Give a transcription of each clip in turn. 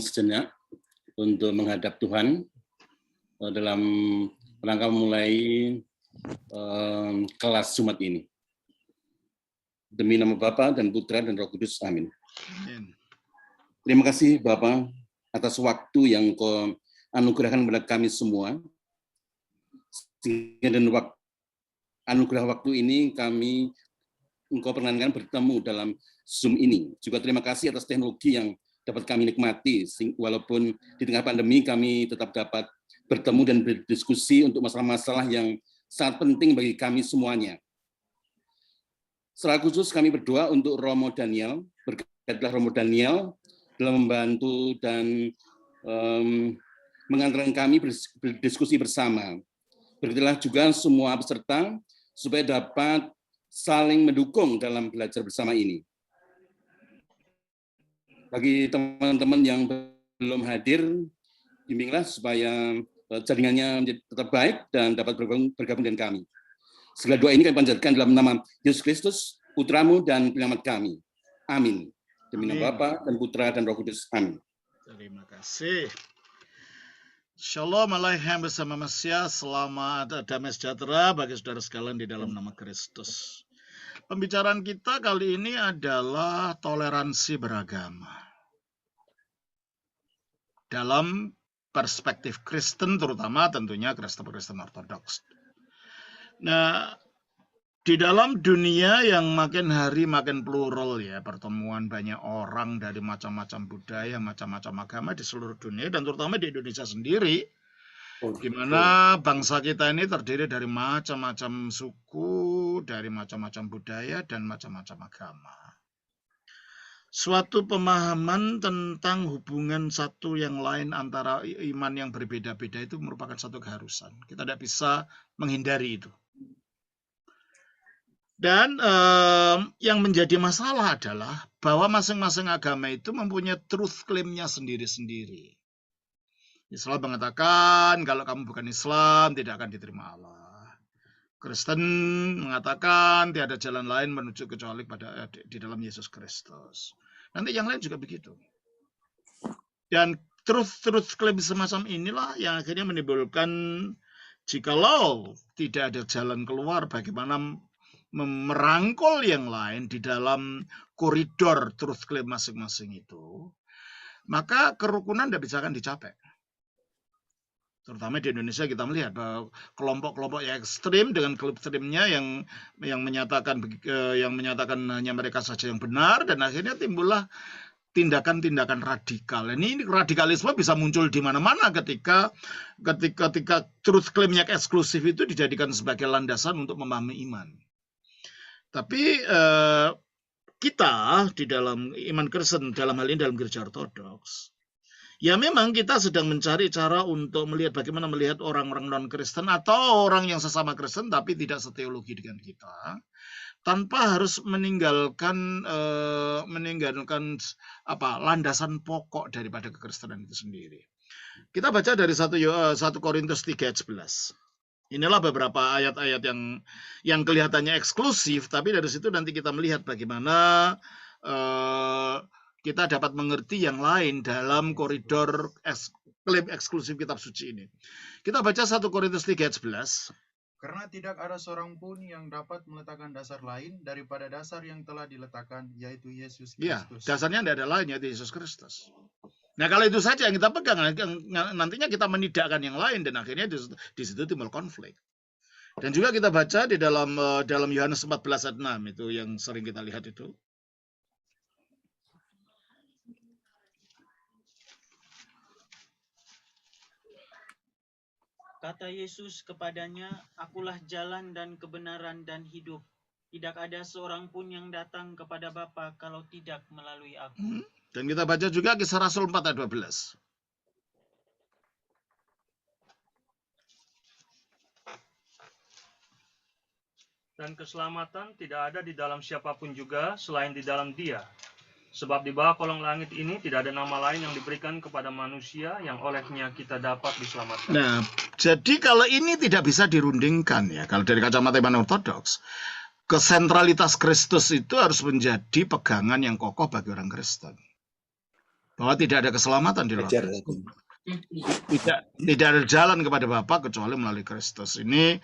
sejenak untuk menghadap Tuhan dalam rangka memulai kelas Jumat ini. Demi nama Bapa dan Putra dan Roh Kudus, amin. Terima kasih Bapa atas waktu yang Kau anugerahkan kepada kami semua. Sehingga dan anugerah waktu ini Engkau perkenankan bertemu dalam Zoom ini. Juga terima kasih atas teknologi yang dapat kami nikmati, walaupun di tengah pandemi kami tetap dapat bertemu dan berdiskusi untuk masalah-masalah yang sangat penting bagi kami semuanya. Secara khusus kami berdoa untuk Romo Daniel, berkatlah Romo Daniel dalam membantu dan mengantarkan kami berdiskusi bersama. Berkatilah juga semua peserta supaya dapat saling mendukung dalam belajar bersama ini. Bagi teman-teman yang belum hadir, bimbinglah supaya jaringannya tetap baik dan dapat bergabung dengan kami. Segala doa ini kami panjatkan dalam nama Yesus Kristus, Putramu dan Penyelamat kami. Amin. Demi nama Bapa dan Putra dan Roh Kudus. Amin. Terima kasih. Shalom Aleichem bersama Mesias. Selamat damai sejahtera bagi saudara sekalian di dalam nama Kristus. Pembicaraan kita kali ini adalah toleransi beragama. Dalam perspektif Kristen, terutama tentunya Kristen Ortodoks. Nah, di dalam dunia yang makin hari makin plural ya, pertemuan banyak orang dari macam-macam budaya, macam-macam agama di seluruh dunia, dan terutama di Indonesia sendiri, di mana bangsa kita ini terdiri dari macam-macam suku, dari macam-macam budaya, dan macam-macam agama. Suatu pemahaman tentang hubungan satu yang lain antara iman yang berbeda-beda itu merupakan satu keharusan. Kita tidak bisa menghindari itu. Dan yang menjadi masalah adalah bahwa masing-masing agama itu mempunyai truth claim-nya sendiri-sendiri. Islam mengatakan kalau kamu bukan Islam tidak akan diterima Allah. Kristen mengatakan tiada jalan lain menuju kecuali di dalam Yesus Kristus. Nanti yang lain juga begitu. Dan truth claim semacam inilah yang akhirnya menimbulkan jikalau tidak ada jalan keluar bagaimana merangkul yang lain di dalam koridor truth claim masing-masing itu, maka kerukunan tidak bisa akan dicapai. Terutama di Indonesia kita melihat bahwa kelompok-kelompok yang ekstrim dengan klub ekstrimnya yang menyatakan hanya mereka saja yang benar, dan akhirnya timbullah tindakan-tindakan radikal. Ini radikalisme bisa muncul di mana-mana ketika truth claim yang eksklusif itu dijadikan sebagai landasan untuk memahami iman. Tapi kita di dalam iman Kristen, dalam hal ini dalam gereja Ortodoks, ya memang kita sedang mencari cara untuk melihat bagaimana melihat orang-orang non-Kristen atau orang yang sesama Kristen tapi tidak seteologi dengan kita, tanpa harus meninggalkan landasan pokok daripada kekristenan itu sendiri. Kita baca dari 1 Korintus 3 ayat 11. Inilah beberapa ayat-ayat yang kelihatannya eksklusif, tapi dari situ nanti kita melihat bagaimana kita dapat mengerti yang lain dalam koridor klaim eksklusif kitab suci ini. Kita baca 1 Korintus 3 ayat 11. Karena tidak ada seorang pun yang dapat meletakkan dasar lain daripada dasar yang telah diletakkan, yaitu Yesus Kristus. Ya, dasarnya tidak ada lain, yaitu Yesus Kristus. Nah, kalau itu saja yang kita pegang, nantinya kita menidakkan yang lain, dan akhirnya di situ timbul konflik. Dan juga kita baca di dalam Yohanes 14 ayat 6, itu yang sering kita lihat itu. Kata Yesus kepadanya, "Akulah jalan dan kebenaran dan hidup. Tidak ada seorang pun yang datang kepada Bapa kalau tidak melalui aku." Dan kita baca juga Kisah Rasul 4 ayat 12. Dan keselamatan tidak ada di dalam siapapun juga selain di dalam Dia. Sebab di bawah kolong langit ini tidak ada nama lain yang diberikan kepada manusia yang olehnya kita dapat diselamatkan. Nah, jadi kalau ini tidak bisa dirundingkan ya, kalau dari kacamata iman Ortodoks, kesentralitas Kristus itu harus menjadi pegangan yang kokoh bagi orang Kristen. bahwa tidak ada keselamatan di luar Ajar Kristus. tadi. Tidak ada jalan kepada Bapa kecuali melalui Kristus. Ini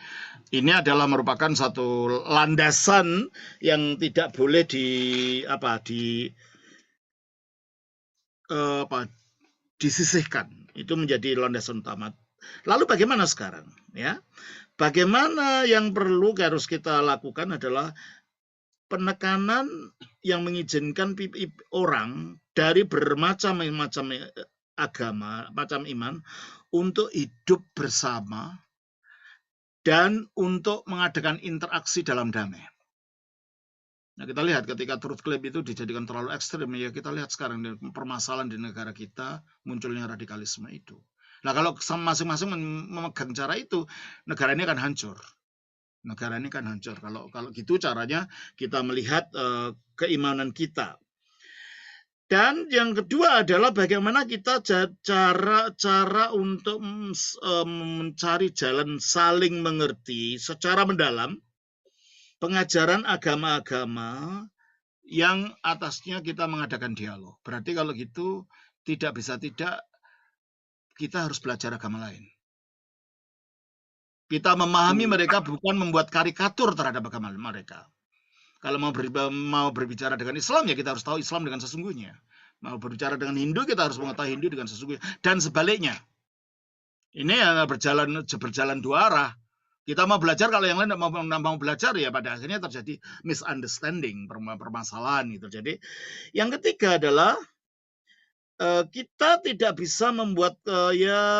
adalah merupakan satu landasan yang tidak boleh disisihkan. Itu menjadi landasan utama. Lalu bagaimana sekarang? Ya, bagaimana yang perlu harus kita lakukan adalah penekanan yang mengizinkan orang dari bermacam-macam agama, macam iman, untuk hidup bersama dan untuk mengadakan interaksi dalam damai. Nah, kita lihat ketika truth claim itu dijadikan terlalu ekstrim, ya kita lihat sekarang permasalahan di negara kita munculnya radikalisme itu. Nah, kalau masing-masing memegang cara itu, negara ini akan hancur. Negara ini kan hancur. Kalau gitu caranya kita melihat keimanan kita. Dan yang kedua adalah bagaimana kita cara untuk mencari jalan saling mengerti secara mendalam pengajaran agama-agama yang atasnya kita mengadakan dialog. Berarti kalau gitu tidak kita harus belajar agama lain. Kita memahami mereka bukan membuat karikatur terhadap agama mereka. Kalau mau berbicara dengan Islam, ya kita harus tahu Islam dengan sesungguhnya. Mau berbicara dengan Hindu, kita harus mengetahui Hindu dengan sesungguhnya. Dan sebaliknya. Ini yang berjalan dua arah. Kita mau belajar, kalau yang lain tidak mau belajar, ya pada akhirnya terjadi misunderstanding, permasalahan gitu. Jadi yang ketiga adalah kita tidak bisa membuat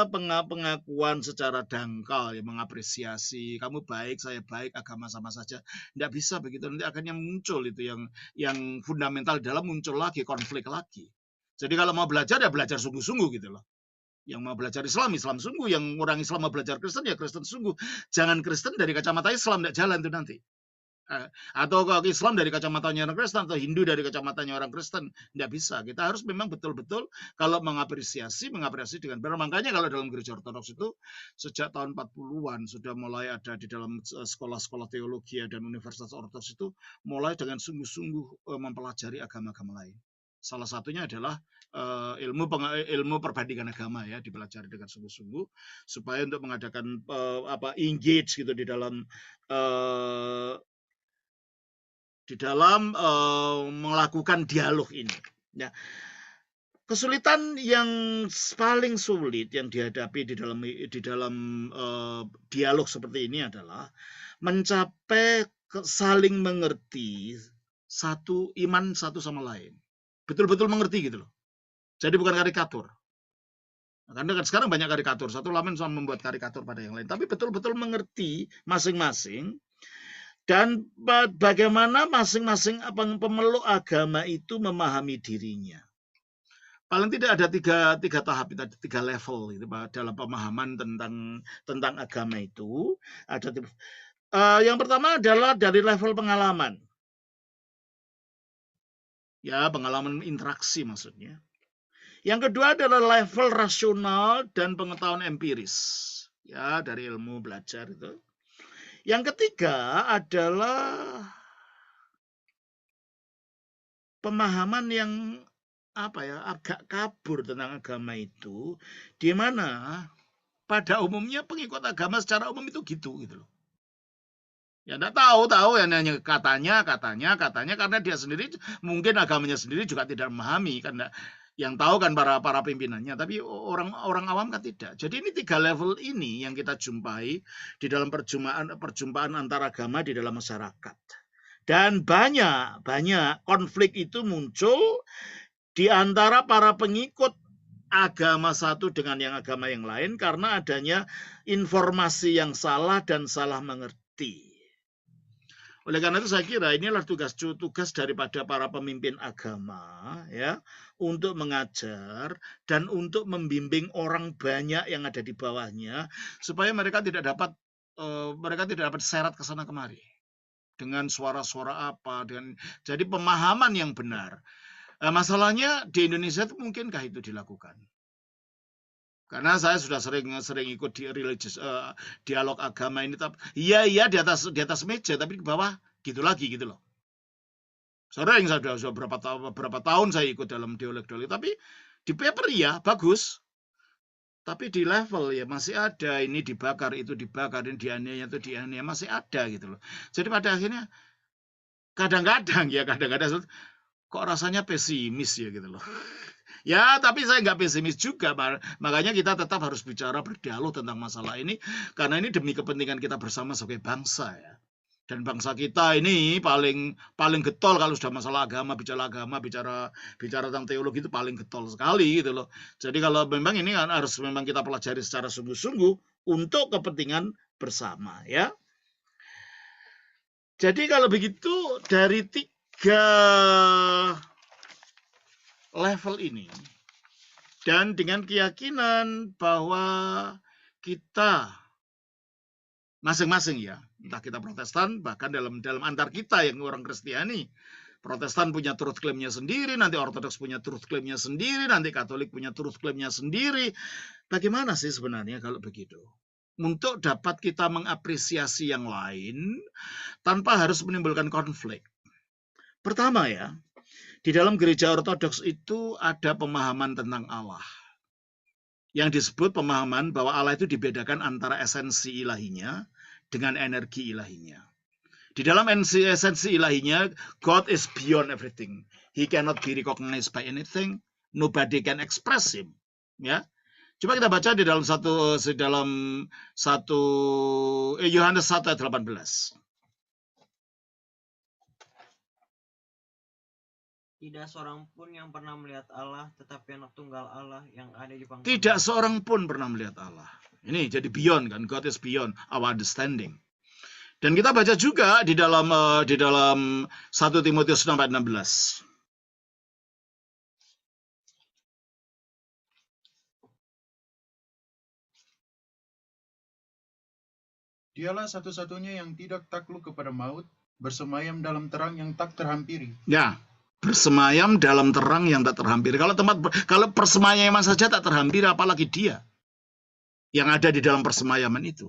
pengakuan secara dangkal, ya, mengapresiasi kamu baik, saya baik, agama sama saja. Tidak bisa begitu, nanti akhirnya muncul itu yang fundamental dalam muncul lagi, konflik lagi. Jadi kalau mau belajar, ya belajar sungguh-sungguh gitu loh. Yang mau belajar Islam sungguh, yang orang Islam mau belajar Kristen, ya Kristen sungguh. Jangan Kristen dari kacamata Islam, tidak jalan itu nanti. Atau Islam dari kacamatanya orang Kristen, atau Hindu dari kacamatanya orang Kristen. Tidak bisa. Kita harus memang betul-betul kalau mengapresiasi dengan benar. Makanya kalau dalam gereja ortodoks itu sejak tahun 40-an sudah mulai ada di dalam sekolah-sekolah teologi dan universitas ortodoks itu mulai dengan sungguh-sungguh mempelajari agama-agama lain. Salah satunya adalah ilmu perbandingan agama, ya, dipelajari dengan sungguh-sungguh supaya untuk mengadakan engage gitu di dalam melakukan dialog ini. Ya. Kesulitan yang paling sulit yang dihadapi di dalam dialog seperti ini adalah mencapai saling mengerti satu iman satu sama lain. Betul-betul mengerti gitu loh. Jadi bukan karikatur. Karena kan sekarang banyak karikatur. Satu lamen sama membuat karikatur pada yang lain. Tapi betul-betul mengerti masing-masing. Dan bagaimana masing-masing pemeluk agama itu memahami dirinya. Paling tidak ada tiga tahap, tiga level gitu, dalam pemahaman tentang agama itu. Yang pertama adalah dari level pengalaman. Ya, pengalaman interaksi maksudnya. Yang kedua adalah level rasional dan pengetahuan empiris. Ya, dari ilmu belajar itu. Yang ketiga adalah pemahaman yang agak kabur tentang agama itu, di mana pada umumnya pengikut agama secara umum itu gitu loh. Ya enggak tahu ya, hanya katanya karena dia sendiri mungkin agamanya sendiri juga tidak memahami, karena yang tahu kan para pimpinannya, tapi orang awam kan tidak. Jadi ini tiga level ini yang kita jumpai di dalam perjumpaan antar agama di dalam masyarakat. Dan banyak konflik itu muncul di antara para pengikut agama satu dengan yang agama yang lain karena adanya informasi yang salah dan salah mengerti. Oleh karena itu saya kira inilah tugas daripada para pemimpin agama, ya, untuk mengajar dan untuk membimbing orang banyak yang ada di bawahnya supaya mereka tidak dapat seret ke sana kemari dengan suara-suara jadi pemahaman yang benar. Masalahnya di Indonesia itu mungkinkah itu dilakukan? Karena saya sudah sering ikut di dialog agama ini. Iya di atas meja, tapi di bawah gitu loh. Sering saya sudah berapa tahun saya ikut dalam dialog, tapi Di paper ya, bagus. Tapi di level ya masih ada, ini dibakar, itu dibakar, ini dianiaya, itu dianiaya, masih ada gitu loh. Jadi pada akhirnya kadang-kadang kok rasanya pesimis ya gitu loh. Ya, tapi saya nggak pesimis juga, makanya kita tetap harus bicara, berdialog tentang masalah ini, karena ini demi kepentingan kita bersama sebagai bangsa ya. Dan bangsa kita ini paling getol kalau sudah masalah agama, bicara tentang teologi itu paling getol sekali gitu loh. Jadi kalau memang ini kan harus memang kita pelajari secara sungguh-sungguh untuk kepentingan bersama ya. Jadi kalau begitu dari 3 level ini dan dengan keyakinan bahwa kita masing-masing ya, entah kita Protestan, bahkan dalam antar kita yang orang Kristiani, Protestan punya truth claim-nya sendiri, nanti Ortodoks punya truth claim-nya sendiri, nanti Katolik punya truth claim-nya sendiri. Bagaimana sih sebenarnya kalau begitu? Untuk dapat kita mengapresiasi yang lain tanpa harus menimbulkan konflik. Pertama ya, di dalam gereja Ortodoks itu ada pemahaman tentang Allah. Yang disebut pemahaman bahwa Allah itu dibedakan antara esensi ilahinya dengan energi ilahinya. Di dalam esensi ilahinya, God is beyond everything. He cannot be recognized by anything. Nobody can express him. Ya, coba kita baca di dalam Yohanes 1 ayat 18. Tidak seorang pun yang pernah melihat Allah, tetapi anak tunggal Allah yang ada di pangkuan. Tidak seorang pun pernah melihat Allah. Ini jadi beyond kan, God is beyond our understanding. Dan kita baca juga di dalam 1 Timotius 6 ayat 16. Dialah satu-satunya yang tidak takluk kepada maut, bersemayam dalam terang yang tak terhampiri. Ya, bersemayam dalam terang yang tak terhampiri. Kalau persemayaman saja tak terhampiri, apalagi dia yang ada di dalam persemayaman itu.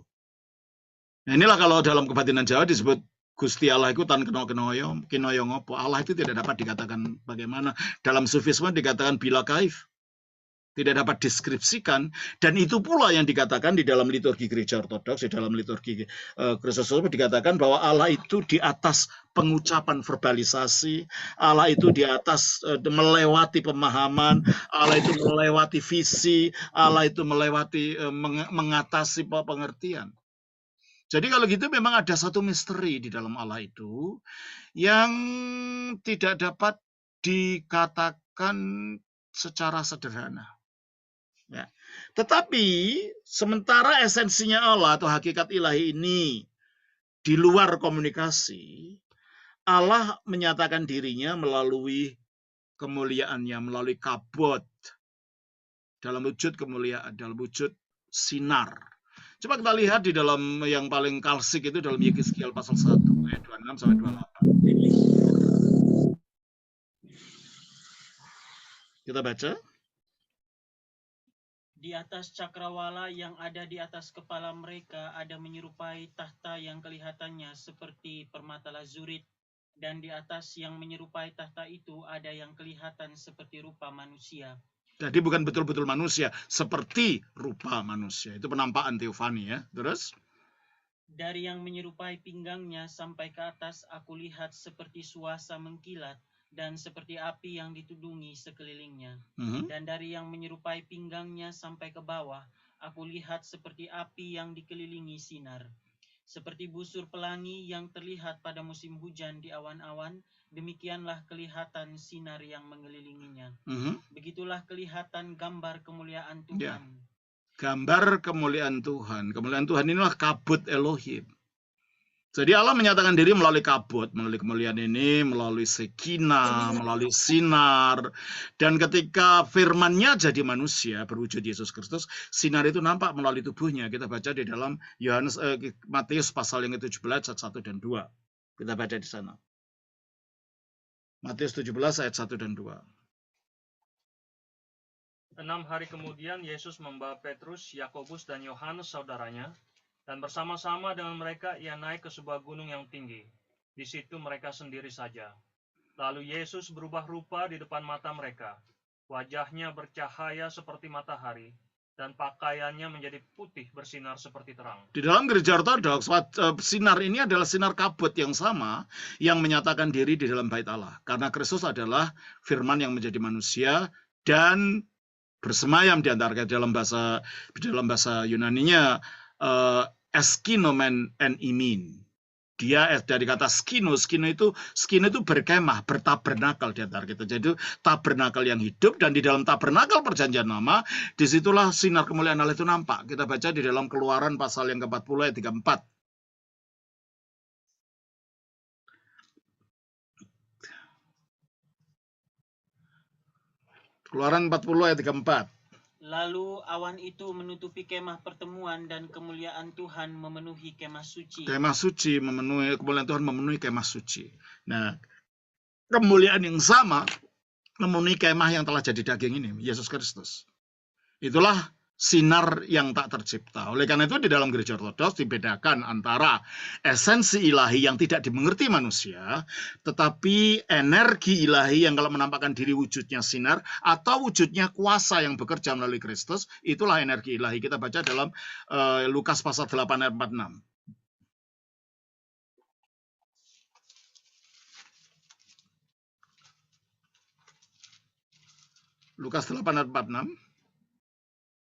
Nah, inilah kalau dalam kebatinan Jawa disebut Gusti Allah itu tan kinoyo ngopo. Allah itu tidak dapat dikatakan bagaimana. Dalam sufisme dikatakan bila kaif. Tidak dapat deskripsikan, dan itu pula yang dikatakan di dalam liturgi gereja Ortodoks, di dalam liturgi Kristus dikatakan bahwa Allah itu di atas pengucapan verbalisasi, Allah itu di atas melewati pemahaman, Allah itu melewati visi, Allah itu melewati mengatasi pengertian. Jadi kalau gitu memang ada satu misteri di dalam Allah itu yang tidak dapat dikatakan secara sederhana. Ya. Tetapi sementara esensinya Allah atau hakikat ilahi ini di luar komunikasi, Allah menyatakan dirinya melalui kemuliaannya, melalui kabod, dalam wujud kemuliaan, dalam wujud sinar. Coba kita lihat di dalam yang paling kalsik itu dalam Yehezkiel pasal 1 ayat 26 sampai 28. Kita baca. Di atas cakrawala yang ada di atas kepala mereka ada menyerupai tahta yang kelihatannya seperti permata lazurit, dan di atas yang menyerupai tahta itu ada yang kelihatan seperti rupa manusia. Jadi bukan betul-betul manusia, seperti rupa manusia. Itu penampakan teofani ya. Terus? Dari yang menyerupai pinggangnya sampai ke atas aku lihat seperti suasa mengkilat, dan seperti api yang ditudungi sekelilingnya. Dan dari yang menyerupai pinggangnya sampai ke bawah, aku lihat seperti api yang dikelilingi sinar. Seperti busur pelangi yang terlihat pada musim hujan di awan-awan, demikianlah kelihatan sinar yang mengelilinginya. Begitulah kelihatan gambar kemuliaan Tuhan. Ya. Gambar kemuliaan Tuhan. Kemuliaan Tuhan inilah kabut Elohim. Jadi Allah menyatakan diri melalui kabut, melalui kemuliaan ini, melalui sekina, melalui sinar. Dan ketika firman-Nya jadi manusia, berwujud Yesus Kristus, sinar itu nampak melalui tubuhnya. Kita baca di dalam Matius pasal yang ke-17 ayat 1 dan 2. Kita baca di sana. Matius 17 ayat 1 dan 2. 6 hari kemudian Yesus membawa Petrus, Yakobus, dan Yohanes saudaranya, dan bersama-sama dengan mereka ia naik ke sebuah gunung yang tinggi. Di situ mereka sendiri saja. Lalu Yesus berubah rupa di depan mata mereka. Wajahnya bercahaya seperti matahari, dan pakaiannya menjadi putih bersinar seperti terang. Di dalam gereja ortodoks, sinar ini adalah sinar kabut yang sama yang menyatakan diri di dalam bait Allah. Karena Kristus adalah firman yang menjadi manusia dan bersemayam di antara kita. Dalam bahasa Yunaninya eskinomen en imin. Dia dari kata skino itu berkemah, bertabernakal di antara kita. Jadi tabernakel yang hidup, dan di dalam tabernakel perjanjian lama, disitulah sinar kemuliaan Allah itu nampak. Kita baca di dalam Keluaran pasal yang ke-40 ayat 34. Keluaran 40 ayat 34. Lalu awan itu menutupi kemah pertemuan dan kemuliaan Tuhan memenuhi kemah suci. Kemah suci kemuliaan Tuhan memenuhi kemah suci. Nah, kemuliaan yang sama memenuhi kemah yang telah jadi daging ini, Yesus Kristus. Itulah sinar yang tak tercipta. Oleh karena itu di dalam gereja ortodoks dibedakan antara esensi ilahi yang tidak dimengerti manusia, tetapi energi ilahi yang kalau menampakkan diri wujudnya sinar, atau wujudnya kuasa yang bekerja melalui Kristus, itulah energi ilahi. Kita baca dalam Lukas pasal 8 ayat 46. Lukas 8 ayat 46.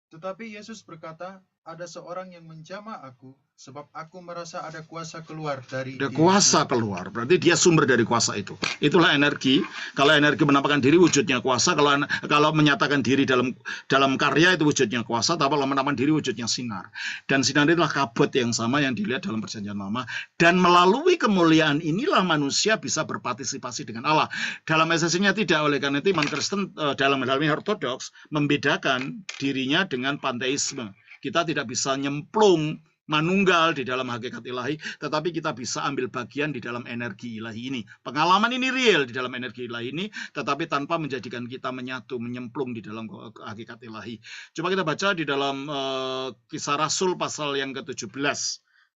Tetapi Yesus berkata, ada seorang yang menjamah aku, sebab aku merasa ada kuasa keluar dari Ada kuasa keluar, berarti dia sumber dari kuasa itu. Itulah energi. Kalau energi menampakkan diri wujudnya kuasa, kalau menyatakan diri dalam karya itu wujudnya kuasa, tapi kalau menampakkan diri wujudnya sinar. Dan sinar itulah kabut yang sama yang dilihat dalam perjanjian lama. Dan melalui kemuliaan inilah manusia bisa berpartisipasi dengan Allah. Dalam esensinya tidak, oleh karena itu iman Kristen dalam ortodoks membedakan dirinya dengan panteisme. Kita tidak bisa nyemplung manunggal di dalam hakikat ilahi, tetapi kita bisa ambil bagian di dalam energi ilahi ini. Pengalaman ini real di dalam energi ilahi ini, tetapi tanpa menjadikan kita menyatu, menyemplung di dalam hakikat ilahi. Coba kita baca di dalam Kisah Rasul pasal yang ke-17,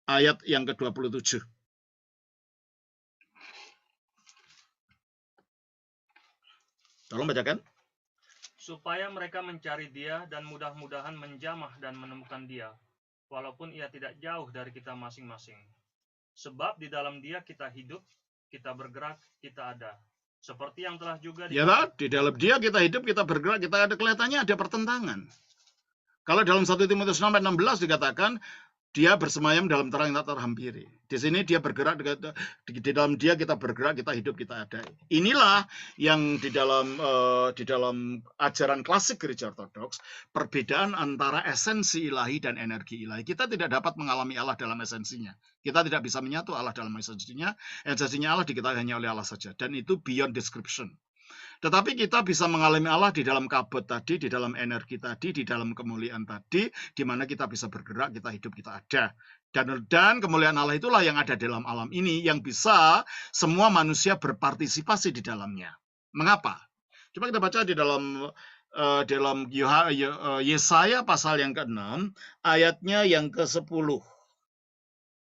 ayat yang ke-27. Tolong bacakan. Supaya mereka mencari dia dan mudah-mudahan menjamah dan menemukan dia, walaupun ia tidak jauh dari kita masing-masing. Sebab di dalam dia kita hidup, kita bergerak, kita ada. Seperti yang telah juga di dalam dia kita hidup, kita bergerak, kita ada. Kelihatannya ada pertentangan. Kalau dalam 1 Timotius 6 ayat 16 dikatakan, dia bersemayam dalam terang yang tak terhampiri. Di sini dia bergerak, di dalam dia kita bergerak, kita hidup, kita ada. Inilah yang di dalam ajaran klasik gereja ortodoks, perbedaan antara esensi ilahi dan energi ilahi. Kita tidak dapat mengalami Allah dalam esensinya. Kita tidak bisa menyatu Allah dalam esensinya. Esensinya Allah diketahui hanya oleh Allah saja. Dan itu beyond description. Tetapi kita bisa mengalami Allah di dalam kabut tadi, di dalam energi tadi, di dalam kemuliaan tadi, di mana kita bisa bergerak, kita hidup, kita ada. Dan kemuliaan Allah itulah yang ada dalam alam ini, yang bisa semua manusia berpartisipasi di dalamnya. Mengapa? Coba kita baca di dalam Yesaya pasal yang ke-6, ayatnya yang ke-10.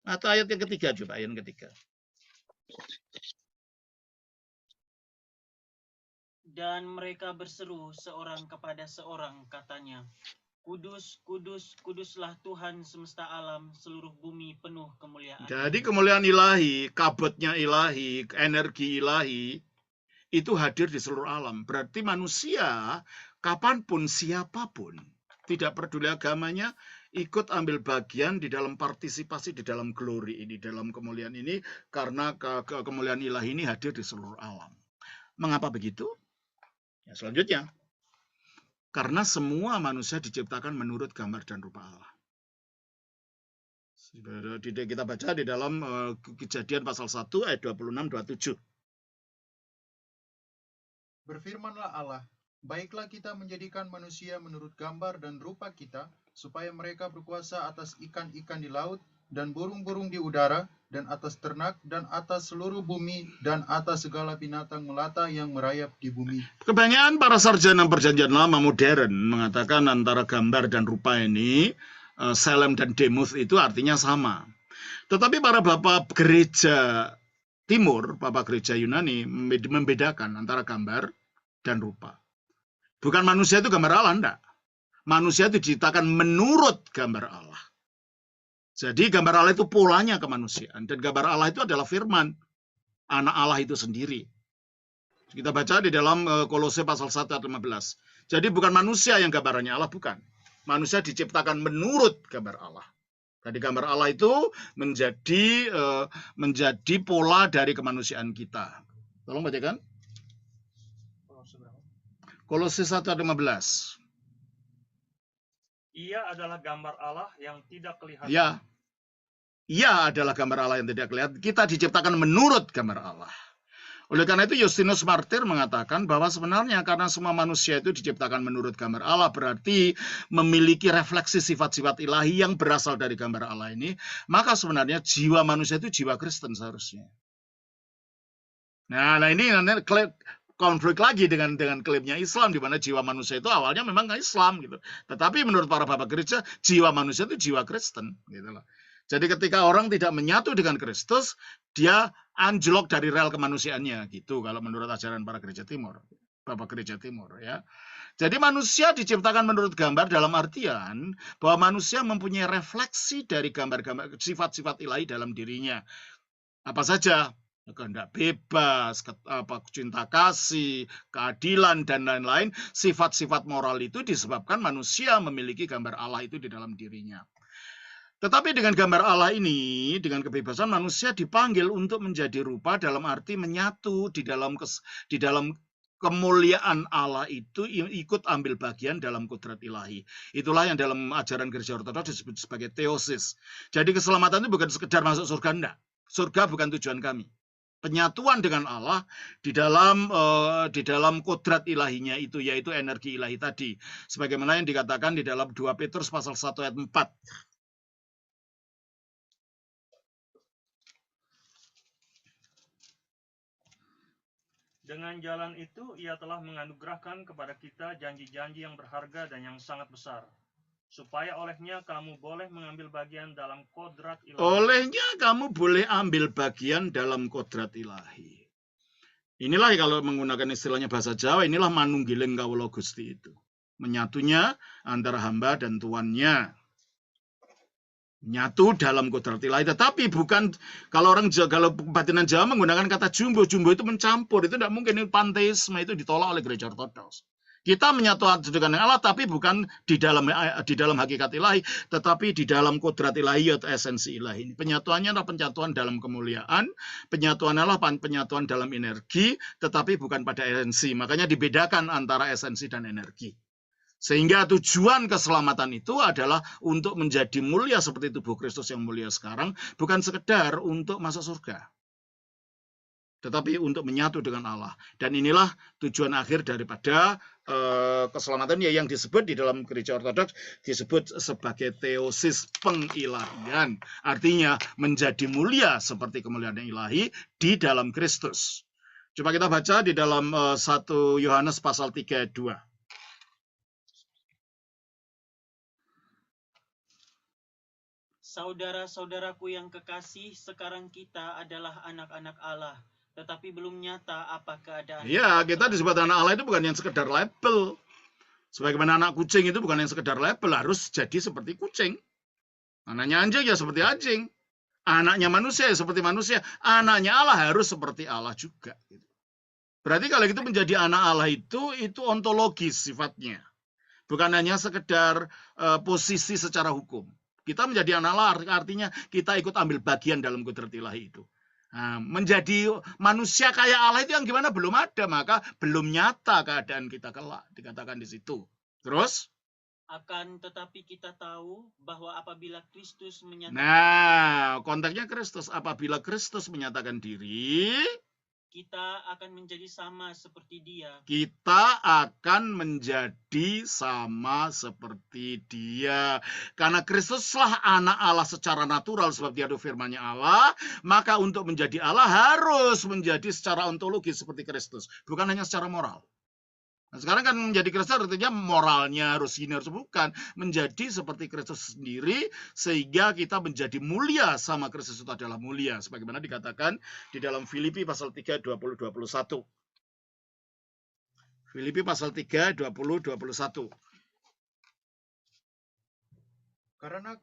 Atau ayat yang ketiga, coba ayat yang ketiga. Dan mereka berseru seorang kepada seorang, katanya, Kudus, kudus, kuduslah Tuhan semesta alam, seluruh bumi penuh kemuliaan. Jadi kemuliaan ilahi, kabutnya ilahi, energi ilahi, itu hadir di seluruh alam. Berarti manusia, kapanpun, siapapun, tidak peduli agamanya, ikut ambil bagian di dalam partisipasi di dalam glory ini, dalam kemuliaan ini, karena kemuliaan ilahi ini hadir di seluruh alam. Mengapa begitu? Ya, selanjutnya, karena semua manusia diciptakan menurut gambar dan rupa Allah. Kita baca di dalam Kejadian pasal 1 ayat 26-27. Berfirmanlah Allah, baiklah kita menjadikan manusia menurut gambar dan rupa kita, supaya mereka berkuasa atas ikan-ikan di laut, dan burung-burung di udara, dan atas ternak, dan atas seluruh bumi, dan atas segala binatang melata yang merayap di bumi. Kebanyakan para sarjana perjanjian lama modern mengatakan antara gambar dan rupa ini, Selem dan Demuth itu artinya sama. Tetapi para bapak gereja timur, bapak gereja Yunani membedakan antara gambar dan rupa. Bukan manusia itu gambar Allah, enggak. Manusia itu diciptakan menurut gambar Allah. Jadi gambar Allah itu polanya kemanusiaan. Dan gambar Allah itu adalah firman. Anak Allah itu sendiri. Kita baca di dalam Kolose pasal 1 ayat 15. Jadi bukan manusia yang gambarannya Allah, bukan. Manusia diciptakan menurut gambar Allah. Jadi gambar Allah itu menjadi pola dari kemanusiaan kita. Tolong bacakan. Kolose 1 ayat 15. Ia adalah gambar Allah yang tidak kelihatan. Ya. Ia adalah gambar Allah yang tidak kelihatan. Kita diciptakan menurut gambar Allah. Oleh karena itu Justinus Martir mengatakan bahwa sebenarnya karena semua manusia itu diciptakan menurut gambar Allah, berarti memiliki refleksi sifat-sifat ilahi yang berasal dari gambar Allah ini, maka sebenarnya jiwa manusia itu jiwa Kristen seharusnya. Nah ini konflik lagi dengan klaimnya Islam, di mana jiwa manusia itu awalnya memang nggak Islam gitu. Tetapi menurut para bapak gereja, jiwa manusia itu jiwa Kristen gitu loh. Jadi ketika orang tidak menyatu dengan Kristus, dia anjlok dari rel kemanusiaannya gitu kalau menurut ajaran para gereja timur, bapak gereja timur ya. Jadi manusia diciptakan menurut gambar dalam artian bahwa manusia mempunyai refleksi dari gambar-gambar sifat-sifat ilahi dalam dirinya. Apa saja? Kehendak bebas, cinta kasih, keadilan, dan lain-lain. Sifat-sifat moral itu disebabkan manusia memiliki gambar Allah itu di dalam dirinya. Tetapi dengan gambar Allah ini, dengan kebebasan, manusia dipanggil untuk menjadi rupa dalam arti menyatu di dalam kemuliaan Allah itu, ikut ambil bagian dalam kudrat ilahi. Itulah yang dalam ajaran gereja ortodoks disebut sebagai teosis. Jadi keselamatan itu bukan sekedar masuk surga, enggak. Surga bukan tujuan kami. Penyatuan dengan Allah di dalam kodrat ilahinya itu, yaitu energi ilahi tadi. Sebagaimana yang dikatakan di dalam 2 Petrus pasal 1 ayat 4. Dengan jalan itu, ia telah menganugerahkan kepada kita janji-janji yang berharga dan yang sangat besar, supaya olehnya kamu boleh mengambil bagian dalam kodrat ilahi. Olehnya kamu boleh ambil bagian dalam kodrat ilahi. Inilah kalau menggunakan istilahnya bahasa Jawa, inilah manunggiling kawula Gusti itu. Menyatunya antara hamba dan tuannya. Nyatu dalam kodrat ilahi, tetapi bukan kalau kebatinan Jawa menggunakan kata jumbo itu mencampur, itu tidak mungkin. Ini panteisme, itu ditolak oleh gereja ortodoks. Kita menyatu dengan Allah, tapi bukan di dalam hakikat ilahi, tetapi di dalam kodrat ilahi atau esensi ilahi. Penyatuannya adalah penyatuan dalam kemuliaan, penyatuan adalah penyatuan dalam energi, tetapi bukan pada esensi. Makanya dibedakan antara esensi dan energi. Sehingga tujuan keselamatan itu adalah untuk menjadi mulia seperti tubuh Kristus yang mulia sekarang, bukan sekedar untuk masuk surga, tetapi untuk menyatu dengan Allah. Dan inilah tujuan akhir daripada keselamatan yang disebut di dalam gereja ortodoks disebut sebagai teosis, pengilahian. Artinya menjadi mulia seperti kemuliaan ilahi di dalam Kristus. Coba kita baca di dalam 1 Yohanes pasal 3 ayat 2. Saudara-saudaraku yang kekasih, sekarang kita adalah anak-anak Allah, tetapi belum nyata apa keadaan. Ya, kita disebut anak Allah itu bukan yang sekedar label. Sebagaimana anak kucing itu bukan yang sekedar label, harus jadi seperti kucing. Anaknya anjing ya seperti anjing. Anaknya manusia ya seperti manusia. Anaknya Allah harus seperti Allah juga. Berarti kalau itu menjadi anak Allah itu ontologis sifatnya. Bukan hanya sekedar posisi secara hukum. Kita menjadi anak Allah artinya kita ikut ambil bagian dalam kudrat ilahi itu. Nah, menjadi manusia kayak Allah itu yang gimana belum ada, maka belum nyata keadaan kita kelak, dikatakan di situ. Terus? Akan tetapi kita tahu bahwa apabila Kristus menyatakan. Nah, konteksnya Kristus. Apabila Kristus menyatakan diri, kita akan menjadi sama seperti Dia. Kita akan menjadi sama seperti Dia. Karena Kristuslah anak Allah secara natural sebab Dia itu firman-Nya Allah, maka untuk menjadi Allah harus menjadi secara ontologis seperti Kristus, bukan hanya secara moral. Nah, sekarang kan menjadi Kristus artinya moralnya harus ini, harus bukan. Menjadi seperti Kristus sendiri, sehingga kita menjadi mulia sama Kristus itu adalah mulia. Sebagaimana dikatakan di dalam Filipi pasal 3, 20-21. Filipi pasal 3, 20, 21. Karena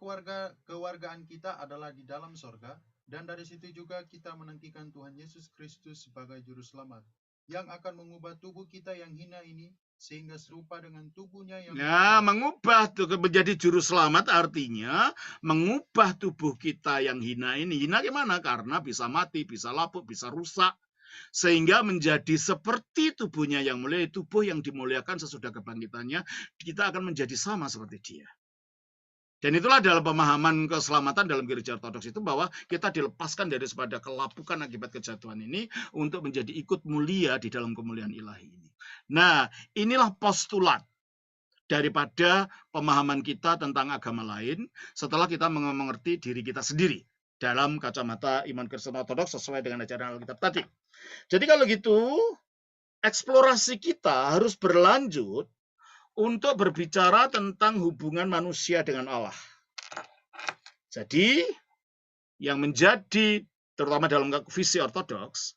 kewargaan kita adalah di dalam sorga, dan dari situ juga kita menantikan Tuhan Yesus Kristus sebagai Juru Selamat, yang akan mengubah tubuh kita yang hina ini, sehingga serupa dengan tubuhnya yang Nah, mengubah menjadi Juru Selamat artinya mengubah tubuh kita yang hina ini. Hina gimana? Karena bisa mati, bisa lapuk, bisa rusak. Sehingga menjadi seperti tubuhnya yang mulia, tubuh yang dimuliakan sesudah kebangkitannya, kita akan menjadi sama seperti dia. Dan itulah dalam pemahaman keselamatan dalam gereja ortodoks itu, bahwa kita dilepaskan dari pada kelapukan akibat kejatuhan ini untuk menjadi ikut mulia di dalam kemuliaan ilahi ini. Nah, inilah postulat daripada pemahaman kita tentang agama lain setelah kita mengerti diri kita sendiri dalam kacamata iman Kristen ortodoks sesuai dengan ajaran Alkitab tadi. Jadi kalau gitu, eksplorasi kita harus berlanjut untuk berbicara tentang hubungan manusia dengan Allah. Jadi, yang menjadi, terutama dalam visi ortodoks,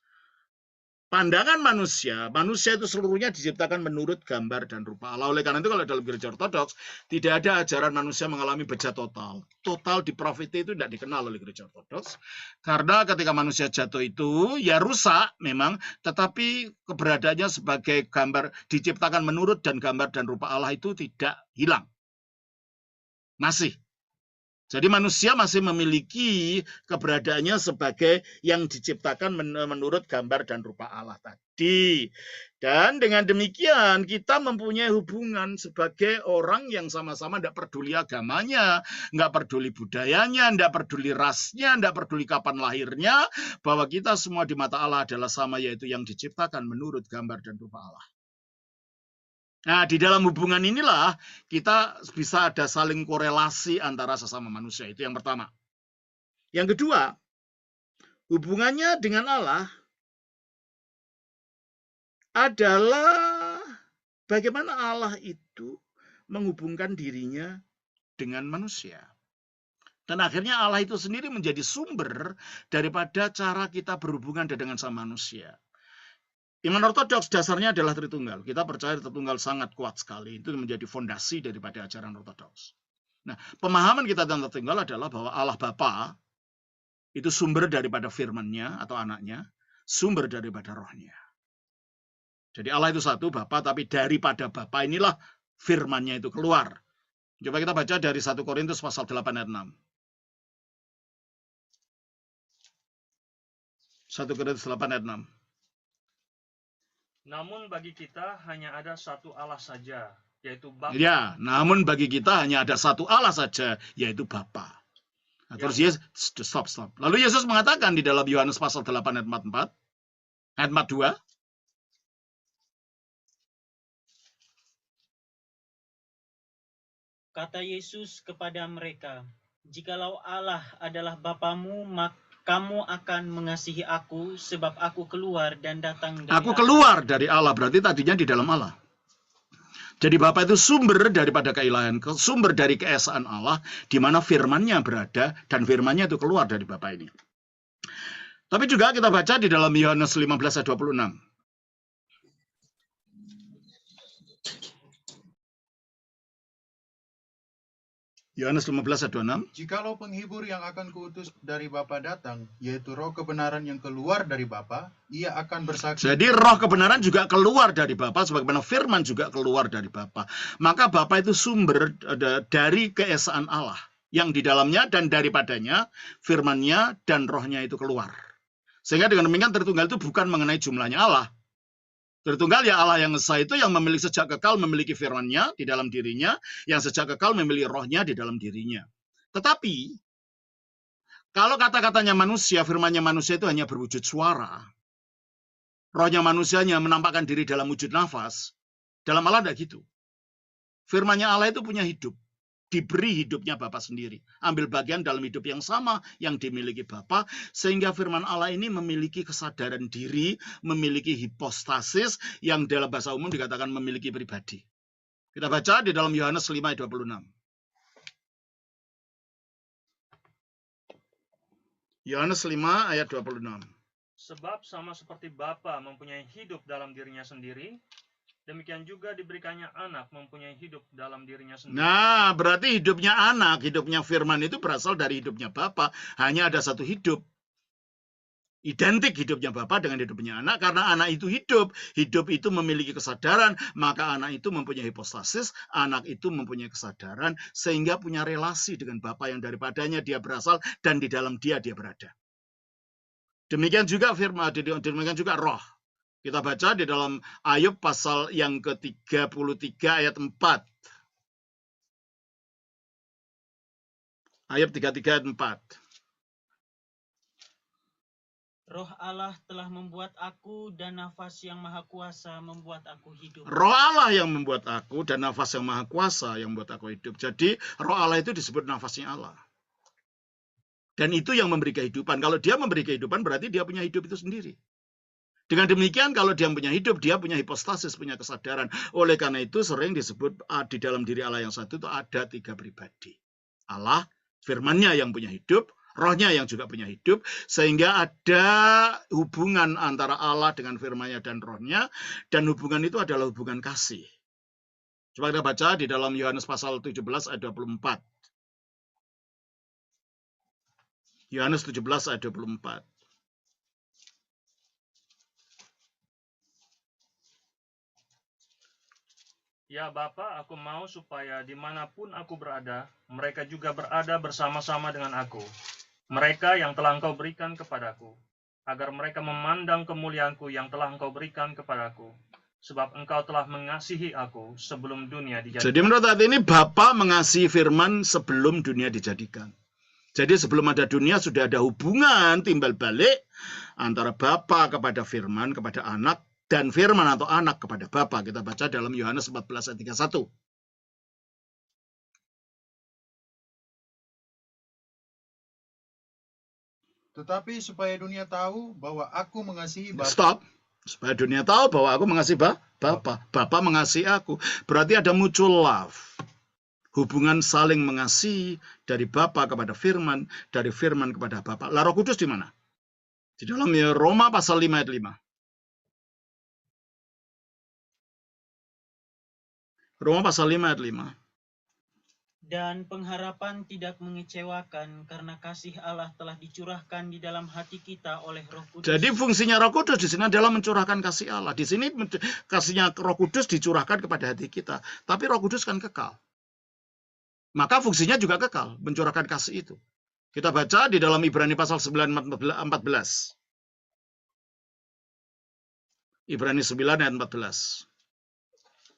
pandangan manusia itu seluruhnya diciptakan menurut gambar dan rupa Allah. Oleh karena itu, kalau dalam gereja ortodoks, tidak ada ajaran manusia mengalami bejat total. Total depravity itu tidak dikenal oleh gereja ortodoks. Karena ketika manusia jatuh itu, ya rusak memang, tetapi keberadaannya sebagai gambar, diciptakan menurut dan gambar dan rupa Allah itu tidak hilang. Masih. Jadi manusia masih memiliki keberadaannya sebagai yang diciptakan menurut gambar dan rupa Allah tadi. Dan dengan demikian kita mempunyai hubungan sebagai orang yang sama-sama tidak peduli agamanya, nggak peduli budayanya, nggak peduli rasnya, nggak peduli kapan lahirnya, bahwa kita semua di mata Allah adalah sama, yaitu yang diciptakan menurut gambar dan rupa Allah. Nah, di dalam hubungan inilah kita bisa ada saling korelasi antara sesama manusia. Itu yang pertama. Yang kedua, hubungannya dengan Allah adalah bagaimana Allah itu menghubungkan dirinya dengan manusia. Dan akhirnya Allah itu sendiri menjadi sumber daripada cara kita berhubungan dengan sama manusia. Iman ortodoks dasarnya adalah Tritunggal. Kita percaya Tritunggal sangat kuat sekali. Itu menjadi fondasi daripada ajaran ortodoks. Nah, pemahaman kita tentang Tritunggal adalah bahwa Allah Bapa itu sumber daripada firman-Nya atau anaknya, sumber daripada rohnya. Jadi Allah itu satu, Bapa, tapi daripada Bapa inilah firman-Nya itu keluar. Coba kita baca dari 1 Korintus pasal 8 ayat 6. 1 Korintus 8 ayat 6. Namun bagi kita hanya ada satu Allah saja, yaitu Bapa. Ya, namun bagi kita hanya ada satu Allah saja, yaitu Bapa. Nah, terus Yesus, stop. Lalu Yesus mengatakan di dalam Yohanes pasal 8 ayat 44, ayat 42, kata Yesus kepada mereka, jikalau Allah adalah Bapamu, maka kamu akan mengasihi aku, sebab aku keluar dan datang dari aku keluar dari Allah, berarti tadinya di dalam Allah. Jadi Bapa itu sumber daripada keilahian, sumber dari keesaan Allah, di mana firman-Nya berada, dan firman-Nya itu keluar dari Bapa ini. Tapi juga kita baca di dalam Yohanes 15 ayat 26. Yohanes 15 ayat 26. Jikalau penghibur yang akan kuutus dari Bapa datang, yaitu roh kebenaran yang keluar dari Bapa, ia akan bersaksi. Jadi roh kebenaran juga keluar dari Bapa, sebagaimana firman juga keluar dari Bapa. Maka Bapa itu sumber dari keesaan Allah, yang di dalamnya dan daripadanya firman-Nya dan rohnya itu keluar. Sehingga dengan demikian Tritunggal itu bukan mengenai jumlahnya Allah. Tritunggal ya Allah yang esa itu yang memiliki sejak kekal, memiliki firman-Nya di dalam dirinya, yang sejak kekal memiliki rohnya di dalam dirinya. Tetapi, kalau kata-katanya manusia, firman-Nya manusia itu hanya berwujud suara, rohnya manusianya menampakkan diri dalam wujud nafas, dalam Allah tidak gitu. Firman-Nya Allah itu punya hidup, diberi hidupnya Bapa sendiri, ambil bagian dalam hidup yang sama yang dimiliki Bapa, sehingga firman Allah ini memiliki kesadaran diri, memiliki hipostasis yang dalam bahasa umum dikatakan memiliki pribadi. Kita baca di dalam Yohanes 5 ayat 26. Yohanes 5 ayat 26. Sebab sama seperti Bapa mempunyai hidup dalam dirinya sendiri, Demikian juga diberikannya anak mempunyai hidup dalam dirinya sendiri. Nah, berarti hidupnya anak, hidupnya firman itu berasal dari hidupnya Bapa. Hanya ada satu hidup. Identik hidupnya Bapa dengan hidupnya anak, karena anak itu hidup. Hidup itu memiliki kesadaran, maka anak itu mempunyai hipostasis, anak itu mempunyai kesadaran, sehingga punya relasi dengan Bapa yang daripadanya dia berasal, dan di dalam dia berada. Demikian juga firman, demikian juga roh. Kita baca di dalam Ayub pasal yang ke-33 ayat 4. Ayub 33 ayat 4. Roh Allah telah membuat aku, dan nafas yang maha kuasa membuat aku hidup. Roh Allah yang membuat aku, dan nafas yang maha kuasa yang membuat aku hidup. Jadi roh Allah itu disebut nafasnya Allah. Dan itu yang memberi kehidupan. Kalau dia memberi kehidupan, berarti dia punya hidup itu sendiri. Dengan demikian, kalau dia punya hidup, dia punya hipostasis, punya kesadaran. Oleh karena itu sering disebut di dalam diri Allah yang satu itu ada 3 pribadi. Allah, firman-Nya yang punya hidup, rohnya yang juga punya hidup, sehingga ada hubungan antara Allah dengan firman-Nya dan rohnya, dan hubungan itu adalah hubungan kasih. Coba kita baca di dalam Yohanes pasal 17 ayat 24. Yohanes 17 ayat 24. Ya Bapa, aku mau supaya dimanapun aku berada, mereka juga berada bersama-sama dengan aku. Mereka yang telah Engkau berikan kepadaku, agar mereka memandang kemuliaanku yang telah Engkau berikan kepadaku. Sebab Engkau telah mengasihi aku sebelum dunia dijadikan. Jadi menurut hati ini Bapa mengasihi firman sebelum dunia dijadikan. Jadi sebelum ada dunia sudah ada hubungan timbal balik antara Bapa kepada firman, kepada anak, dan firman atau anak kepada Bapa. Kita baca dalam Yohanes 14 ayat 31. Tetapi supaya dunia tahu bahwa aku mengasihi Bapa. Stop. Supaya dunia tahu bahwa aku mengasihi Bapa. Bapa mengasihi aku. Berarti ada mutual love. Hubungan saling mengasihi dari Bapa kepada firman, dari firman kepada Bapa. Lah Roh Kudus di mana? Di dalam Roma pasal 5 ayat 5. Roma pasal 5 ayat 5. Dan pengharapan tidak mengecewakan, karena kasih Allah telah dicurahkan di dalam hati kita oleh Roh Kudus. Jadi fungsinya Roh Kudus di sini adalah mencurahkan kasih Allah. Di sini kasihnya Roh Kudus dicurahkan kepada hati kita. Tapi Roh Kudus kan kekal. Maka fungsinya juga kekal, mencurahkan kasih itu. Kita baca di dalam Ibrani pasal 9 14. Ibrani 9 ayat 14.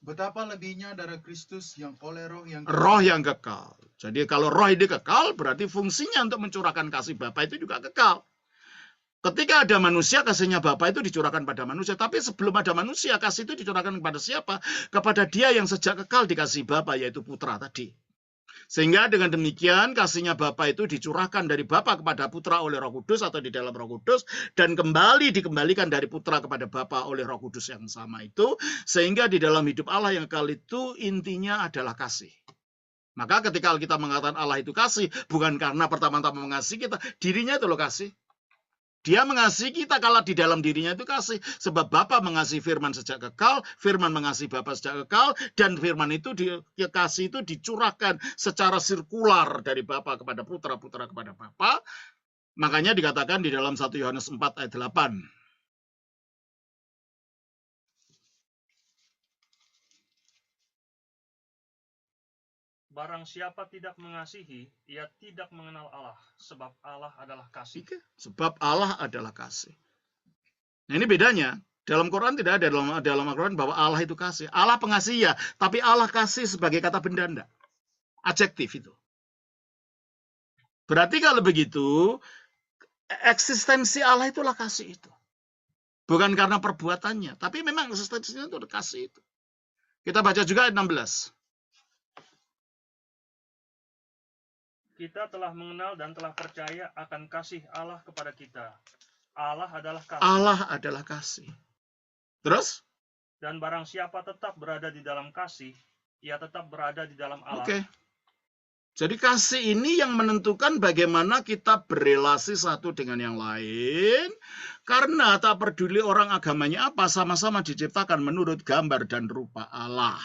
Betapa lebihnya darah Kristus yang oleh roh yang kekal. Jadi kalau roh ini kekal, berarti fungsinya untuk mencurahkan kasih Bapa itu juga kekal. Ketika ada manusia, kasihnya Bapa itu dicurahkan pada manusia. Tapi sebelum ada manusia, kasih itu dicurahkan kepada siapa? Kepada dia yang sejak kekal dikasih Bapa, yaitu Putra tadi. Sehingga dengan demikian kasihnya Bapa itu dicurahkan dari Bapa kepada Putra oleh Roh Kudus atau di dalam Roh Kudus, dan kembali dikembalikan dari Putra kepada Bapa oleh Roh Kudus yang sama itu, sehingga di dalam hidup Allah yang kekal itu intinya adalah kasih. Maka ketika kita mengatakan Allah itu kasih, bukan karena pertama-tama mengasihi kita, dirinya itu loh kasih. Dia mengasihi kita kalau di dalam dirinya itu kasih. Sebab Bapa mengasihi firman sejak kekal, firman mengasihi Bapa sejak kekal, dan firman itu kasih itu dicurahkan secara sirkular dari Bapa kepada Putra, Putra kepada Bapa. Makanya dikatakan di dalam 1 Yohanes 4 ayat 8. Barang siapa tidak mengasihi, ia tidak mengenal Allah, sebab Allah adalah kasih. Sebab Allah adalah kasih. Nah ini bedanya. Dalam Quran tidak ada dalam Al-Quran bahwa Allah itu kasih. Allah pengasih ya, tapi Allah kasih sebagai kata benda enggak. Adjektif itu. Berarti kalau begitu, eksistensi Allah itulah kasih itu. Bukan karena perbuatannya, tapi memang eksistensinya itu kasih itu. Kita baca juga ayat 16. Kita telah mengenal dan telah percaya akan kasih Allah kepada kita. Allah adalah kasih. Allah adalah kasih. Terus? Dan barang siapa tetap berada di dalam kasih, ia tetap berada di dalam Allah. Oke. Jadi kasih ini yang menentukan bagaimana kita berelasi satu dengan yang lain. Karena tak peduli orang agamanya apa, sama-sama diciptakan menurut gambar dan rupa Allah.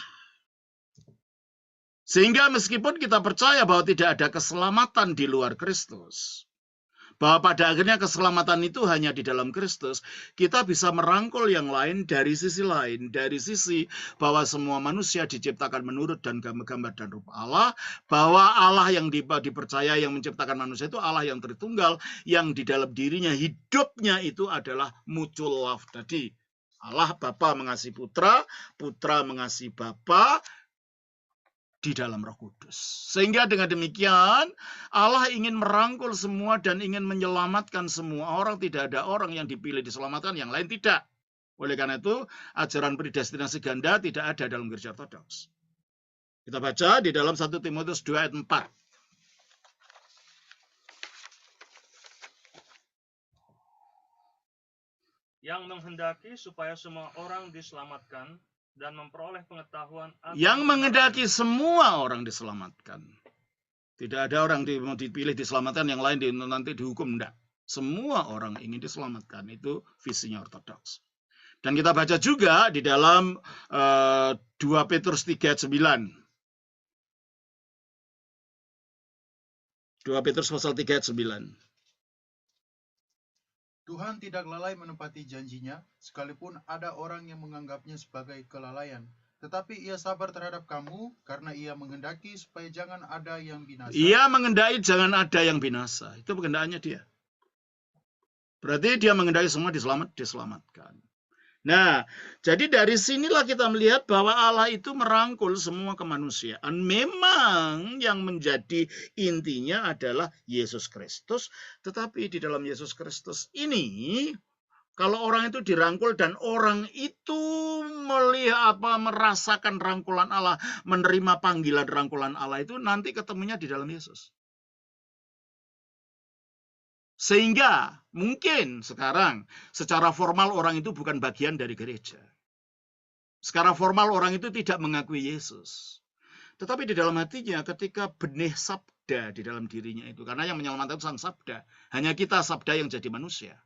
Sehingga meskipun kita percaya bahwa tidak ada keselamatan di luar Kristus, bahwa pada akhirnya keselamatan itu hanya di dalam Kristus, kita bisa merangkul yang lain dari sisi lain, dari sisi bahwa semua manusia diciptakan menurut dan gambar dan rupa Allah, bahwa Allah yang dipercaya yang menciptakan manusia itu Allah yang Tritunggal, yang di dalam dirinya hidupnya itu adalah mutual love tadi. Allah Bapa mengasihi Putra, Putra mengasihi Bapa, di dalam Roh Kudus. Sehingga dengan demikian Allah ingin merangkul semua dan ingin menyelamatkan semua orang. Tidak ada orang yang dipilih diselamatkan, yang lain tidak. Oleh karena itu ajaran predestinasi ganda tidak ada dalam Gereja Ortodoks. Kita baca di dalam 1 Timotius 2 ayat 4. Yang menghendaki supaya semua orang diselamatkan dan memperoleh pengetahuan. Yang menghendaki semua orang diselamatkan. Tidak ada orang mau dipilih diselamatkan, yang lain nanti dihukum. Tidak. Semua orang ingin diselamatkan. Itu visinya Ortodoks. Dan kita baca juga di dalam 2 Petrus 3 ayat 9. 2 Petrus pasal 3 ayat 9. Tuhan tidak lalai menepati janjinya, sekalipun ada orang yang menganggapnya sebagai kelalaian. Tetapi ia sabar terhadap kamu, karena ia menghendaki supaya jangan ada yang binasa. Ia menghendaki jangan ada yang binasa. Itu kehendaknya dia. Berarti dia menghendaki semua diselamatkan. Nah, jadi dari sinilah kita melihat bahwa Allah itu merangkul semua kemanusiaan. Memang yang menjadi intinya adalah Yesus Kristus. Tetapi di dalam Yesus Kristus ini, kalau orang itu dirangkul dan orang itu merasakan rangkulan Allah, menerima panggilan rangkulan Allah itu, nanti ketemunya di dalam Yesus. Sehingga mungkin sekarang secara formal orang itu bukan bagian dari gereja. Secara formal orang itu tidak mengakui Yesus. Tetapi di dalam hatinya ketika benih sabda di dalam dirinya itu. Karena yang menyelamatkan itu sang sabda. Hanya kita sabda yang jadi manusia.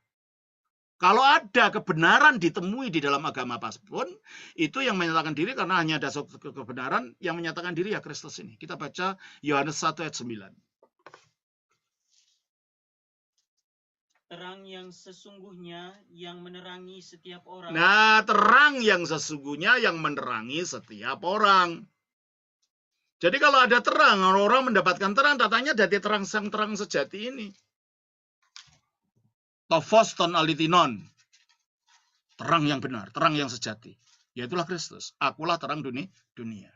Kalau ada kebenaran ditemui di dalam agama apapun, itu yang menyatakan diri karena hanya ada suatu kebenaran yang menyatakan diri ya Kristus ini. Kita baca Yohanes 1 ayat 9. Terang yang sesungguhnya yang menerangi setiap orang. Nah, terang yang sesungguhnya yang menerangi setiap orang. Jadi kalau ada terang, orang mendapatkan terang, datanya dari terang sang terang sejati ini. Tophos ton alitinon. Terang yang benar, terang yang sejati. Yaitulah Kristus. Akulah terang dunia.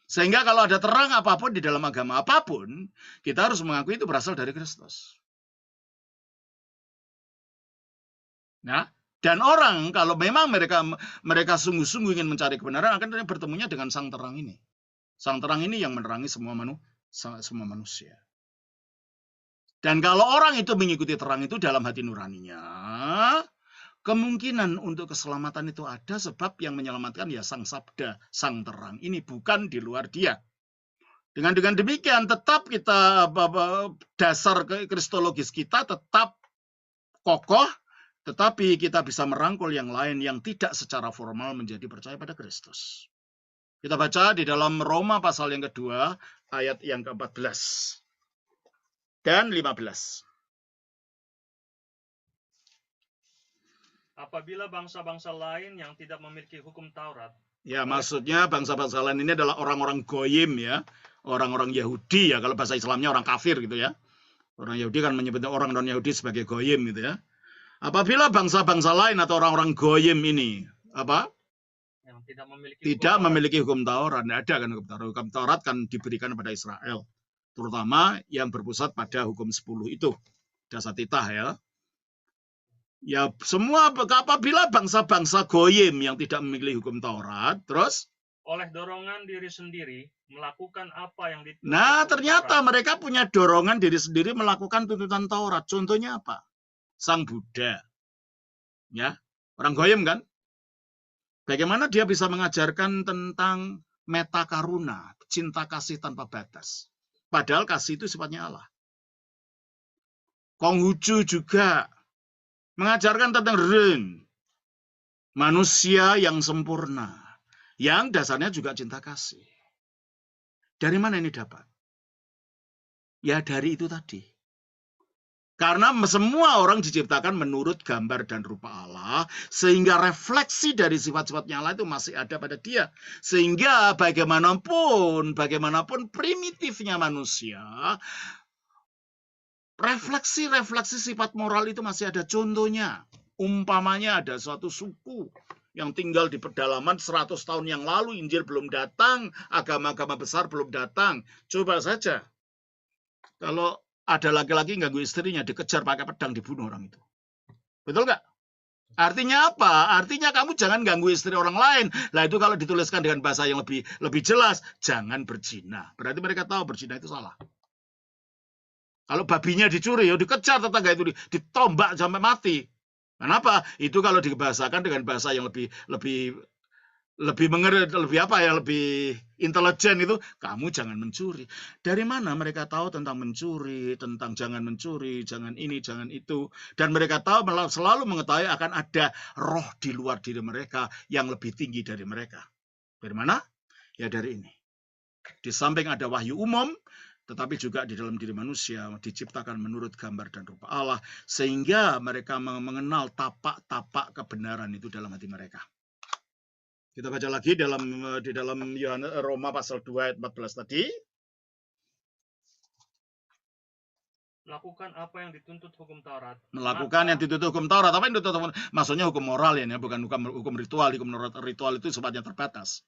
Sehingga kalau ada terang apapun di dalam agama apapun, kita harus mengakui itu berasal dari Kristus. Nah, dan orang kalau memang mereka sungguh-sungguh ingin mencari kebenaran akan bertemunya dengan sang terang ini. Sang terang ini yang menerangi semua manusia. Dan kalau orang itu mengikuti terang itu dalam hati nuraninya, kemungkinan untuk keselamatan itu ada sebab yang menyelamatkan ya sang sabda, sang terang. Ini bukan di luar dia. Dengan demikian tetap kita dasar kristologis kita tetap kokoh. Tetapi kita bisa merangkul yang lain yang tidak secara formal menjadi percaya pada Kristus. Kita baca di dalam Roma pasal yang kedua, ayat yang ke-14 dan 15. Apabila bangsa-bangsa lain yang tidak memiliki hukum Taurat. Ya, maksudnya bangsa-bangsa lain ini adalah orang-orang goyim ya. Orang-orang Yahudi ya, kalau bahasa Islamnya orang kafir gitu ya. Orang Yahudi kan menyebutnya orang non-Yahudi sebagai goyim gitu ya. Apabila bangsa-bangsa lain atau orang-orang goyim ini yang tidak memiliki hukum Taurat, tidak ada kan hukum Taurat. Hukum Taurat kan diberikan kepada Israel, terutama yang berpusat pada hukum 10 itu, dasatitah ya. Ya semua apabila bangsa-bangsa goyim yang tidak memiliki hukum Taurat, terus oleh dorongan diri sendiri melakukan apa yang dituntut. Nah, ternyata mereka punya dorongan diri sendiri melakukan tuntutan Taurat. Contohnya apa? Sang Buddha, ya orang goyim kan, bagaimana dia bisa mengajarkan tentang meta karuna, cinta kasih tanpa batas, Padahal kasih itu sifatnya Allah. Konghucu juga mengajarkan tentang Ren, manusia yang sempurna, yang dasarnya juga cinta kasih. Dari mana ini dapat? Ya dari itu tadi. Karena semua orang diciptakan menurut gambar dan rupa Allah, sehingga refleksi dari sifat-sifatnya Allah itu masih ada pada dia. Sehingga bagaimanapun primitifnya manusia, refleksi-refleksi sifat moral itu masih ada. Contohnya, umpamanya ada suatu suku yang tinggal di pedalaman 100 tahun yang lalu, Injil belum datang, agama-agama besar belum datang. Coba saja, kalau ada laki-laki ganggu istrinya, dikejar pakai pedang, dibunuh orang itu. Betul nggak? Artinya apa? Artinya kamu jangan ganggu istri orang lain. Lah itu kalau dituliskan dengan bahasa yang lebih jelas, jangan berzina. Berarti mereka tahu berzina itu salah. Kalau babinya dicuri, ya dikejar tetangga itu, ditombak sampai mati. Kenapa? Itu kalau dibahasakan dengan bahasa yang lebih mengerti, lebih intelijen itu, kamu jangan mencuri. Dari mana mereka tahu tentang mencuri, tentang jangan mencuri, jangan ini, jangan itu. Dan mereka tahu selalu mengetahui akan ada roh di luar diri mereka yang lebih tinggi dari mereka. Dari mana? Ya dari ini. Di samping ada wahyu umum, tetapi juga di dalam diri manusia diciptakan menurut gambar dan rupa Allah, sehingga mereka mengenal tapak-tapak kebenaran itu dalam hati mereka. Kita baca lagi di dalam Roma pasal 2 ayat 14 tadi. Melakukan apa yang dituntut hukum Taurat. Melakukan yang dituntut hukum Taurat. Apa yang dituntut hukum? Maksudnya hukum moral ya, bukan hukum ritual. Hukum ritual itu sifatnya terbatas.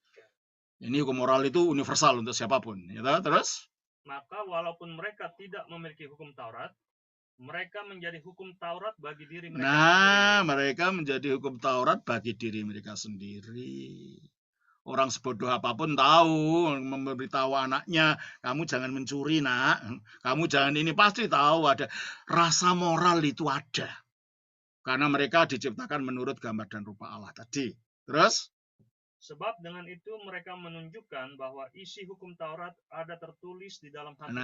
Ini hukum moral itu universal untuk siapapun. Ya, terus? Maka walaupun mereka tidak memiliki hukum Taurat, mereka menjadi hukum Taurat bagi diri mereka sendiri. Mereka menjadi hukum Taurat bagi diri mereka sendiri. Orang sebodoh apapun tahu, memberitahu anaknya, kamu jangan mencuri nak, kamu jangan ini, pasti tahu ada. Rasa moral itu ada. Karena mereka diciptakan menurut gambar dan rupa Allah tadi. Terus? Sebab dengan itu mereka menunjukkan bahwa isi hukum Taurat ada tertulis di dalam hati.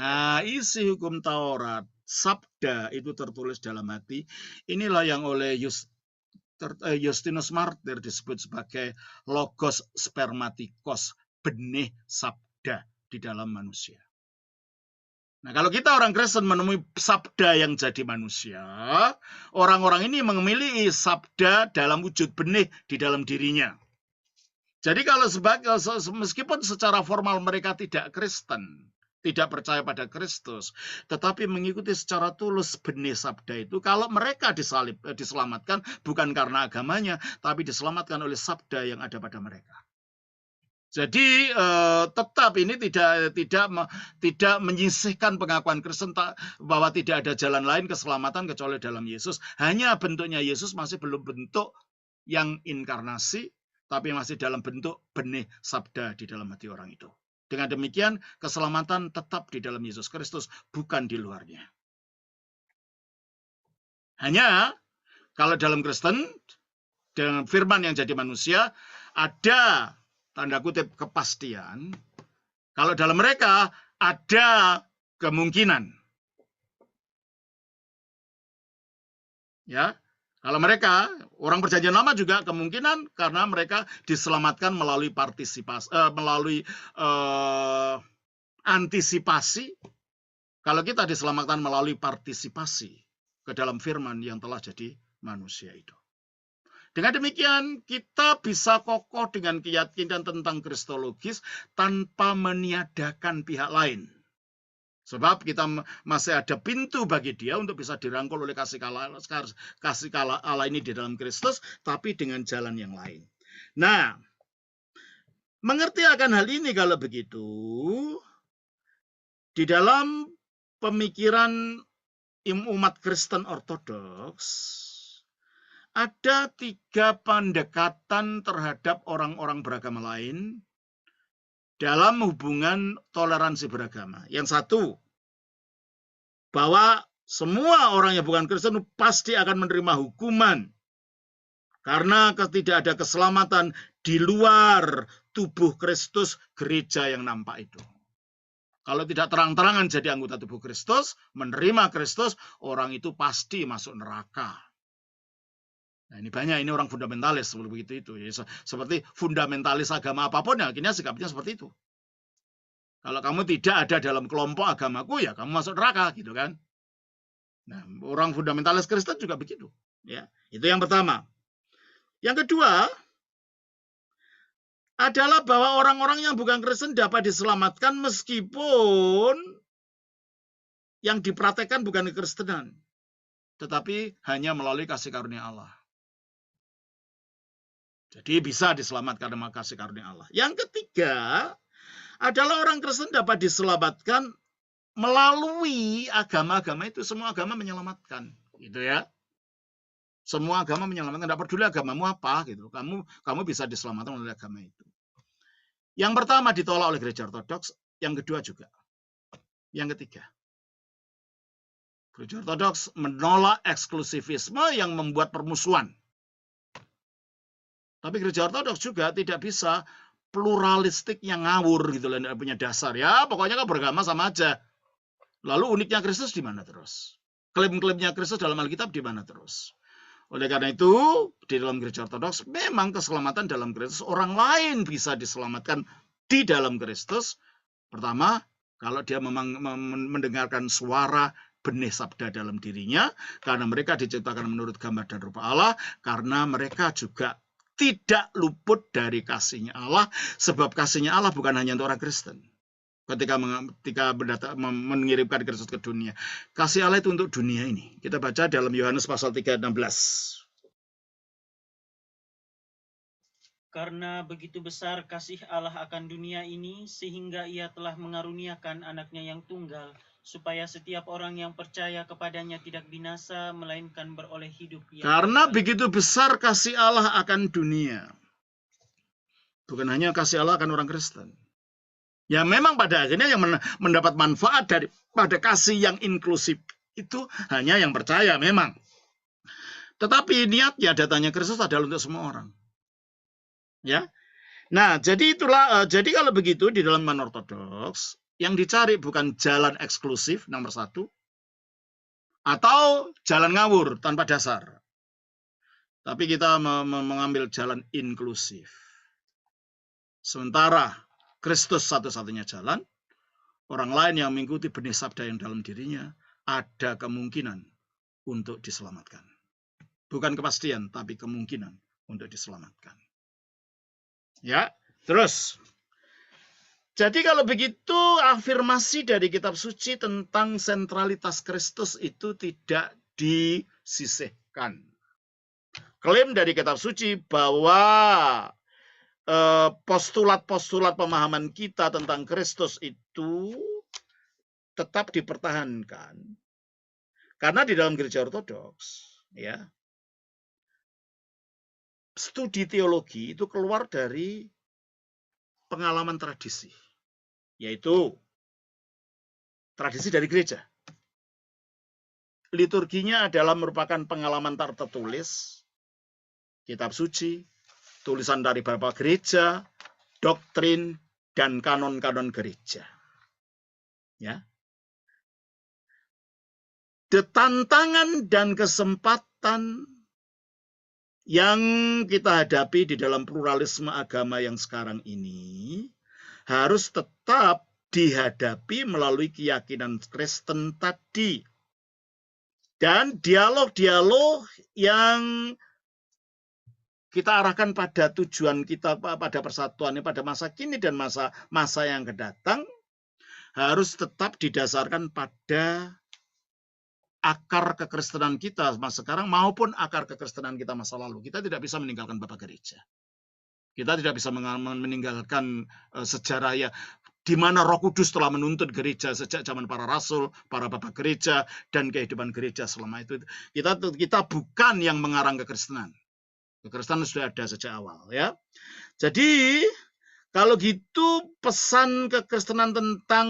Isi hukum Taurat, sabda itu tertulis dalam hati. Inilah yang oleh Justinus Martyr disebut sebagai logos spermatikos, benih sabda di dalam manusia. Nah, kalau kita orang Kristen menemui sabda yang jadi manusia, orang-orang ini memiliki sabda dalam wujud benih di dalam dirinya. Jadi kalau meskipun secara formal mereka tidak Kristen, tidak percaya pada Kristus, tetapi mengikuti secara tulus benih sabda itu, kalau mereka diselamatkan bukan karena agamanya, tapi diselamatkan oleh sabda yang ada pada mereka. Jadi tetap ini tidak menyisihkan pengakuan Kristen bahwa tidak ada jalan lain keselamatan kecuali dalam Yesus. Hanya bentuknya Yesus masih belum bentuk yang inkarnasi, tapi masih dalam bentuk benih sabda di dalam hati orang itu. Dengan demikian, keselamatan tetap di dalam Yesus Kristus, bukan di luarnya. Hanya, kalau dalam Kristen, dengan firman yang jadi manusia, ada, tanda kutip, kepastian. Kalau dalam mereka, ada kemungkinan. Ya. Kalau mereka, orang perjanjian lama juga kemungkinan karena mereka diselamatkan melalui partisipasi, melalui antisipasi. Kalau kita diselamatkan melalui partisipasi ke dalam firman yang telah jadi manusia itu. Dengan demikian, kita bisa kokoh dengan keyakinan tentang kristologis tanpa meniadakan pihak lain. Sebab kita masih ada pintu bagi dia untuk bisa dirangkul oleh kasih Allah ini di dalam Kristus, tapi dengan jalan yang lain. Nah, mengerti akan hal ini kalau begitu, di dalam pemikiran umat Kristen Ortodoks, ada 3 pendekatan terhadap orang-orang beragama lain dalam hubungan toleransi beragama. Yang satu, bahwa semua orang yang bukan Kristen pasti akan menerima hukuman karena tidak ada keselamatan di luar tubuh Kristus, gereja yang nampak itu. Kalau tidak terang-terangan jadi anggota tubuh Kristus, menerima Kristus, orang itu pasti masuk neraka. Nah, ini banyak, ini orang fundamentalis begitu itu. Ya, seperti fundamentalis agama apapun, ya, akhirnya sikapnya seperti itu. Kalau kamu tidak ada dalam kelompok agamaku, ya kamu masuk neraka, gitu kan. Nah, orang fundamentalis Kristen juga begitu. Ya, itu yang pertama. Yang kedua adalah bahwa orang-orang yang bukan Kristen dapat diselamatkan meskipun yang dipraktekkan bukan kekristenan, tetapi hanya melalui kasih karunia Allah. Jadi bisa diselamatkan dengan kasih karunia Allah. Yang ketiga adalah orang Kristen dapat diselamatkan melalui agama-agama itu. Semua agama menyelamatkan, gitu ya. Semua agama menyelamatkan, tidak peduli agamamu apa, gitu. Kamu bisa diselamatkan oleh agama itu. Yang pertama ditolak oleh gereja ortodoks, yang kedua juga. Yang ketiga, gereja ortodoks menolak eksklusivisme yang membuat permusuhan. Tapi gereja ortodoks juga tidak bisa pluralistik yang ngawur gitu loh, tidak punya dasar. Ya, pokoknya kan beragama sama aja. Lalu uniknya Kristus di mana terus? Klaim-klaimnya Kristus dalam Alkitab di mana terus? Oleh karena itu, di dalam gereja ortodoks, memang keselamatan dalam Kristus, orang lain bisa diselamatkan di dalam Kristus. Pertama, kalau dia memang mendengarkan suara benih sabda dalam dirinya, karena mereka diciptakan menurut gambar dan rupa Allah, karena mereka juga tidak luput dari kasihnya Allah, sebab kasihnya Allah bukan hanya untuk orang Kristen. Ketika mengirimkan Kristus ke dunia. Kasih Allah itu untuk dunia ini. Kita baca dalam Yohanes pasal 3:16. Karena begitu besar kasih Allah akan dunia ini, sehingga ia telah mengaruniakan anaknya yang tunggal, supaya setiap orang yang percaya kepadanya tidak binasa, melainkan beroleh hidup. Karena begitu besar kasih Allah akan dunia. Bukan hanya kasih Allah akan orang Kristen. Ya memang pada akhirnya yang mendapat manfaat daripada kasih yang inklusif itu hanya yang percaya memang. Tetapi niatnya datangnya Kristus adalah untuk semua orang. Ya. Nah, jadi itulah jadi kalau begitu di dalam iman ortodoks yang dicari bukan jalan eksklusif nomor 1 atau jalan ngawur tanpa dasar. Tapi kita mengambil jalan inklusif. Sementara Kristus satu-satunya jalan, orang lain yang mengikuti benih sabda yang dalam dirinya ada kemungkinan untuk diselamatkan. Bukan kepastian, tapi kemungkinan untuk diselamatkan. Ya, terus. Jadi kalau begitu afirmasi dari kitab suci tentang sentralitas Kristus itu tidak disisihkan. Klaim dari kitab suci bahwa postulat-postulat pemahaman kita tentang Kristus itu tetap dipertahankan. Karena di dalam gereja ortodoks, ya, studi teologi itu keluar dari pengalaman tradisi, yaitu tradisi dari gereja. Liturginya adalah merupakan pengalaman tertulis, kitab suci, tulisan dari beberapa gereja, doktrin, dan kanon-kanon gereja. Ya. Tantangan dan kesempatan yang kita hadapi di dalam pluralisme agama yang sekarang ini harus tetap dihadapi melalui keyakinan Kristen tadi. Dan dialog-dialog yang kita arahkan pada tujuan kita, pada persatuan ini, pada masa kini dan masa yang kedatang, harus tetap didasarkan pada akar kekristenan kita masa sekarang maupun akar kekristenan kita masa lalu. Kita tidak bisa meninggalkan Bapak Gereja. Kita tidak bisa meninggalkan sejarah ya, di mana Roh Kudus telah menuntut gereja sejak zaman para rasul, para bapak gereja, dan kehidupan gereja selama itu. Kita bukan yang mengarang kekristenan. Kekristenan sudah ada sejak awal, ya. Jadi kalau gitu pesan kekristenan tentang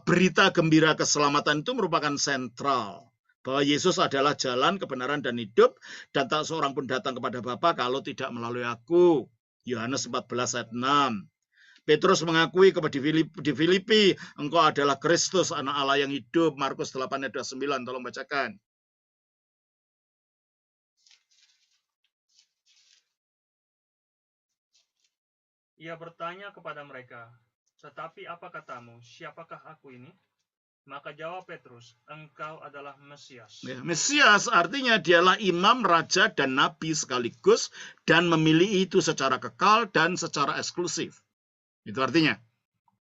berita gembira keselamatan itu merupakan sentral. Bahwa Yesus adalah jalan, kebenaran, dan hidup, dan tak seorang pun datang kepada Bapa kalau tidak melalui aku. Yohanes 14 ayat 6. Petrus mengakui kepada di Filipi, engkau adalah Kristus, anak Allah yang hidup. Markus 8 ayat 29, tolong bacakan. Ia bertanya kepada mereka, tetapi apa katamu, siapakah aku ini? Maka jawab Petrus, engkau adalah Mesias. Ya, Mesias artinya dialah imam, raja, dan nabi sekaligus, dan memilih itu secara kekal dan secara eksklusif. Itu artinya.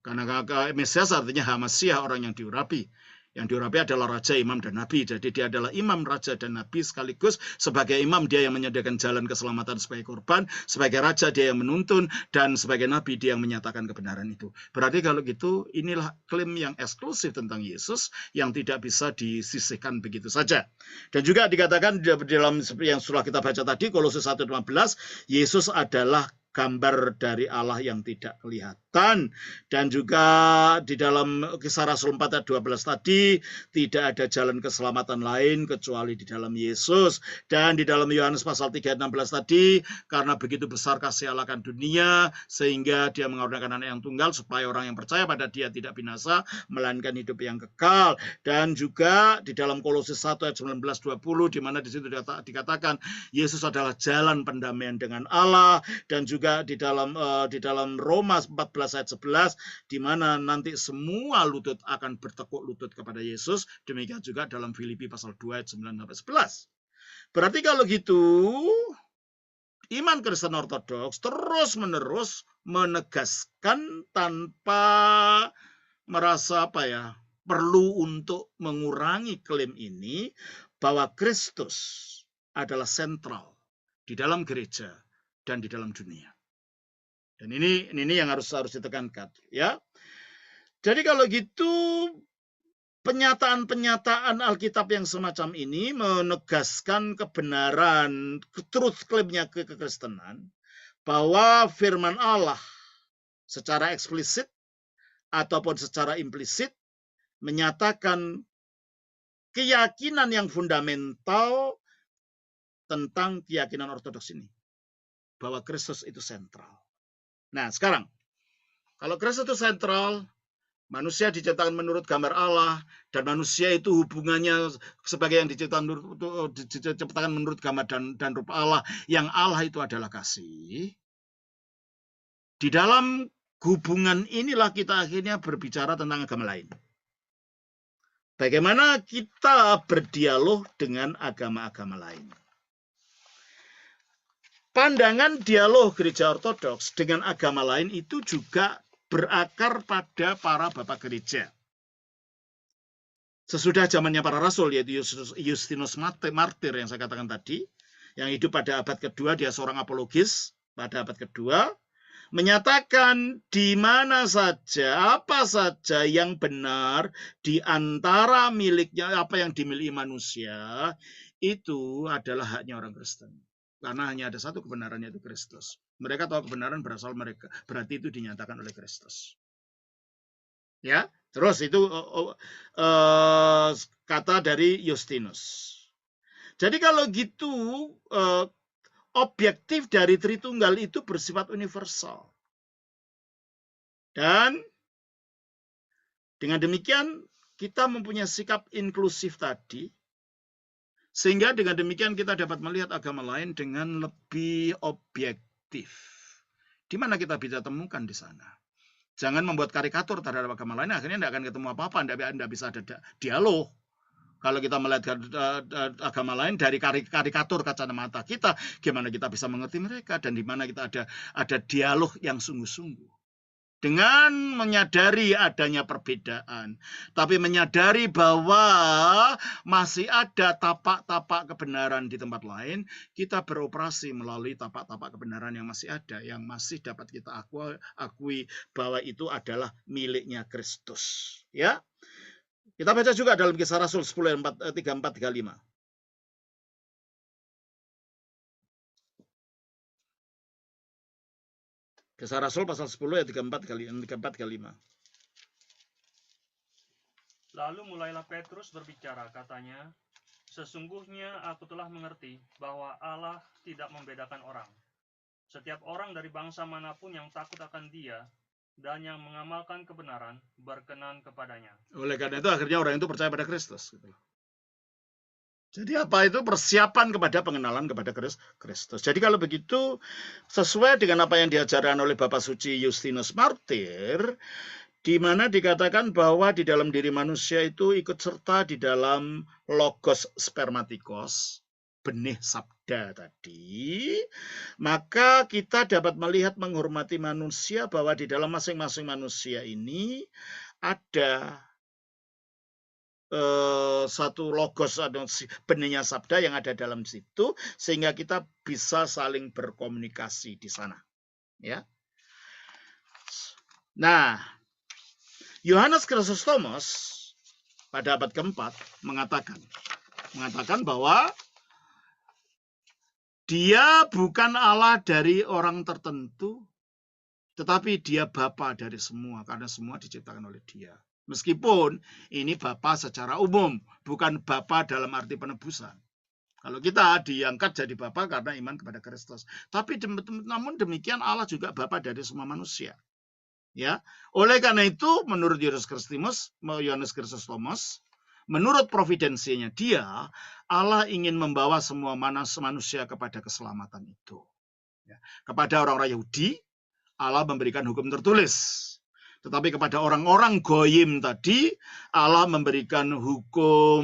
Karena Mesias artinya Hamasiah, orang yang diurapi. Yang diurapi adalah raja, imam, dan nabi. Jadi dia adalah imam, raja, dan nabi sekaligus. Sebagai imam dia yang menyediakan jalan keselamatan sebagai korban. Sebagai raja dia yang menuntun. Dan sebagai nabi dia yang menyatakan kebenaran itu. Berarti kalau gitu inilah klaim yang eksklusif tentang Yesus yang tidak bisa disisihkan begitu saja. Dan juga dikatakan di dalam yang sudah kita baca tadi, Kolose 1:15, Yesus adalah gambar dari Allah yang tidak kelihatan. Dan juga di dalam Kisah Rasul 4 ayat 12 tadi, tidak ada jalan keselamatan lain kecuali di dalam Yesus. Dan di dalam Yohanes pasal 3 ayat 16 tadi, karena begitu besar kasih Allah akan dunia, sehingga dia mengaruniakan anak yang tunggal, supaya orang yang percaya pada dia tidak binasa, melainkan hidup yang kekal. Dan juga di dalam Kolose 1 ayat 19-20, di mana di situ dikatakan, Yesus adalah jalan pendamaian dengan Allah. Dan juga di dalam Roma 14 ayat 11, di mana nanti semua lutut akan bertekuk lutut kepada Yesus. Demikian juga dalam Filipi pasal 2 ayat 9-11. Berarti kalau gitu, iman Kristen Ortodoks terus-menerus menegaskan tanpa merasa perlu untuk mengurangi klaim ini, bahwa Kristus adalah sentral di dalam gereja dan di dalam dunia. Dan ini yang harus ditekankan, ya. Jadi kalau gitu, penyataan-penyataan Alkitab yang semacam ini menegaskan kebenaran, truth claim-nya kekristenan, bahwa firman Allah secara eksplisit ataupun secara implisit menyatakan keyakinan yang fundamental tentang keyakinan Ortodoks ini, bahwa Kristus itu sentral. Nah, sekarang, kalau Kristus itu sentral, manusia diciptakan menurut gambar Allah, dan manusia itu hubungannya sebagai yang diciptakan menurut gambar dan rupa Allah, yang Allah itu adalah kasih. Di dalam hubungan inilah kita akhirnya berbicara tentang agama lain. Bagaimana kita berdialog dengan agama-agama lain. Pandangan dialog gereja Ortodoks dengan agama lain itu juga berakar pada para bapak gereja. Sesudah zamannya para rasul, yaitu Justinus Martir yang saya katakan tadi, yang hidup pada abad kedua, dia seorang apologis pada abad kedua, menyatakan di mana saja, apa saja yang benar di antara miliknya, apa yang dimiliki manusia, itu adalah haknya orang Kristen. Karena hanya ada satu kebenaran, yaitu Kristus. Mereka tahu kebenaran berasal mereka, berarti itu dinyatakan oleh Kristus. Ya, terus itu kata dari Justinus. Jadi kalau gitu, objektif dari Tritunggal itu bersifat universal. Dan dengan demikian kita mempunyai sikap inklusif tadi, sehingga dengan demikian kita dapat melihat agama lain dengan lebih objektif. Di mana kita bisa temukan di sana. Jangan membuat karikatur terhadap agama lain, akhirnya tidak akan ketemu apa-apa, tidak bisa ada dialog. Kalau kita melihat agama lain dari karikatur kacamata kita, gimana kita bisa mengerti mereka, dan di mana kita ada dialog yang sungguh-sungguh. Dengan menyadari adanya perbedaan, tapi menyadari bahwa masih ada tapak-tapak kebenaran di tempat lain, kita beroperasi melalui tapak-tapak kebenaran yang masih ada, yang masih dapat kita akui bahwa itu adalah miliknya Kristus. Ya, kita baca juga dalam Kisah Rasul 10:34-35. Kisah Rasul pasal 10 ayat 34-35. Lalu mulailah Petrus berbicara, katanya, sesungguhnya aku telah mengerti bahwa Allah tidak membedakan orang. Setiap orang dari bangsa manapun yang takut akan Dia dan yang mengamalkan kebenaran berkenan kepadanya. Oleh karena itu akhirnya orang itu percaya pada Kristus. Jadi apa itu? Persiapan kepada pengenalan kepada Kristus. Jadi kalau begitu, sesuai dengan apa yang diajarkan oleh Bapak Suci Justinus Martyr, di mana dikatakan bahwa di dalam diri manusia itu ikut serta di dalam logos spermatikos, benih sabda tadi, maka kita dapat melihat menghormati manusia bahwa di dalam masing-masing manusia ini ada satu logos atau benihnya sabda yang ada dalam situ, sehingga kita bisa saling berkomunikasi di sana. Ya. Nah, Yohanes Chrysostomos pada abad keempat mengatakan bahwa dia bukan Allah dari orang tertentu, tetapi dia Bapa dari semua, karena semua diciptakan oleh dia. Meskipun ini Bapa secara umum, bukan Bapa dalam arti penebusan. Kalau kita diangkat jadi Bapa karena iman kepada Kristus. Tapi namun demikian Allah juga Bapa dari semua manusia. Ya, oleh karena itu menurut Yohanes Chrysostomos, menurut providensinya dia, Allah ingin membawa semua manusia kepada keselamatan itu. Ya. Kepada orang-orang Yahudi, Allah memberikan hukum tertulis. Tetapi kepada orang-orang goyim tadi, Allah memberikan hukum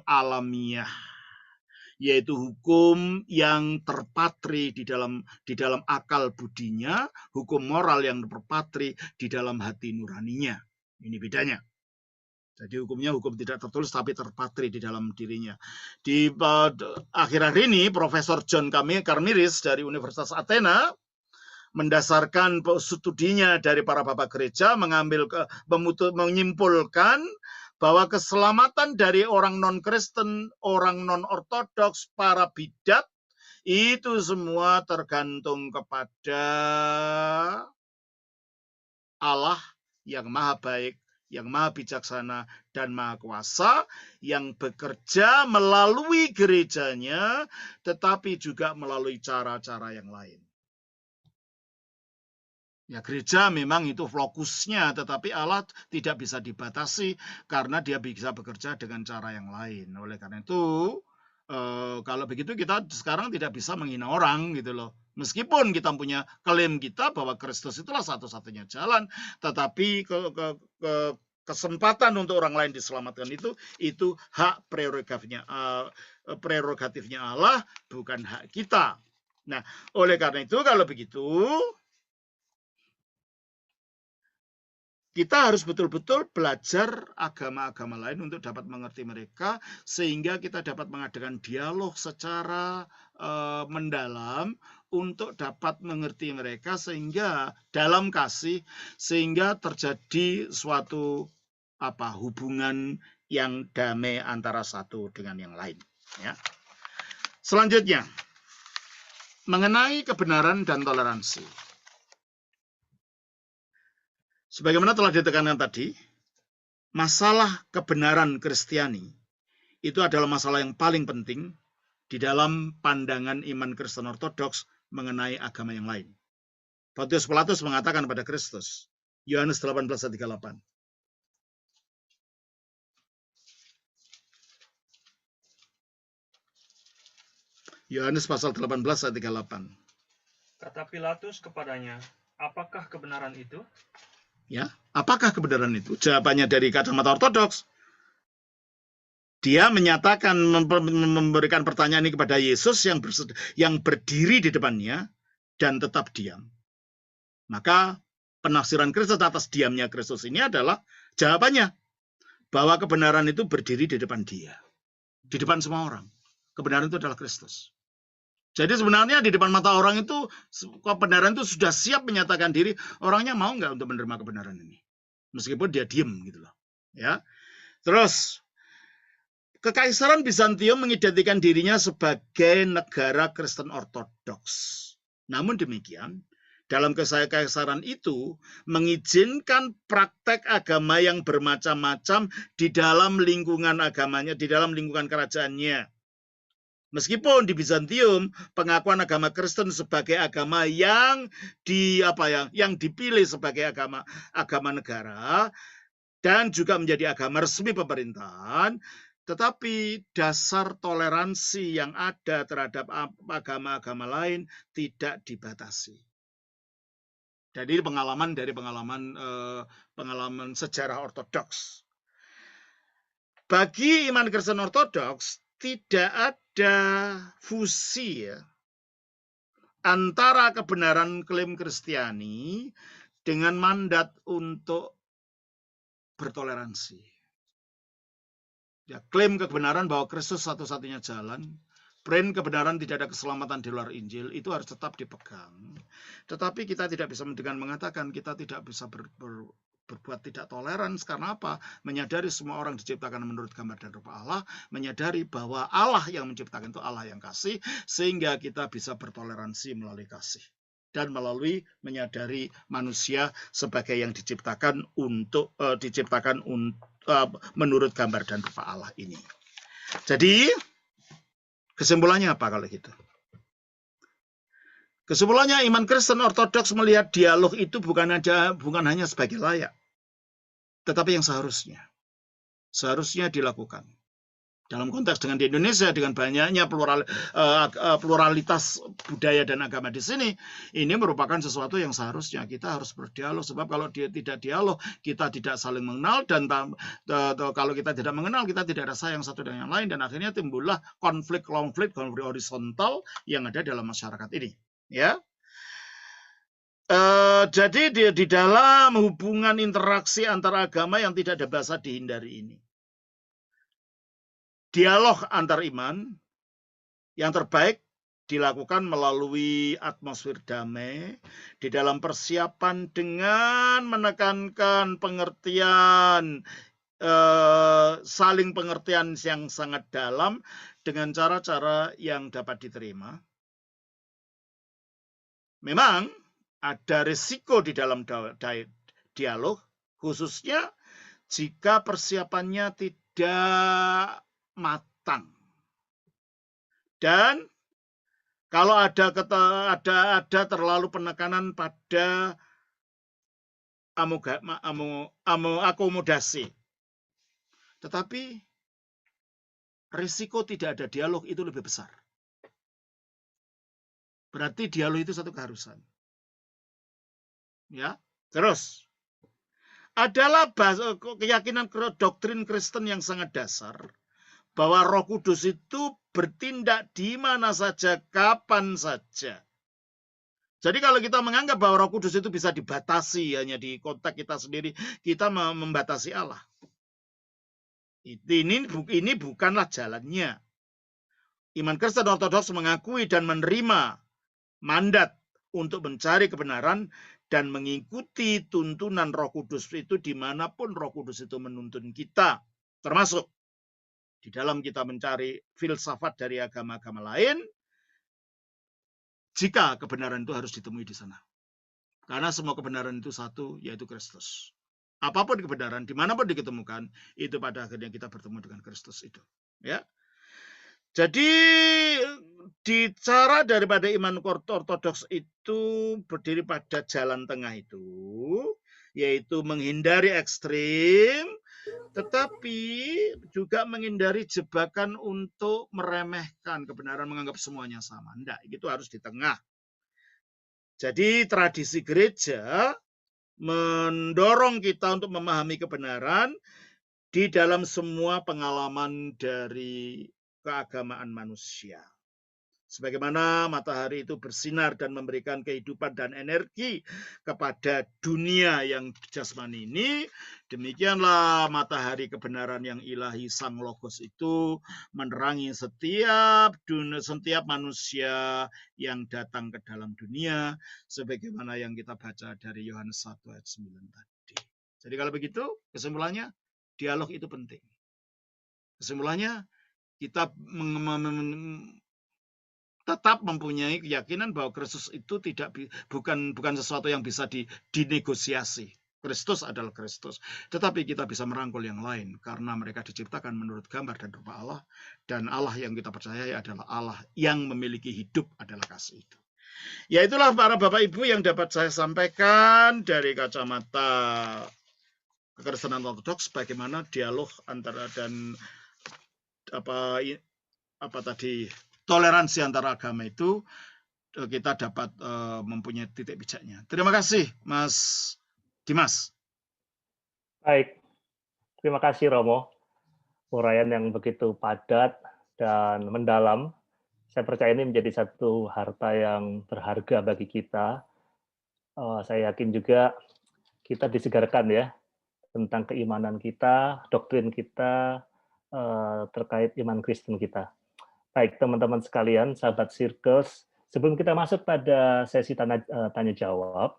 alamiah, yaitu hukum yang terpatri di dalam akal budinya, hukum moral yang terpatri di dalam hati nuraninya. Ini bedanya. Jadi hukumnya hukum tidak tertulis tapi terpatri di dalam dirinya. Di akhir-akhir ini Profesor John Karmiris dari Universitas Athena mendasarkan studinya dari para bapak gereja menyimpulkan bahwa keselamatan dari orang non-Kristen, orang non-ortodoks, para bidat, itu semua tergantung kepada Allah yang maha baik, yang maha bijaksana, dan maha kuasa, yang bekerja melalui gerejanya, tetapi juga melalui cara-cara yang lain. Ya, gereja memang itu fokusnya, tetapi Allah tidak bisa dibatasi karena dia bisa bekerja dengan cara yang lain. Oleh karena itu, kalau begitu kita sekarang tidak bisa menghina orang gitu loh. Meskipun kita punya klaim kita bahwa Kristus itulah satu-satunya jalan, tetapi kesempatan untuk orang lain diselamatkan itu hak prerogatifnya Allah, bukan hak kita. Nah, oleh karena itu kalau begitu, kita harus betul-betul belajar agama-agama lain untuk dapat mengerti mereka, sehingga kita dapat mengadakan dialog secara mendalam untuk dapat mengerti mereka, sehingga dalam kasih, sehingga terjadi suatu hubungan yang damai antara satu dengan yang lain. Ya. Selanjutnya, mengenai kebenaran dan toleransi. Sebagaimana telah ditekankan tadi, masalah kebenaran Kristiani itu adalah masalah yang paling penting di dalam pandangan iman Kristen Ortodoks mengenai agama yang lain. Pontius Pilatus mengatakan pada Kristus, Yohanes 18 ayat 38. Yohanes pasal 18 ayat 38. Kata Pilatus kepadanya, apakah kebenaran itu? Ya, apakah kebenaran itu? Jawabannya dari kacamata ortodoks. Dia menyatakan, memberikan pertanyaan ini kepada Yesus yang berdiri di depannya dan tetap diam. Maka penafsiran Kristus atas diamnya Kristus ini adalah jawabannya bahwa kebenaran itu berdiri di depan dia, di depan semua orang. Kebenaran itu adalah Kristus. Jadi sebenarnya di depan mata orang itu kebenaran itu sudah siap menyatakan diri. Orangnya mau nggak untuk menerima kebenaran ini, meskipun dia diem gitu loh. Ya, terus Kekaisaran Bizantium mengidentikan dirinya sebagai negara Kristen Ortodoks. Namun demikian, dalam kekaisaran itu mengizinkan praktek agama yang bermacam-macam di dalam lingkungan agamanya, di dalam lingkungan kerajaannya. Meskipun di Bizantium pengakuan agama Kristen sebagai agama yang dipilih sebagai agama negara dan juga menjadi agama resmi pemerintahan, tetapi dasar toleransi yang ada terhadap agama-agama lain tidak dibatasi. Jadi pengalaman sejarah ortodoks. Bagi iman Kristen ortodoks tidak ada fusi ya, antara kebenaran klaim Kristiani dengan mandat untuk bertoleransi. Ya, klaim kebenaran bahwa Kristus satu-satunya jalan, klaim kebenaran tidak ada keselamatan di luar Injil, itu harus tetap dipegang. Tetapi kita tidak bisa dengan mengatakan kita tidak bisa berbuat tidak toleran. Karena apa? Menyadari semua orang diciptakan menurut gambar dan rupa Allah, menyadari bahwa Allah yang menciptakan itu Allah yang kasih, sehingga kita bisa bertoleransi melalui kasih dan melalui menyadari manusia sebagai yang diciptakan menurut gambar dan rupa Allah ini. Jadi kesimpulannya apa kalau gitu? Kesimpulannya iman Kristen Ortodoks melihat dialog itu bukan hanya sebagai layak, tetapi yang seharusnya dilakukan. Dalam konteks dengan di Indonesia, dengan banyaknya pluralitas budaya dan agama di sini, ini merupakan sesuatu yang seharusnya kita harus berdialog. Sebab kalau dia tidak dialog, kita tidak saling mengenal, dan kalau kita tidak mengenal, kita tidak ada sayang satu dengan yang lain, dan akhirnya timbullah konflik horizontal yang ada dalam masyarakat ini. Ya. Jadi di dalam hubungan interaksi antar agama yang tidak ada bahasa dihindari ini, dialog antar iman yang terbaik dilakukan melalui atmosfer damai di dalam persiapan dengan menekankan pengertian, saling pengertian yang sangat dalam dengan cara-cara yang dapat diterima. Memang ada risiko di dalam dialog, khususnya jika persiapannya tidak matang. Dan kalau ada terlalu penekanan pada akomodasi. Tetapi risiko tidak ada dialog itu lebih besar. Berarti dialog itu satu keharusan. Ya, terus adalah keyakinan doktrin Kristen yang sangat dasar bahwa Roh Kudus itu bertindak di mana saja, kapan saja. Jadi kalau kita menganggap bahwa Roh Kudus itu bisa dibatasi hanya di konteks kita sendiri, kita membatasi Allah. Ini bukanlah jalannya. Iman Kristen Ortodoks mengakui dan menerima mandat untuk mencari kebenaran dan mengikuti tuntunan Roh Kudus itu dimanapun Roh Kudus itu menuntun kita, termasuk di dalam kita mencari filsafat dari agama-agama lain, jika kebenaran itu harus ditemui di sana. Karena semua kebenaran itu satu, yaitu Kristus. Apapun kebenaran, dimanapun diketemukan, itu pada akhirnya kita bertemu dengan Kristus itu. Ya. Jadi di cara daripada iman ortodoks itu berdiri pada jalan tengah itu, yaitu menghindari ekstrim, tetapi juga menghindari jebakan untuk meremehkan kebenaran, menganggap semuanya sama. Enggak, itu harus di tengah. Jadi tradisi gereja mendorong kita untuk memahami kebenaran di dalam semua pengalaman dari keagamaan manusia. Sebagaimana matahari itu bersinar dan memberikan kehidupan dan energi kepada dunia yang jasmani ini, demikianlah matahari kebenaran yang ilahi Sang Logos itu menerangi setiap manusia yang datang ke dalam dunia, sebagaimana yang kita baca dari Yohanes 1 ayat 9 tadi. Jadi kalau begitu, kesimpulannya, dialog itu penting. Kesimpulannya, kita tetap mempunyai keyakinan bahwa Kristus itu bukan sesuatu yang bisa dinegosiasi. Kristus adalah Kristus. Tetapi kita bisa merangkul yang lain karena mereka diciptakan menurut gambar dan rupa Allah. Dan Allah yang kita percayai adalah Allah yang memiliki hidup adalah kasih itu. Ya itulah para Bapak Ibu yang dapat saya sampaikan dari kacamata kekristenan ortodoks, bagaimana dialog antara dan toleransi antara agama itu kita dapat mempunyai titik bijaknya. Terima kasih Mas Dimas. Baik, terima kasih Romo. Uraian yang begitu padat dan mendalam. Saya percaya ini menjadi satu harta yang berharga bagi kita. Saya yakin juga kita disegarkan ya tentang keimanan kita, doktrin kita, terkait iman Kristen kita. Baik, teman-teman sekalian, sahabat Circles, sebelum kita masuk pada sesi tanya jawab,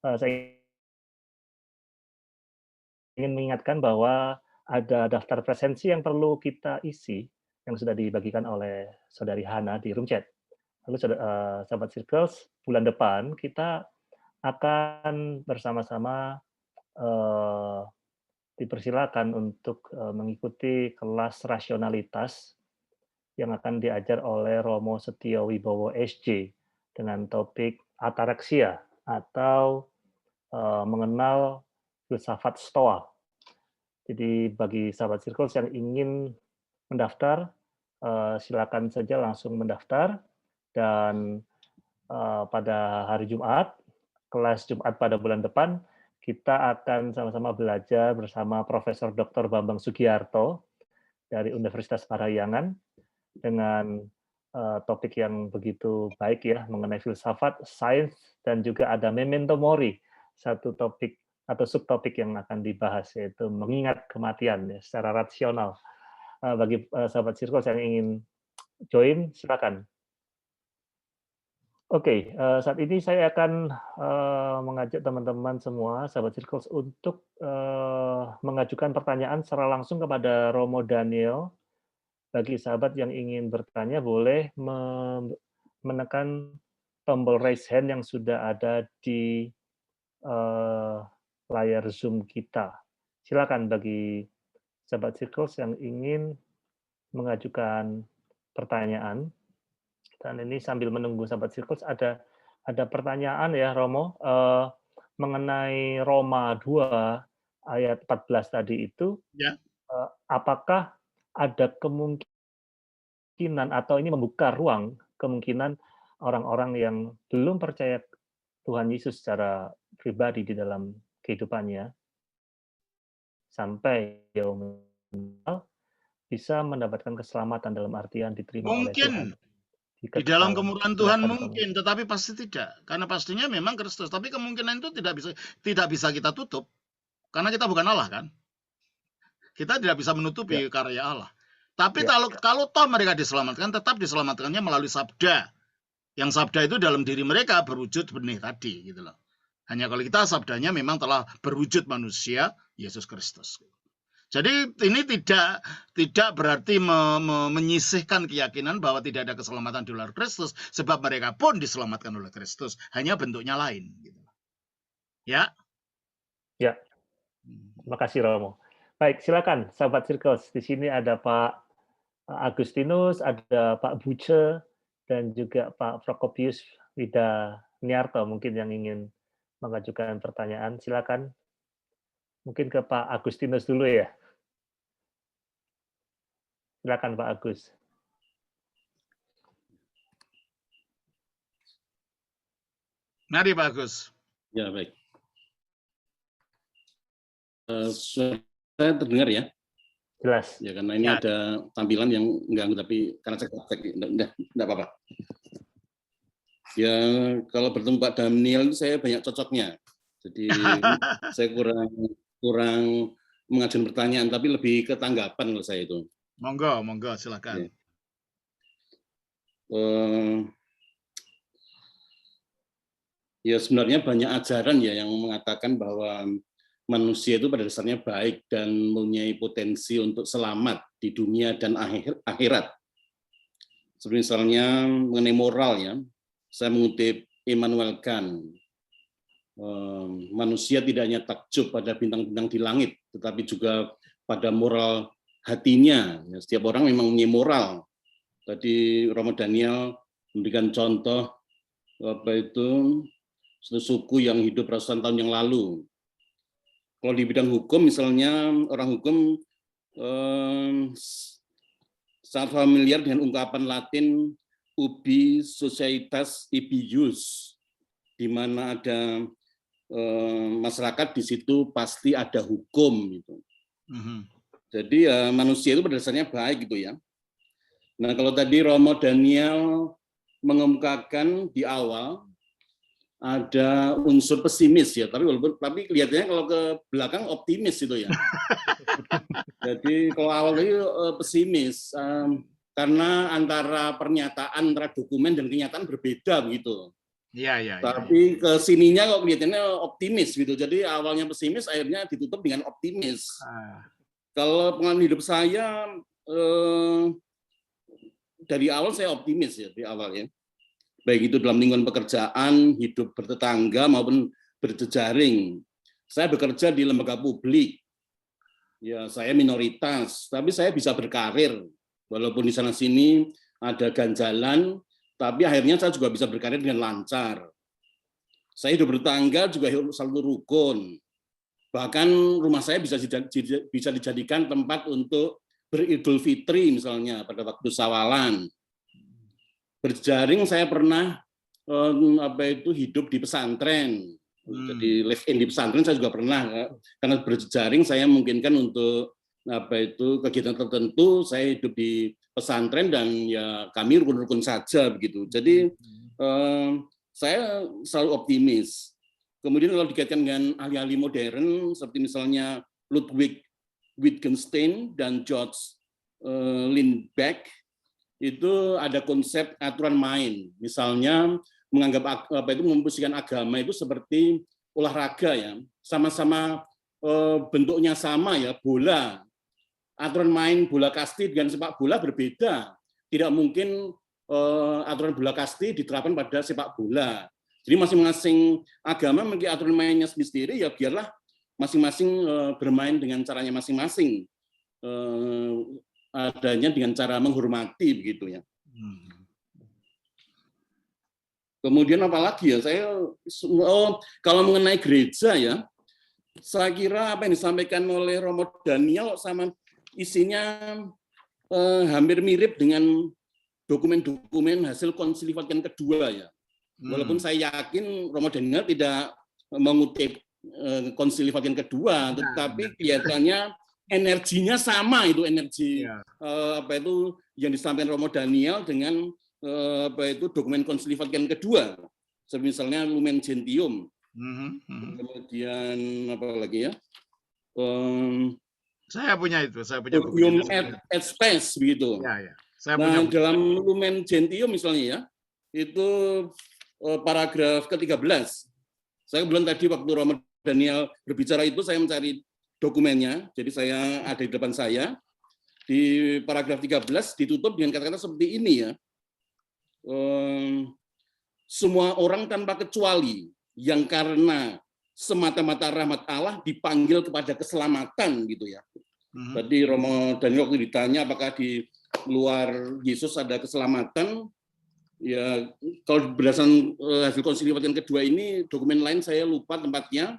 saya ingin mengingatkan bahwa ada daftar presensi yang perlu kita isi yang sudah dibagikan oleh Saudari Hana di room chat. Lalu sahabat Circles, bulan depan kita akan bersama-sama dipersilakan untuk mengikuti kelas rasionalitas yang akan diajar oleh Romo Setio Wibowo SJ dengan topik ataraksia atau mengenal filsafat Stoa. Jadi bagi sahabat Circles yang ingin mendaftar, silakan saja langsung mendaftar. Dan pada hari Jumat, kelas Jumat pada bulan depan, kita akan sama-sama belajar bersama Profesor Dr. Bambang Sugiarto dari Universitas Parahyangan dengan topik yang begitu baik ya mengenai filsafat, sains, dan juga ada memento mori, satu topik atau subtopik yang akan dibahas, yaitu mengingat kematian ya, secara rasional. Bagi sahabat Circles yang ingin join, silakan. Oke, saat ini saya akan mengajak teman-teman semua, sahabat Circles, untuk mengajukan pertanyaan secara langsung kepada Romo Daniel. Bagi sahabat yang ingin bertanya, boleh menekan tombol raise hand yang sudah ada di layar Zoom kita. Silakan bagi sahabat Circles yang ingin mengajukan pertanyaan. Dan ini sambil menunggu sahabat Circles ada pertanyaan ya Romo mengenai Roma 2 ayat 14 tadi itu. Ya. Apakah ada kemungkinan atau ini membuka ruang kemungkinan orang-orang yang belum percaya Tuhan Yesus secara pribadi di dalam kehidupannya sampai bisa mendapatkan keselamatan dalam artian diterima oleh Tuhan. Di dalam kemurahan Tuhan mungkin, tetapi pasti tidak. Karena pastinya memang Kristus. Tapi kemungkinan itu tidak bisa kita tutup. Karena kita bukan Allah kan. Kita tidak bisa menutupi karya Allah. Tapi kalau toh mereka diselamatkan, tetap diselamatkannya melalui sabda. Yang sabda itu dalam diri mereka berwujud benih tadi, gitu loh. Hanya kalau kita sabdanya memang telah berwujud manusia, Yesus Kristus. Jadi ini tidak berarti menyisihkan keyakinan bahwa tidak ada keselamatan di luar Kristus, sebab mereka pun diselamatkan oleh Kristus, hanya bentuknya lain. Gitu. Ya. Ya. Terima kasih Romo. Baik, silakan sahabat Circles. Di sini ada Pak Agustinus, ada Pak Buce, dan juga Pak Prokopius Widaniarto mungkin yang ingin mengajukan pertanyaan. Silakan. Mungkin ke Pak Agustinus dulu ya. Silakan Pak Agus. Mari Pak Agus. Ya, baik. Saya terdengar ya? Jelas. Ya, karena ini ada tampilan yang mengganggu, tapi karena saya enggak apa-apa. Ya, kalau bertemu Pak Daniel itu saya banyak cocoknya. Jadi saya kurang mengajukan pertanyaan, tapi lebih ke tanggapan kalau saya itu. Monggo, silakan. Ya sebenarnya banyak ajaran ya yang mengatakan bahwa manusia itu pada dasarnya baik dan mempunyai potensi untuk selamat di dunia dan akhirat. Seperti misalnya mengenai moral ya, saya mengutip Immanuel Kant. manusia tidak hanya takjub pada bintang-bintang di langit, tetapi juga pada moral hatinya. Setiap orang memang punya moral. Tadi Romo Daniel memberikan contoh satu suku yang hidup ratusan tahun yang lalu. Kalau di bidang hukum, misalnya orang hukum sangat familiar dengan ungkapan Latin ubi societas ibi jus, di mana ada masyarakat di situ pasti ada hukum gitu. Jadi manusia itu pada dasarnya baik gitu ya. Nah, kalau tadi Romo Daniel mengemukakan di awal ada unsur pesimis ya, tapi kelihatannya kalau ke belakang optimis itu ya. Jadi kalau awal itu pesimis karena antara pernyataan antara dokumen dan kenyataan berbeda begitu. Iya. Tapi ke sininya kok kelihatannya optimis gitu. Jadi awalnya pesimis, akhirnya ditutup dengan optimis. Kalau pengalaman hidup saya dari awal saya optimis ya, di awal ya. Baik itu dalam lingkungan pekerjaan, hidup bertetangga maupun berjejaring. Saya bekerja di lembaga publik. Ya, saya minoritas, tapi saya bisa berkarir. Walaupun di sana sini ada ganjalan, tapi akhirnya saya juga bisa berkarir dengan lancar. Saya hidup bertetangga juga selalu rukun. Bahkan rumah saya bisa dijadikan tempat untuk beridul fitri misalnya pada waktu sawalan. Berjaring saya pernah hidup di pesantren. Jadi live in di pesantren saya juga pernah, karena berjaring saya memungkinkan untuk kegiatan tertentu. Saya hidup di pesantren dan ya kami rukun-rukun saja begitu. Jadi saya selalu optimis. Kemudian kalau dikaitkan dengan ahli-ahli modern seperti misalnya Ludwig Wittgenstein dan George Lindbeck, itu ada konsep aturan main. Misalnya menganggap memposisikan agama itu seperti olahraga ya, sama-sama bentuknya sama ya, bola. Aturan main bola kasti dengan sepak bola berbeda. Tidak mungkin aturan bola kasti diterapkan pada sepak bola. Jadi masing-masing agama memiliki aturan mainnya sendiri, ya biarlah masing-masing bermain dengan caranya masing-masing. Adanya dengan cara menghormati begitu ya. Kemudian apalagi ya, saya kalau mengenai gereja ya, saya kira apa yang disampaikan oleh Romo Daniel sama isinya hampir mirip dengan dokumen-dokumen hasil Konsili Vatikan kedua ya. Walaupun saya yakin Romo Daniel tidak mengutip Konsili Vatikan kedua, tetapi kelihatannya energinya sama, itu energi yang disampaikan Romo Daniel dengan dokumen Konsili Vatikan kedua, seperti misalnya Lumen Gentium, kemudian apa lagi ya? Saya punya Gaudium et Spes begitu. Ya. Nah, dalam Lumen Gentium misalnya ya, itu paragraf ke-13. Saya kebetulan tadi waktu Romo Daniel berbicara itu saya mencari dokumennya, jadi saya ada di depan saya. Di paragraf 13 ditutup dengan kata-kata seperti ini ya. Semua orang tanpa kecuali yang karena semata-mata rahmat Allah dipanggil kepada keselamatan gitu ya. Tadi Romo Daniel waktu ditanya apakah di luar Yesus ada keselamatan, ya kalau berdasarkan hasil Konsili Vatikan kedua ini, dokumen lain saya lupa tempatnya,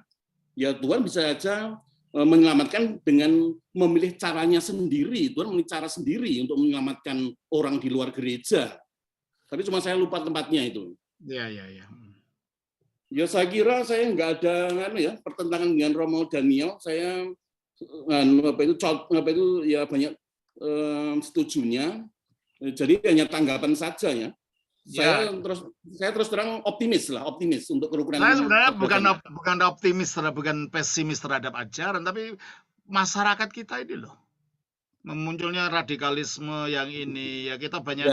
ya Tuhan bisa saja menyelamatkan dengan memilih caranya sendiri. Tuhan memilih cara sendiri untuk menyelamatkan orang di luar gereja. Tapi cuma saya lupa tempatnya itu. Ya. Ya saya kira saya nggak ada pertentangan dengan Romo Daniel. Saya ya banyak setujunya. Jadi hanya tanggapan saja ya. Saya terus terang optimis untuk kerukunan. Saya sebenarnya bukan optimis, bukan pesimis terhadap ajaran, tapi masyarakat kita ini loh, memunculnya radikalisme yang ini ya, kita banyak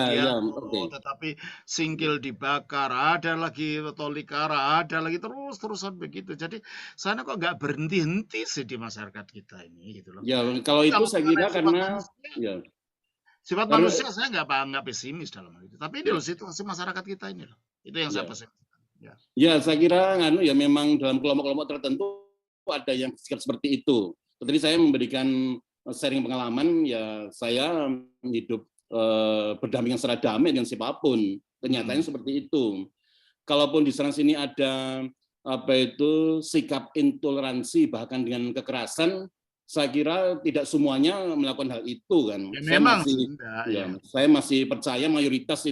tetapi singkil dibakar, ada lagi tolikara, ada lagi terus-terusan begitu. Jadi saya kok nggak berhenti-henti sih di masyarakat kita ini gitu loh. Ya kalau itu saya kira karena sifat manusia saya nggak pesimis dalam hal itu. Tapi ini loh situasi masyarakat kita ini loh. Itu yang saya pesimis. Ya, saya kira ya memang dalam kelompok-kelompok tertentu ada yang sikap seperti itu. Tadi saya memberikan sharing pengalaman, ya saya hidup berdampingan secara damai dengan siapapun. Kenyataannya seperti itu. Kalaupun di sana sini ada sikap intoleransi bahkan dengan kekerasan, saya kira tidak semuanya melakukan hal itu kan. Ya, Saya masih percaya mayoritas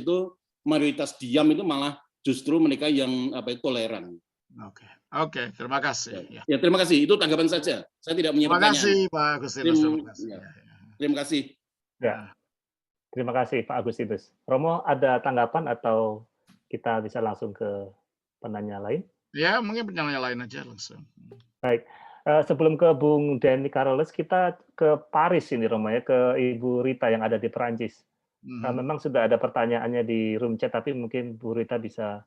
diam itu malah justru mereka yang toleran. Oke, terima kasih. Ya, terima kasih. Itu tanggapan saja. Saya tidak punya pertanyaan. Terima kasih, Pak Agustinus. Terima kasih. Ya. Terima kasih, Pak Agustinus. Romo, ada tanggapan atau kita bisa langsung ke penanya lain? Ya, mungkin penanya lain aja langsung. Baik. Sebelum ke Bung Denny Carolus, kita ke Paris ini, Romo, ya, ke Ibu Rita yang ada di Perancis. Memang sudah ada pertanyaannya di room chat, tapi mungkin Bu Rita bisa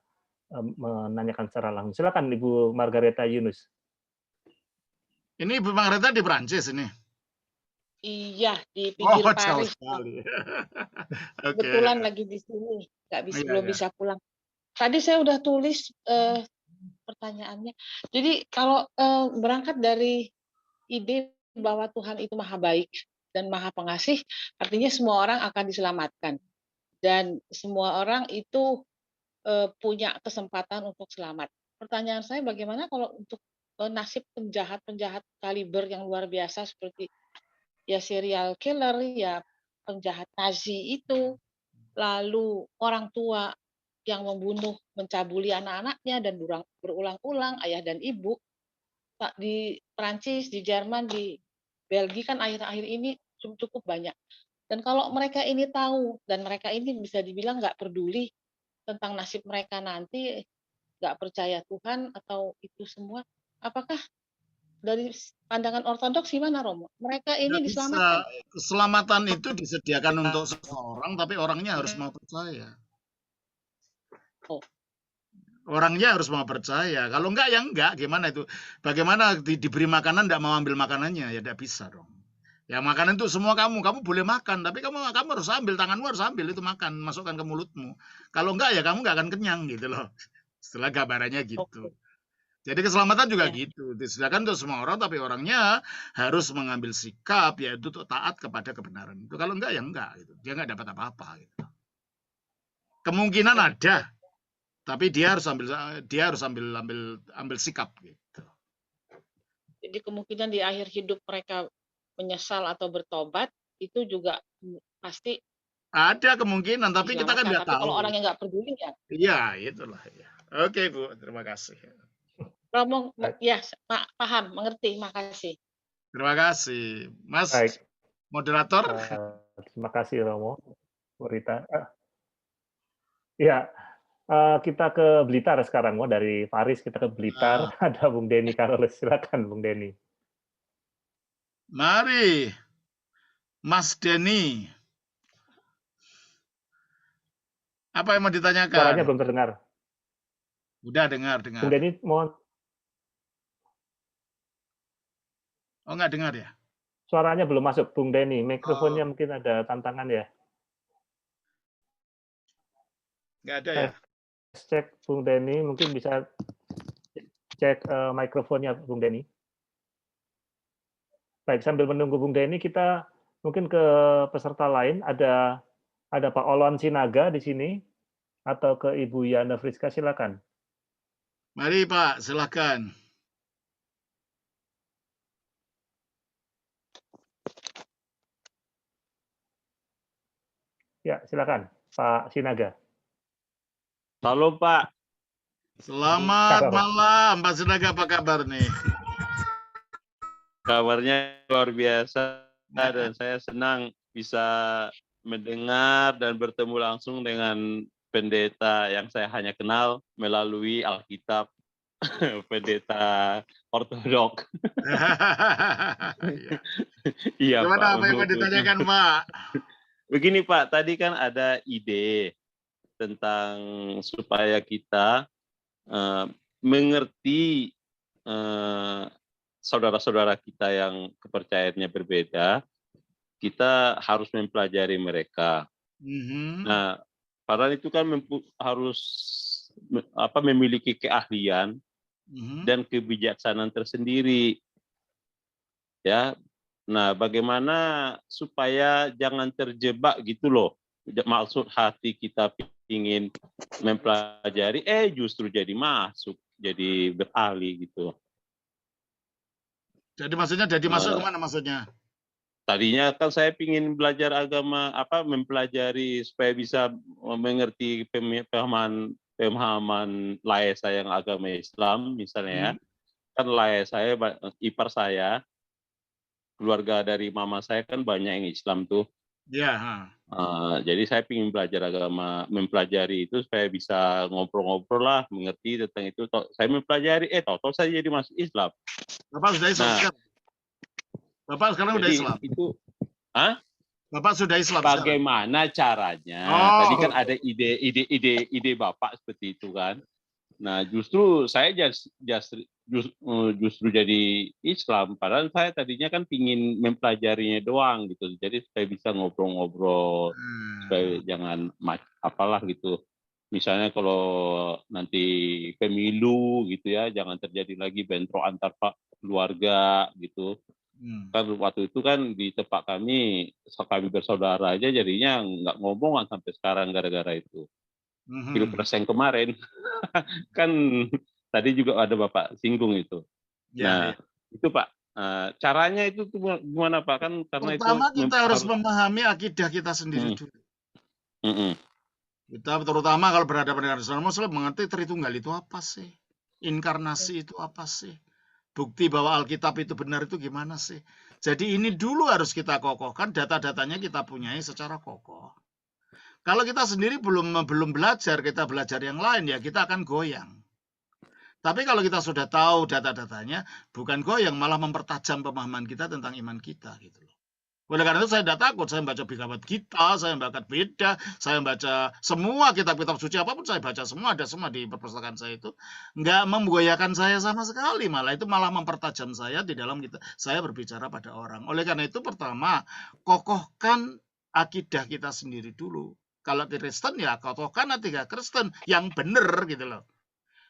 menanyakan secara langsung. Silakan Ibu Margareta Yunus. Ini Ibu Margareta di Perancis ini? Iya, di pinggir Paris. Kebetulan lagi di sini, belum bisa pulang. Tadi saya udah tulis pertanyaannya. Jadi kalau berangkat dari ide bahwa Tuhan itu maha baik dan maha pengasih, artinya semua orang akan diselamatkan. Dan semua orang itu punya kesempatan untuk selamat. Pertanyaan saya bagaimana kalau untuk nasib penjahat-penjahat kaliber yang luar biasa seperti ya serial killer, ya penjahat Nazi itu, lalu orang tua yang membunuh, mencabuli anak-anaknya dan berulang-ulang, ayah dan ibu, di Prancis, di Jerman, di Belgia kan akhir-akhir ini cukup banyak. Dan kalau mereka ini tahu, dan mereka ini bisa dibilang nggak peduli tentang nasib mereka nanti, nggak percaya Tuhan atau itu semua, apakah dari pandangan ortodoks gimana, Romo? Mereka ini diselamatkan. Keselamatan itu disediakan untuk seseorang, tapi orangnya harus mau percaya. Orangnya harus mau percaya. Kalau enggak, ya enggak. Gimana itu? Bagaimana diberi makanan enggak mau ambil makanannya? Ya enggak bisa dong. Ya makanan itu semua kamu boleh makan, tapi kamu harus ambil, tanganmu harus ambil itu makan, masukkan ke mulutmu. Kalau enggak, ya kamu enggak akan kenyang gitu loh. Setelah gambarannya gitu. Jadi keselamatan juga gitu, disediakan untuk semua orang, tapi orangnya harus mengambil sikap, yaitu untuk taat kepada kebenaran. Itu kalau enggak, ya enggak. Gitu. Dia enggak dapat apa-apa. Gitu. Kemungkinan ada, tapi dia harus ambil sikap. Gitu. Jadi kemungkinan di akhir hidup mereka menyesal atau bertobat, itu juga pasti ada kemungkinan, tapi kita kan nggak tahu. Kalau orang yang nggak peduli ya. Iya, itulah. Ya. Oke, Bu, terima kasih. Romo, ya, paham, mengerti, makasih. Terima kasih, Mas. Baik. Moderator. Terima kasih, Romo. Bu Rita. Ya, kita ke Blitar sekarang, dari Paris kita ke Blitar. Ada Bung Denny Carolus, silakan, Bung Denny. Mari, Mas Denny. Apa yang mau ditanyakan? Suaranya belum terdengar. Udah dengar. Bung Denny, mohon. Oh, nggak dengar ya? Suaranya belum masuk, Bung Denny. Mikrofonnya mungkin ada tantangan ya? Nggak ada ya? Cek Bung Denny, mungkin bisa cek mikrofonnya Bung Denny. Baik, sambil menunggu Bung Denny, kita mungkin ke peserta lain. Ada Pak Olon Sinaga di sini, atau ke Ibu Yana Friska, silakan. Mari Pak, silakan. Ya, silakan, Pak Sinaga. Halo, Pak. Selamat malam, Pak Sinaga. Apa kabar nih? Kabarnya luar biasa, dan saya senang bisa mendengar dan bertemu langsung dengan pendeta yang saya hanya kenal melalui Alkitab, pendeta ortodok. Iya, gimana, Pak. Apa yang mau ditanyakan, Pak? Begini, Pak, tadi kan ada ide tentang supaya kita mengerti saudara-saudara kita yang kepercayaannya berbeda, kita harus mempelajari mereka. Nah, padahal itu kan harus memiliki keahlian dan kebijaksanaan tersendiri. Ya. Nah, bagaimana supaya jangan terjebak gitu loh. Maksud hati kita ingin mempelajari, justru jadi masuk, jadi beralih gitu. Jadi maksudnya jadi masuk kemana maksudnya? Tadinya kan saya ingin belajar agama, mempelajari supaya bisa mengerti pemahaman layar saya yang agama Islam, misalnya ya. Kan layar saya, ipar saya, keluarga dari mama saya kan banyak yang Islam tuh. Iya. Jadi saya ingin belajar agama, mempelajari itu supaya bisa ngobrol-ngobrol lah, mengerti tentang itu. Saya mempelajari, tahu-tahu saya jadi masuk Islam. Bapak sudah Islam sekarang? Bapak sekarang udah Islam? Bapak sudah Islam bagaimana sekarang? Caranya? Tadi kan ada ide Bapak seperti itu kan. Nah, justru saya justru jadi Islam, padahal saya tadinya kan pingin mempelajarinya doang gitu, jadi supaya bisa ngobrol-ngobrol, supaya jangan apalah gitu. Misalnya kalau nanti pemilu gitu ya, jangan terjadi lagi bentrok antar keluarga gitu. Kan waktu itu kan di tempat kami bersaudara aja jadinya nggak ngomongan sampai sekarang gara-gara itu. Pilpres yang kemarin kan tadi juga ada Bapak singgung itu. Nah, itu Pak, caranya itu gimana Pak? Kan karena pertama itu kita harus memahami akidah kita sendiri dulu. Kita terutama kalau berhadapan dengan Islam Muslim mengerti Tritunggal itu apa sih? Inkarnasi itu apa sih? Bukti bahwa Alkitab itu benar itu gimana sih? Jadi ini dulu harus kita kokohkan, data-datanya kita punyai secara kokoh. Kalau kita sendiri belum belajar, kita belajar yang lain, ya kita akan goyang. Tapi kalau kita sudah tahu data-datanya, bukan goyang, malah mempertajam pemahaman kita tentang iman kita. Gitu loh. Oleh karena itu saya tidak takut, saya baca Bhagavad Gita, saya baca Veda, saya baca semua kitab-kitab suci, apapun saya baca semua, ada semua di perpustakaan saya itu. Nggak memgoyahkan saya sama sekali, malah itu malah mempertajam saya di dalam saya berbicara pada orang. Oleh karena itu pertama, kokohkan akidah kita sendiri dulu. Kalau Kristen ya kokohkan akidah Kristen yang benar gitu loh.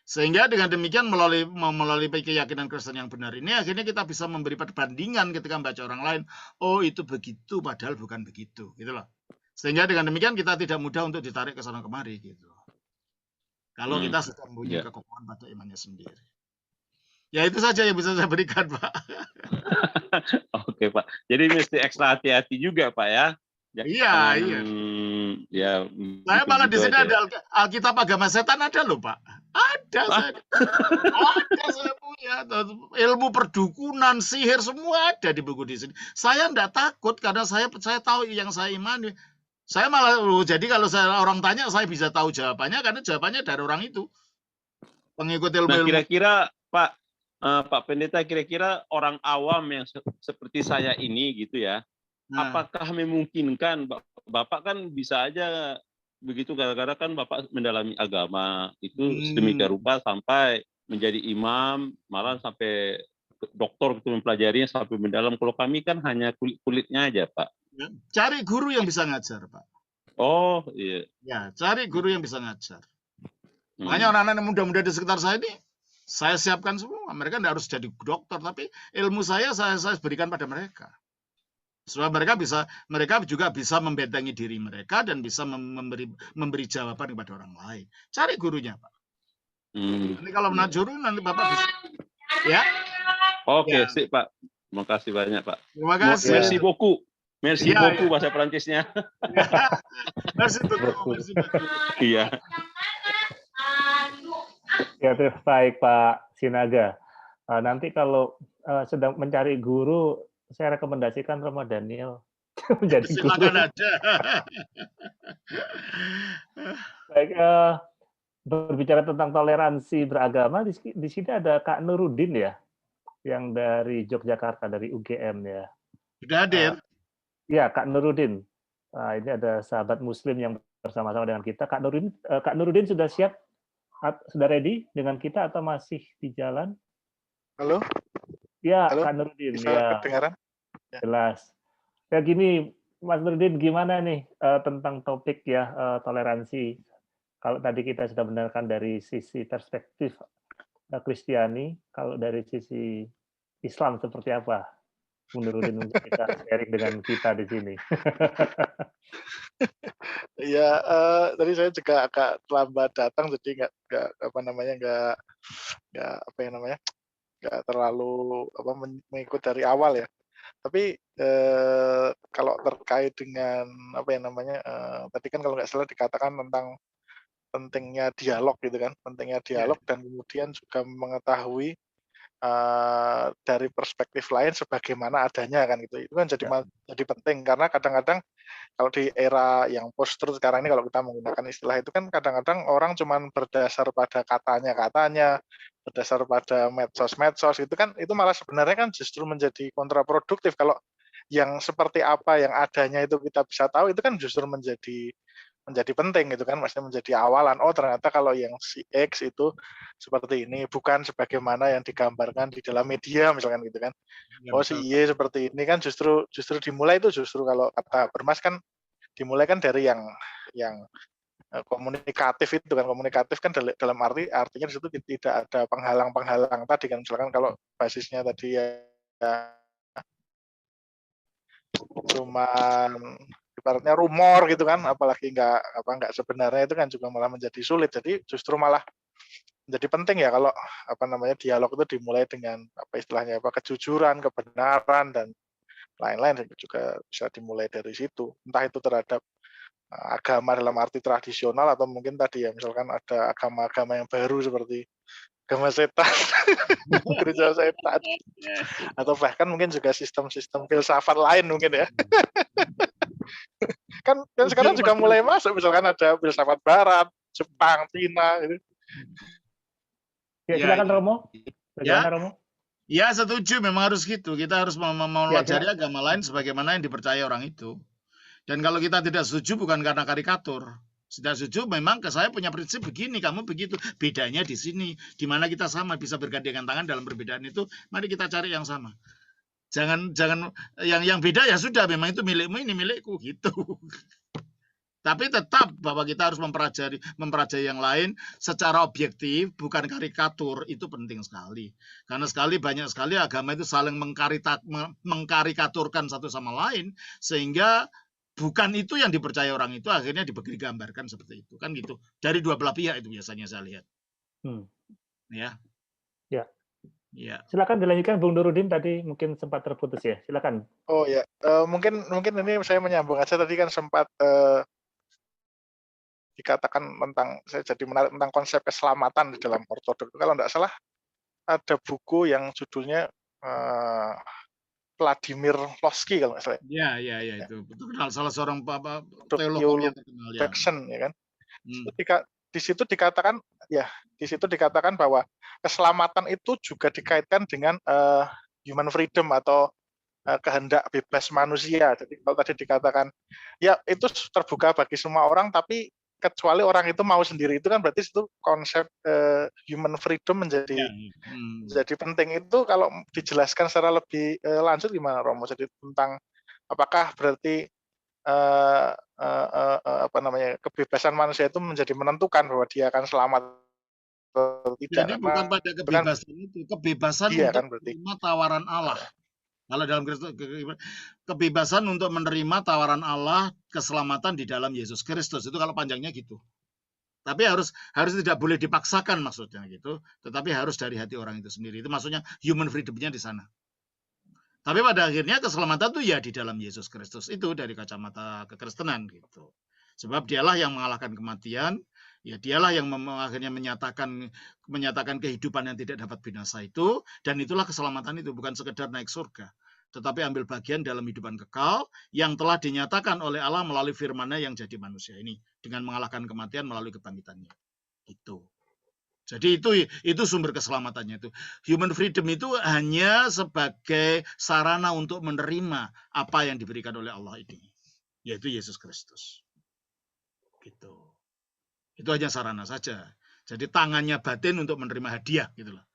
Sehingga dengan demikian melalui keyakinan Kristen yang benar ini akhirnya kita bisa memberi perbandingan ketika membaca orang lain. Oh itu begitu padahal bukan begitu gitu loh. Sehingga dengan demikian kita tidak mudah untuk ditarik ke sana kemari gitu. Kalau kita sudah mempunyai kekokohan pada imannya sendiri. Ya itu saja yang bisa saya berikan Pak. Oke Pak. Jadi mesti ekstra hati-hati juga Pak ya. Iya. Ya, saya malah di sini ada Alkitab agama setan ada loh Pak. Ada saya punya ilmu perdukunan, sihir semua ada di buku di sini. Saya enggak takut karena saya tahu yang saya imani. Saya malah jadi kalau orang tanya saya bisa tahu jawabannya karena jawabannya dari orang itu. Pengikut ilmu. Nah, kira-kira Pak Pendeta, kira-kira orang awam yang seperti saya ini gitu ya. Apakah memungkinkan Bapak kan bisa aja begitu gara-gara kan Bapak mendalami agama itu sedemikian rupa sampai menjadi imam, malah sampai doktor gitu mempelajarinya sampai mendalam. Kalau kami kan hanya kulit-kulitnya aja Pak. Cari guru yang bisa ngajar Pak. Oh iya. Ya cari guru yang bisa ngajar. Makanya orang-orang muda-muda di sekitar saya ini saya siapkan semua. Mereka tidak harus jadi dokter, tapi ilmu saya berikan pada mereka. Supaya mereka juga bisa membentengi diri mereka dan bisa memberi jawaban kepada orang lain. Cari gurunya, Pak. Nanti kalau menajuru nanti Bapak bisa. Ya. Oke, sip, Pak. Terima kasih banyak, Pak. Terima kasih. Merci beaucoup. Merci beaucoup bahasa Perancisnya. Merci beaucoup. Iya. Ya, baik Pak Sinaga. Nanti kalau sedang mencari guru, saya rekomendasikan Romo Daniel menjadi guru. Silakan aja. Baik, berbicara tentang toleransi beragama, di sini ada Kak Nurudin ya, yang dari Yogyakarta, dari UGM ya. Sudah hadir. Ya, Kak Nurudin. Ini ada sahabat Muslim yang bersama-sama dengan kita. Kak Nurudin sudah siap? Sudah ready dengan kita atau masih di jalan? Halo? Ya, halo? Kak Nurudin. Bisa ya. kedengaran? Ya. Jelas. Ya gini, Mas Nurudin, gimana nih tentang topik ya toleransi Kalau tadi kita sudah benarkan dari sisi perspektif Kristiani, kalau dari sisi Islam seperti apa? Menurut mungkin bisa sharing dengan kita di sini. Iya, tadi saya juga agak terlambat datang, jadi nggak apa namanya nggak apa yang namanya nggak terlalu apa mengikut dari awal ya. Tapi kalau terkait dengan apa yang namanya tadi kan kalau nggak salah dikatakan tentang pentingnya dialog gitu kan, pentingnya dialog dan kemudian juga mengetahui dari perspektif lain sebagaimana adanya kan gitu. Itu kan jadi penting karena kadang-kadang kalau di era yang post-truth sekarang ini kalau kita menggunakan istilah itu kan kadang-kadang orang cuman berdasar pada katanya, berdasar pada medsos itu kan itu malah sebenarnya kan justru menjadi kontraproduktif kalau yang seperti apa yang adanya itu kita bisa tahu itu kan justru menjadi penting gitu kan, maksudnya menjadi awalan. Oh ternyata kalau yang si X itu seperti ini, bukan sebagaimana yang digambarkan di dalam media misalkan gitu kan. Oh si Y seperti ini kan justru dimulai itu justru kalau kata Bermas kan dimulai kan dari yang komunikatif itu kan, komunikatif kan dalam artinya di situ tidak ada penghalang-penghalang tadi kan, misalkan kalau basisnya tadi ya cuman ibaratnya rumor gitu kan, apalagi nggak sebenarnya itu kan juga malah menjadi sulit. Jadi justru malah menjadi penting ya kalau apa namanya dialog itu dimulai dengan apa istilahnya apa kejujuran, kebenaran dan lain-lain juga bisa dimulai dari situ. Entah itu terhadap agama dalam arti tradisional atau mungkin tadi ya misalkan ada agama-agama yang baru seperti agama setan, gereja setan, atau bahkan mungkin juga sistem-sistem filsafat lain mungkin ya. kan sekarang juga mulai masuk, misalkan ada filsafat Barat, Jepang, Cina gitu. Ya, silakan Romo. Ya, Romo. Ya setuju, memang harus gitu. Kita harus mempelajari agama lain sebagaimana yang dipercaya orang itu. Dan kalau kita tidak setuju bukan karena karikatur. Tidak setuju, memang saya punya prinsip begini, kamu begitu. Bedanya di sini, di mana kita sama bisa bergandengan tangan dalam perbedaan itu. Mari kita cari yang sama. Jangan yang beda ya sudah, memang itu milikmu, ini milikku gitu. Tapi tetap bahwa kita harus mempelajari yang lain secara objektif, bukan karikatur. Itu penting sekali. Karena banyak sekali agama itu saling mengkarikaturkan satu sama lain, sehingga bukan itu yang dipercaya orang itu akhirnya digambarkan seperti itu. Kan gitu. Dari dua belah pihak itu biasanya saya lihat. Ya. Silakan dilanjutkan Bung Nurudin, tadi mungkin sempat terputus ya. Silakan. Oh ya, mungkin ini saya menyambung aja, tadi kan sempat dikatakan tentang, saya jadi menarik tentang konsep keselamatan di dalam ortodoks. Kalau tidak salah ada buku yang judulnya Vladimir Lossky kalau nggak salah. Ya, itu betul kenal, salah seorang teolog yang terkenal ya. Ya kan. Di situ dikatakan bahwa keselamatan itu juga dikaitkan dengan human freedom atau kehendak bebas manusia. Jadi kalau tadi dikatakan ya itu terbuka bagi semua orang, tapi kecuali orang itu mau sendiri, itu kan berarti itu konsep human freedom menjadi penting. Itu kalau dijelaskan secara lebih lanjut gimana Romo? Jadi tentang apakah berarti apa namanya kebebasan manusia itu menjadi menentukan bahwa dia akan selamat atau tidak? Jadi bukan pada kebebasan itu, kebebasan untuk menerima tawaran Allah. Kalau dalam Kristus, kebebasan untuk menerima tawaran Allah keselamatan di dalam Yesus Kristus, itu kalau panjangnya gitu. Tapi harus tidak boleh dipaksakan maksudnya gitu, tetapi harus dari hati orang itu sendiri. Itu maksudnya human freedom-nya di sana. Tapi pada akhirnya keselamatan itu ya di dalam Yesus Kristus, itu dari kacamata kekristenan gitu. Sebab dialah yang mengalahkan kematian, ya dialah yang akhirnya menyatakan kehidupan yang tidak dapat binasa itu, dan itulah keselamatan itu, bukan sekedar naik surga, tetapi ambil bagian dalam hidupan kekal yang telah dinyatakan oleh Allah melalui firman-Nya yang jadi manusia ini, dengan mengalahkan kematian melalui kebangkitannya. Itu. Jadi itu sumber keselamatannya itu. Human freedom itu hanya sebagai sarana untuk menerima apa yang diberikan oleh Allah ini, yaitu Yesus Kristus. Gitu. Itu hanya sarana saja. Jadi tangannya batin untuk menerima hadiah gitu loh.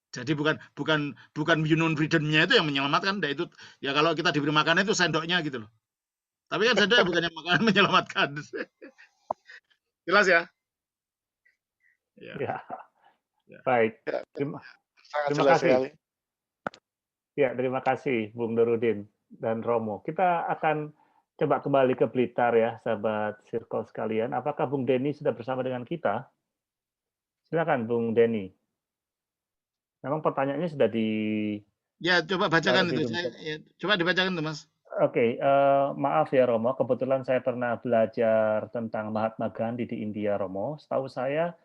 Jadi bukan human freedom-nya itu yang menyelamatkan, itu ya kalau kita diberi makanan itu sendoknya gitu loh. Tapi kan sendoknya bukan yang makanan menyelamatkan. Jelas ya? Ya. Baik. Sangat Terima jelas kasih. sekali. Ya, terima kasih Bung Nurudin dan Romo. Kita akan coba kembali ke Blitar ya, sahabat Circle sekalian. Apakah Bung Denny sudah bersama dengan kita? Silakan Bung Denny. Memang pertanyaannya sudah di... Ya, coba bacakan itu. Coba dibacakan tuh, Mas. Oke, maaf ya Romo, kebetulan saya pernah belajar tentang Mahatma Gandhi di India, Romo. Setahu saya,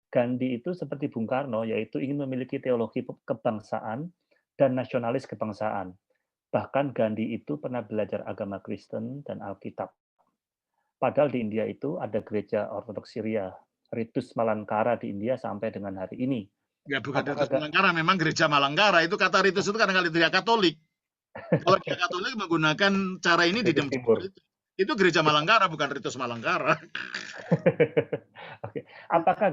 Gandhi itu seperti Bung Karno, yaitu ingin memiliki teologi kebangsaan dan nasionalis kebangsaan. Bahkan Gandhi itu pernah belajar agama Kristen dan Alkitab. Padahal di India itu ada gereja Ortodoks Syria, Ritus Malankara di India sampai dengan hari ini. Ya, bukan Ritus Malankara, memang gereja Malankara. Itu kata Ritus itu kadang-kadang dia Katolik. Kalau dia Katolik menggunakan cara ini di Timur. Itu gereja Malankara, bukan Ritus Malankara. Oke. Apakah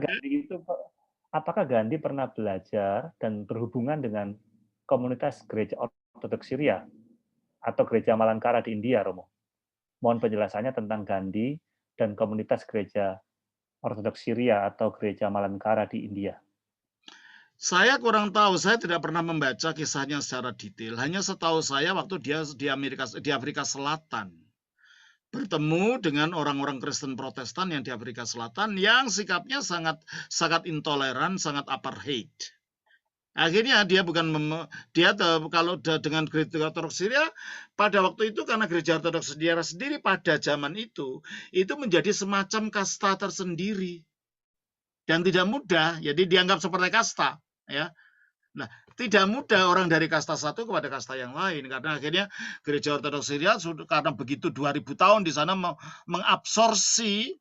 Gandhi pernah belajar dan berhubungan dengan komunitas gereja Ortodoks Syria atau gereja Malankara di India, Romo? Mohon penjelasannya tentang Gandhi dan komunitas gereja Ortodoks Syria atau gereja Malankara di India. Saya kurang tahu, saya tidak pernah membaca kisahnya secara detail. Hanya setahu saya waktu dia di Afrika Selatan bertemu dengan orang-orang Kristen Protestan yang di Afrika Selatan yang sikapnya sangat intoleran, sangat apartheid. Akhirnya dia kalau dengan gereja Ortodoks Syria pada waktu itu, karena gereja Ortodoks Syria sendiri pada zaman itu menjadi semacam kasta tersendiri dan tidak mudah, jadi dianggap seperti kasta, ya. Nah, tidak mudah orang dari kasta satu kepada kasta yang lain, karena akhirnya gereja Ortodoks Syria karena begitu 2000 tahun di sana mengabsorpsi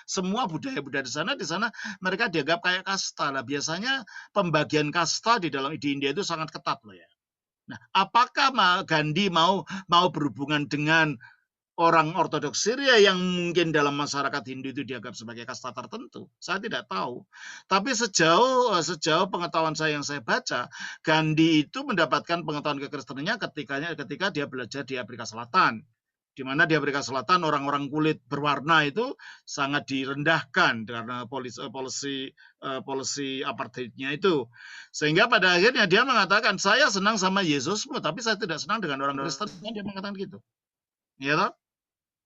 semua budaya-budaya di sana mereka dianggap kayak kasta. Lah biasanya pembagian kasta di India itu sangat ketat loh ya. Nah, apakah Gandhi mau berhubungan dengan orang Ortodoks Syria yang mungkin dalam masyarakat Hindu itu dianggap sebagai kasta tertentu? Saya tidak tahu. Tapi sejauh pengetahuan saya yang saya baca, Gandhi itu mendapatkan pengetahuan kekristenannya ketika dia belajar di Afrika Selatan. Di mana di Afrika Selatan orang-orang kulit berwarna itu sangat direndahkan karena polisi apartheidnya itu. Sehingga pada akhirnya dia mengatakan, saya senang sama Yesusmu, tapi saya tidak senang dengan orang Kristen. Dia mengatakan gitu. Ya toh?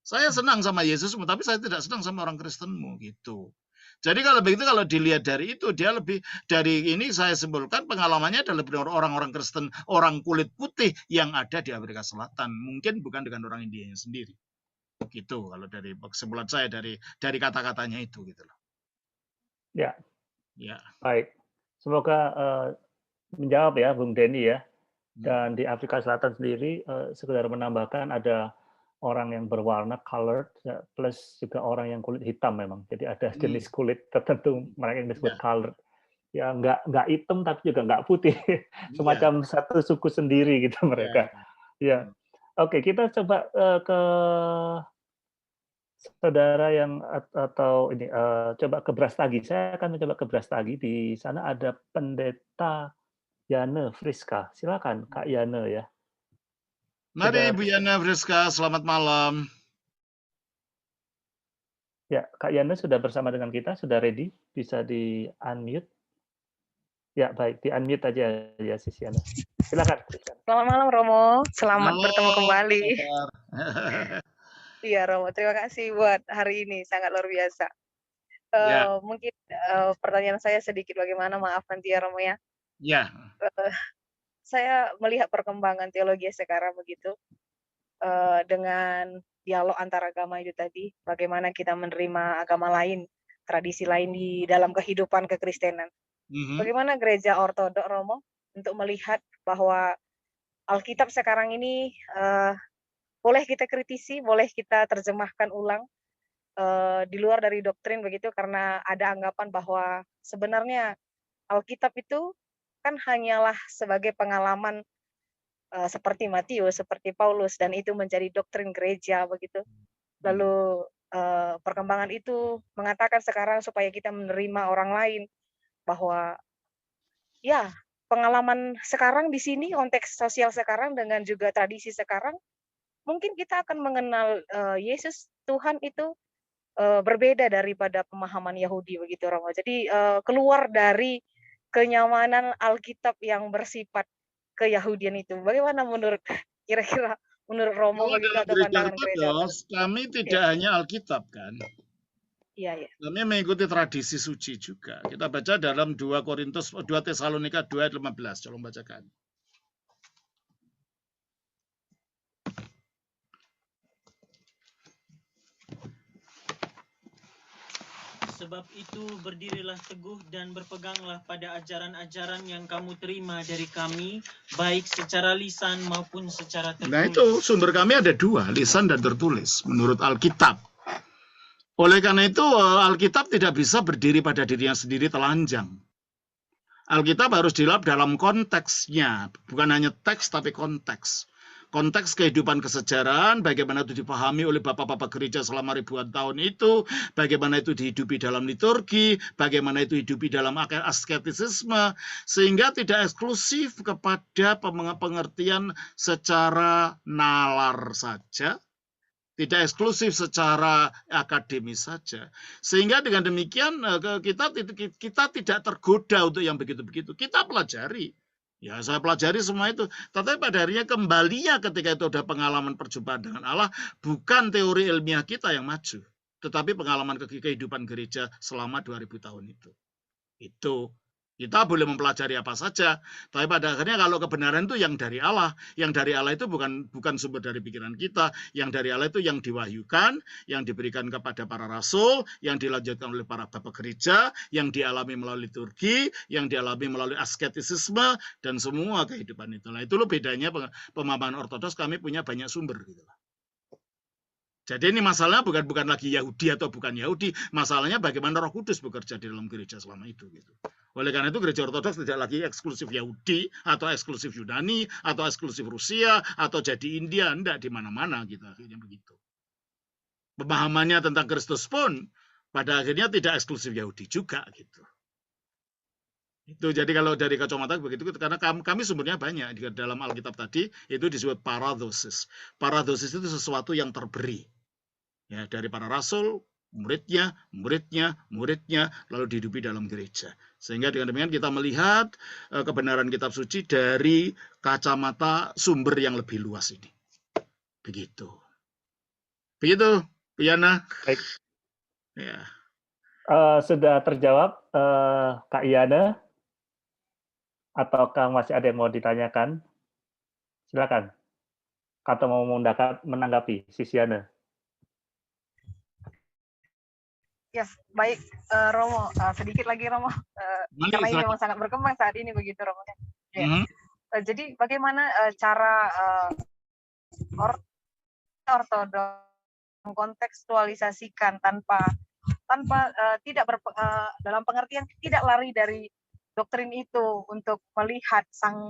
Saya senang sama Yesusmu, tapi saya tidak senang sama orang Kristenmu, gitu. Jadi kalau begitu, kalau dilihat dari itu, dia lebih dari ini saya simpulkan pengalamannya adalah orang-orang Kristen, orang kulit putih yang ada di Afrika Selatan, mungkin bukan dengan orang India sendiri. Gitu kalau dari kesimpulan saya dari kata-katanya itu, gitu loh. Ya. Baik. Semoga menjawab ya Bung Denny ya. Dan di Afrika Selatan sendiri sekedar menambahkan ada orang yang berwarna colored plus juga orang yang kulit hitam memang. Jadi ada jenis kulit tertentu mereka yang disebut colored. Ya nggak hitam tapi juga nggak putih. Semacam satu suku sendiri gitu mereka. Ya. Oke, kita coba ke saudara yang atau ini coba ke Brastagi. Saya akan mencoba ke Brastagi. Di sana ada Pendeta Yane Friska. Silakan Kak Yane ya. Mari Bu Yana Friska, selamat malam. Ya, Kak Yana sudah bersama dengan kita, sudah ready, bisa di-unmute. Ya, baik, di-unmute aja ya Sis Yana. Silakan. Selamat malam Romo, selamat bertemu kembali. Iya Romo, terima kasih buat hari ini, sangat luar biasa. Mungkin pertanyaan saya sedikit bagaimana, maaf nanti ya Romo ya. Ya. Saya melihat perkembangan teologi sekarang begitu, dengan dialog antar agama itu tadi, bagaimana kita menerima agama lain, tradisi lain di dalam kehidupan kekristenan. Bagaimana gereja Ortodok Romo untuk melihat bahwa Alkitab sekarang ini boleh kita kritisi, boleh kita terjemahkan ulang di luar dari doktrin begitu, karena ada anggapan bahwa sebenarnya Alkitab itu kan hanyalah sebagai pengalaman seperti Matius, seperti Paulus, dan itu menjadi doktrin gereja begitu. Lalu perkembangan itu mengatakan sekarang supaya kita menerima orang lain, bahwa ya pengalaman sekarang di sini, konteks sosial sekarang dengan juga tradisi sekarang, mungkin kita akan mengenal Yesus Tuhan itu berbeda daripada pemahaman Yahudi begitu Romo. Jadi keluar dari kenyamanan Alkitab yang bersifat keyahudian itu. Bagaimana menurut kira-kira menurut Romo Kalau begitu dalam atau gereja pandangan gereja? Ortodoks, kami tidak hanya Alkitab kan. Iya, iya. Kami mengikuti tradisi suci juga. Kita baca dalam 2 Tesalonika 2 ayat 15. Coba bacakan. Sebab itu berdirilah teguh dan berpeganglah pada ajaran-ajaran yang kamu terima dari kami, baik secara lisan maupun secara tertulis. Nah itu sumber kami ada 2, lisan dan tertulis, menurut Alkitab. Oleh karena itu Alkitab tidak bisa berdiri pada dirinya sendiri telanjang. Alkitab harus dilihat dalam konteksnya, bukan hanya teks tapi konteks. Konteks kehidupan kesejarahan, bagaimana itu dipahami oleh bapak-bapak gereja selama ribuan tahun itu, bagaimana itu dihidupi dalam liturgi, bagaimana itu hidupi dalam asketisisme, sehingga tidak eksklusif kepada pengertian secara nalar saja, tidak eksklusif secara akademis saja. Sehingga dengan demikian kita tidak tergoda untuk yang begitu-begitu. Kita pelajari. Ya, saya pelajari semua itu. Tetapi pada akhirnya kembalinya ketika itu ada pengalaman perjumpaan dengan Allah, bukan teori ilmiah kita yang maju, tetapi pengalaman kehidupan gereja selama 2000 tahun itu. Itu. Kita boleh mempelajari apa saja, tapi pada akhirnya kalau kebenaran itu yang dari Allah itu bukan sumber dari pikiran kita, yang dari Allah itu yang diwahyukan, yang diberikan kepada para rasul, yang dilanjutkan oleh para bapak gereja, yang dialami melalui liturgi, yang dialami melalui asketisisme, dan semua kehidupan itu. Nah, itu loh bedanya pemahaman Ortodoks, kami punya banyak sumber gitu. Jadi ini masalahnya bukan lagi Yahudi atau bukan Yahudi, masalahnya bagaimana Roh Kudus bekerja di dalam gereja selama itu gitu. Oleh karena itu gereja Ortodoks tidak lagi eksklusif Yahudi atau eksklusif Yunani atau eksklusif Rusia atau jadi India, enggak, di mana-mana gitu, akhirnya begitu. Pemahamannya tentang Kristus pun pada akhirnya tidak eksklusif Yahudi juga gitu. Itu jadi kalau dari kacamata begitu, karena kami sumbernya banyak di dalam Alkitab tadi itu disebut paradosis. Paradosis itu sesuatu yang terberi. Ya, dari para rasul, muridnya, lalu dihidupi dalam gereja. Sehingga dengan demikian kita melihat kebenaran kitab suci dari kacamata sumber yang lebih luas ini. Begitu. Begitu, Yana. Baik. Ya. Sudah terjawab, Kak Yana? Ataukah masih ada yang mau ditanyakan? Silakan. Atau mau menanggapi, Sisiana? Ya, baik, Romo. Sedikit lagi, Romo. Karena ini memang sangat berkembang saat ini, begitu, Romo. Ya. Jadi, bagaimana cara Ortodoks mengkontekstualisasikan tanpa tidak dalam pengertian tidak lari dari doktrin itu untuk melihat sang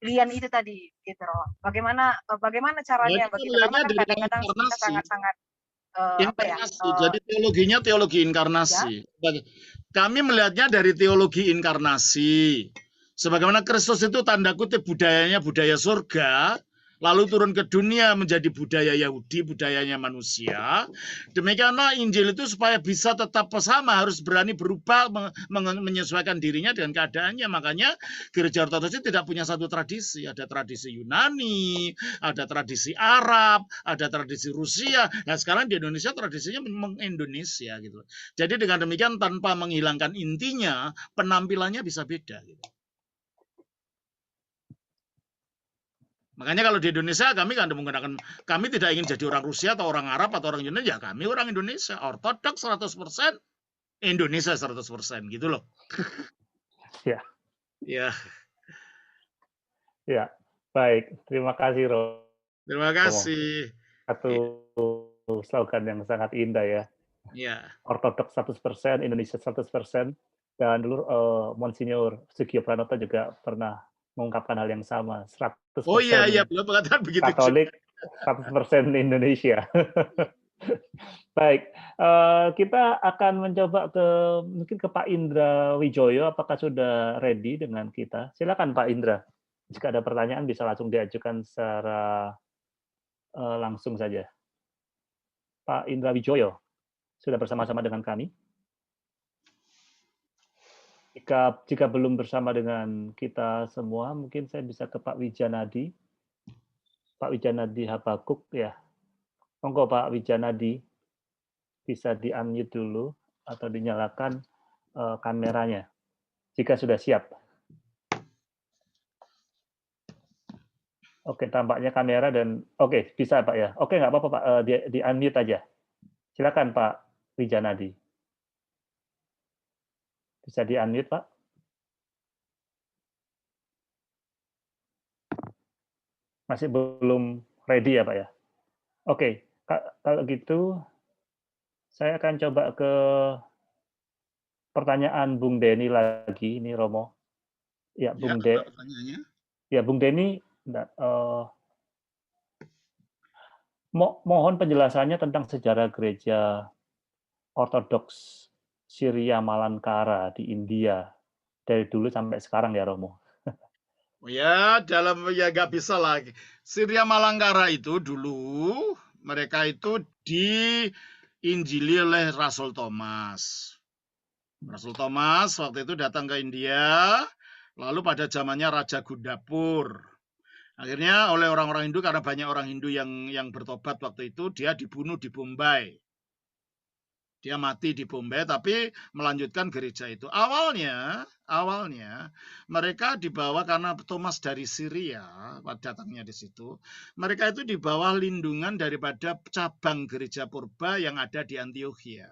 lian itu tadi, gitu, Romo. Bagaimana caranya begitu? Karena kan kadang-kadang kita sangat-sangat inkarnasi. Jadi teologinya teologi inkarnasi. Ya? Kami melihatnya dari teologi inkarnasi. Sebagaimana Kristus itu tanda kutip budayanya budaya surga, lalu turun ke dunia menjadi budaya Yahudi, budayanya manusia. Demikianlah Injil itu supaya bisa tetap sama, harus berani berubah, menyesuaikan dirinya dengan keadaannya. Makanya gereja Ortodoks tidak punya satu tradisi. Ada tradisi Yunani, ada tradisi Arab, ada tradisi Rusia. Nah sekarang di Indonesia tradisinya meng-Indonesia gitu. Jadi dengan demikian tanpa menghilangkan intinya, penampilannya bisa beda gitu. Makanya kalau di Indonesia kami tidak ingin jadi orang Rusia atau orang Arab atau orang Yunani, ya kami orang Indonesia, Ortodoks 100%, Indonesia 100% gitu loh. Ya. Ya. Ya, baik. Terima kasih, Romo. Terima kasih. Satu slogan yang sangat indah ya. Ya. Ortodoks 100%, Indonesia 100%. Dan dulu Monsinyur Sugio Pranoto juga pernah mengungkapkan hal yang sama, 100% oh iya, beliau mengatakan begitu. Katolik, 100% Indonesia. Baik, kita akan mencoba mungkin ke Pak Indra Wijoyo, apakah sudah ready dengan kita? Silakan Pak Indra, jika ada pertanyaan bisa langsung diajukan secara langsung saja. Pak Indra Wijoyo. sudah bersama-sama dengan kami? Jika belum bersama dengan kita semua, mungkin saya bisa ke Pak Wijanadi. Pak Wijanadi Habakuk ya. Monggo Pak Wijanadi, bisa di-unmute dulu atau dinyalakan kameranya jika sudah siap. Oke, tampaknya kamera dan oke, bisa Pak ya. Oke, nggak apa-apa Pak, di-unmute aja. Silakan Pak Wijanadi. Bisa di-unmute Pak? Masih belum ready ya Pak ya? Oke, kalau gitu saya akan coba ke pertanyaan Bung Denny lagi, ini Romo. Ya, Bung Ya, Bung Denny, mohon penjelasannya tentang sejarah gereja Ortodoks Syria Malankara di India dari dulu sampai sekarang ya Romo. Ya, ya nggak bisa lagi. Syria Malankara itu dulu mereka itu diinjili oleh Rasul Thomas. Rasul Thomas waktu itu datang ke India, lalu pada zamannya Raja Gundapur. Akhirnya oleh orang-orang Hindu, karena banyak orang Hindu yang bertobat waktu itu, dia dibunuh di Bombay. Dia mati di Bombay, tapi melanjutkan gereja itu. Awalnya mereka dibawa karena Thomas dari Syria, datangnya di situ. Mereka itu di bawah lindungan daripada cabang gereja purba yang ada di Antioquia.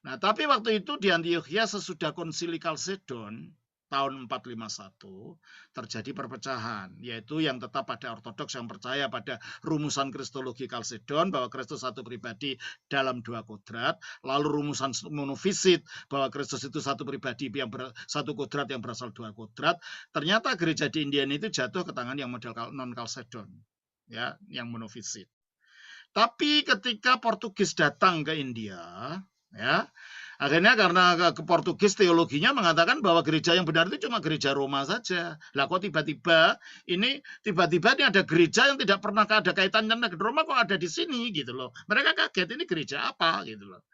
Nah, tapi waktu itu di Antioquia sesudah konsili Kalsedon tahun 451 terjadi perpecahan, yaitu yang tetap pada Ortodoks yang percaya pada rumusan Kristologi Kalsedon bahwa Kristus satu pribadi dalam dua kodrat, lalu rumusan monofisit bahwa Kristus itu satu pribadi yang satu kodrat yang berasal dua kodrat. Ternyata gereja di India itu jatuh ke tangan yang model non Kalsedon, ya, yang monofisit. Tapi ketika Portugis datang ke India, ya, akhirnya karena ke Portugis teologinya mengatakan bahwa gereja yang benar itu cuma gereja Roma saja. Lah kok tiba-tiba ini ada gereja yang tidak pernah ada kaitannya dengan Roma kok ada di sini gitu loh. Mereka kaget, ini gereja apa gitu loh.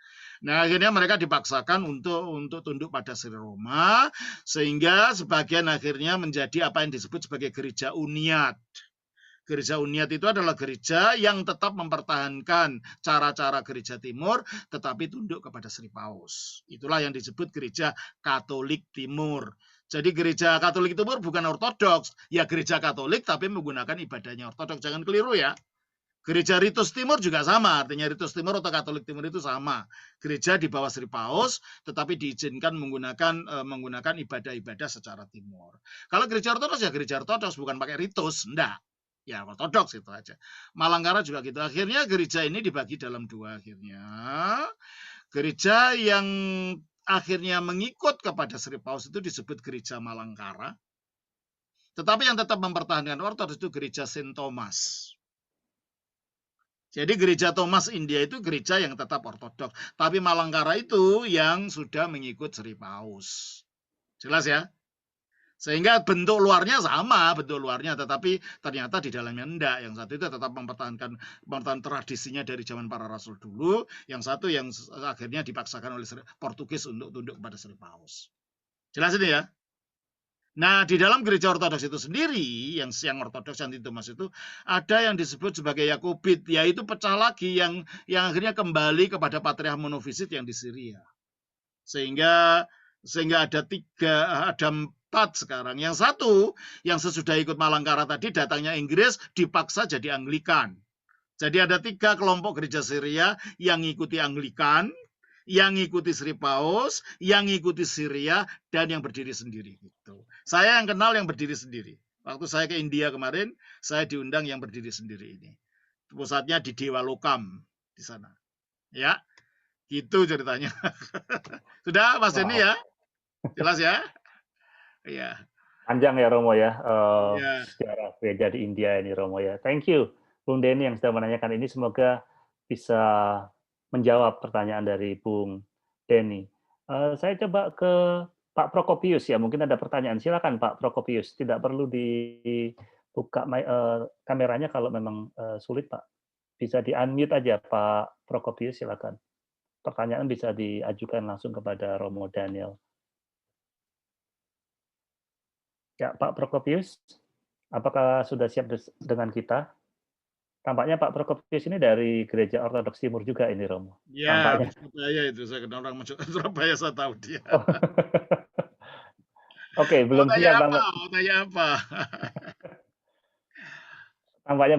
Nah, akhirnya mereka dipaksakan untuk tunduk pada Sri Roma, sehingga sebagian akhirnya menjadi apa yang disebut sebagai gereja Uniat. Gereja Uniat itu adalah gereja yang tetap mempertahankan cara-cara gereja Timur, tetapi tunduk kepada Sri Paus. Itulah yang disebut gereja Katolik Timur. Jadi gereja Katolik Timur bukan Ortodoks, ya gereja Katolik tapi menggunakan ibadahnya Ortodoks. Jangan keliru ya. Gereja Ritus Timur juga sama, artinya Ritus Timur atau Katolik Timur itu sama. Gereja di bawah Sri Paus, tetapi diizinkan menggunakan ibadah-ibadah secara Timur. Kalau gereja Ortodoks ya gereja Ortodoks, bukan pakai ritus, enggak. Ya Ortodoks itu aja. Malankara juga gitu. Akhirnya gereja ini dibagi dalam dua akhirnya. Gereja yang akhirnya mengikut kepada Sri Paus itu disebut gereja Malankara. Tetapi yang tetap mempertahankan Ortodoks itu gereja Saint Thomas. Jadi gereja Thomas India itu gereja yang tetap Ortodoks. Tapi Malankara itu yang sudah mengikut Sri Paus. Jelas ya? Sehingga bentuk luarnya sama, tetapi ternyata di dalamnya enggak. Yang satu itu tetap mempertahankan tradisinya dari zaman para rasul dulu, yang satu yang akhirnya dipaksakan oleh Portugis untuk tunduk kepada Sri Paus. Jelas ini ya? Nah, di dalam gereja Ortodoks itu sendiri, yang Ortodoks yang Thomas itu ada yang disebut sebagai Yakobit, yaitu pecah lagi yang akhirnya kembali kepada patriark monofisit yang di Syria. Sehingga ada empat sekarang. Yang satu, yang sesudah ikut Malankara tadi datangnya Inggris, dipaksa jadi Anglikan. Jadi ada 3 kelompok gereja Syria yang ngikuti Anglikan, yang ngikuti Sri Paus, yang ngikuti Syria, dan yang berdiri sendiri. Gitu. Saya yang kenal yang berdiri sendiri. Waktu saya ke India kemarin, saya diundang yang berdiri sendiri ini. Pusatnya di Dewa Lokam di sana. Ya, gitu ceritanya. Sudah, Mas Denny ya? Jelas ya? Iya. Panjang ya Romo ya, sejarah gereja di India ini Romo ya. Thank you Bung Denny yang sudah menanyakan ini, semoga bisa menjawab pertanyaan dari Bung Denny. Saya coba ke Pak Prokopius ya, mungkin ada pertanyaan. Silakan Pak Prokopius, tidak perlu dibuka kameranya kalau memang sulit Pak. Bisa di-unmute aja Pak Prokopius, silakan. Pertanyaan bisa diajukan langsung kepada Romo Daniel. Ya, Pak Prokopius, apakah sudah siap dengan kita? Tampaknya Pak Prokopius ini dari Gereja Ortodoks Timur juga ini, Romo. Ya, Tampaknya. Surabaya itu. Saya kenal orang Surabaya, saya tahu dia. Oh. Oke, belum siap banget. Mau tanya apa? Tampaknya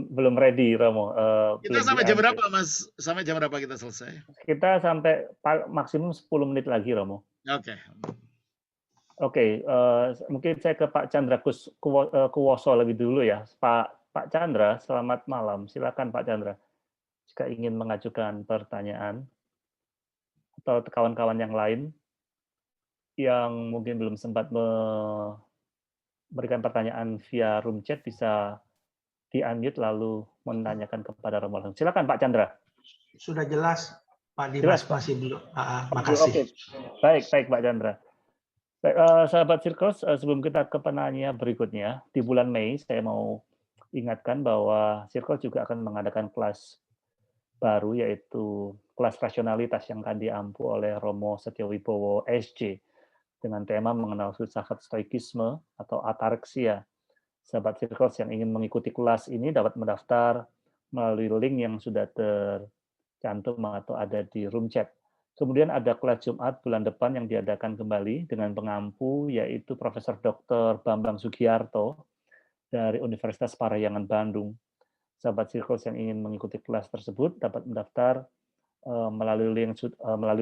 belum ready, Romo. Kita sampai jam berapa, Mas? Sampai jam berapa kita selesai? Kita sampai maksimum 10 menit lagi, Romo. Oke. Oke, mungkin saya ke Pak Chandra Kuwoso lebih dulu ya. Pak Chandra, selamat malam. Silakan Pak Chandra. Jika ingin mengajukan pertanyaan atau kawan-kawan yang lain yang mungkin belum sempat memberikan pertanyaan via room chat, bisa di-unmute lalu menanyakan kepada Romo. Silakan Pak Chandra. Sudah jelas, Pak Dimas. Jelas, masih belum. Makasih. Oke. Baik Pak Chandra. Baik, sahabat Sirkos, sebelum kita ke penanya berikutnya, di bulan Mei saya mau ingatkan bahwa Sirkos juga akan mengadakan kelas baru, yaitu kelas rasionalitas yang akan diampu oleh Romo Setiowibowo SJ dengan tema mengenal filsafat stoikisme atau atareksia. Sahabat Sirkos yang ingin mengikuti kelas ini dapat mendaftar melalui link yang sudah tercantum atau ada di room chat. Kemudian ada kelas Jumat bulan depan yang diadakan kembali dengan pengampu, yaitu Profesor Dr. Bambang Sugiarto dari Universitas Parahyangan Bandung. Sahabat Sirkos yang ingin mengikuti kelas tersebut dapat mendaftar melalui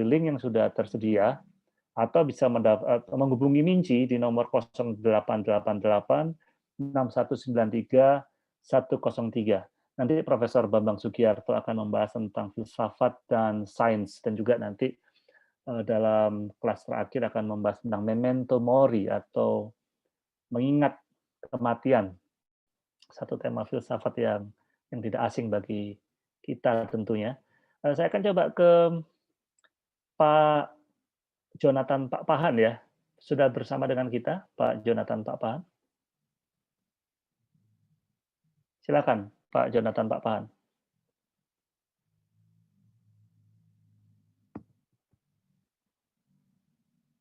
link yang sudah tersedia, atau bisa menghubungi Minci di nomor 0888 6193 103. Nanti Profesor Bambang Sugiarto akan membahas tentang filsafat dan sains, dan juga nanti dalam kelas terakhir akan membahas tentang memento mori atau mengingat kematian. Satu tema filsafat yang tidak asing bagi kita tentunya. Saya akan coba ke Pak Jonathan Pak Pahan ya. Sudah bersama dengan kita, Pak Jonathan Pak Pahan. Silakan. Pak Jonathan Pak Pahan.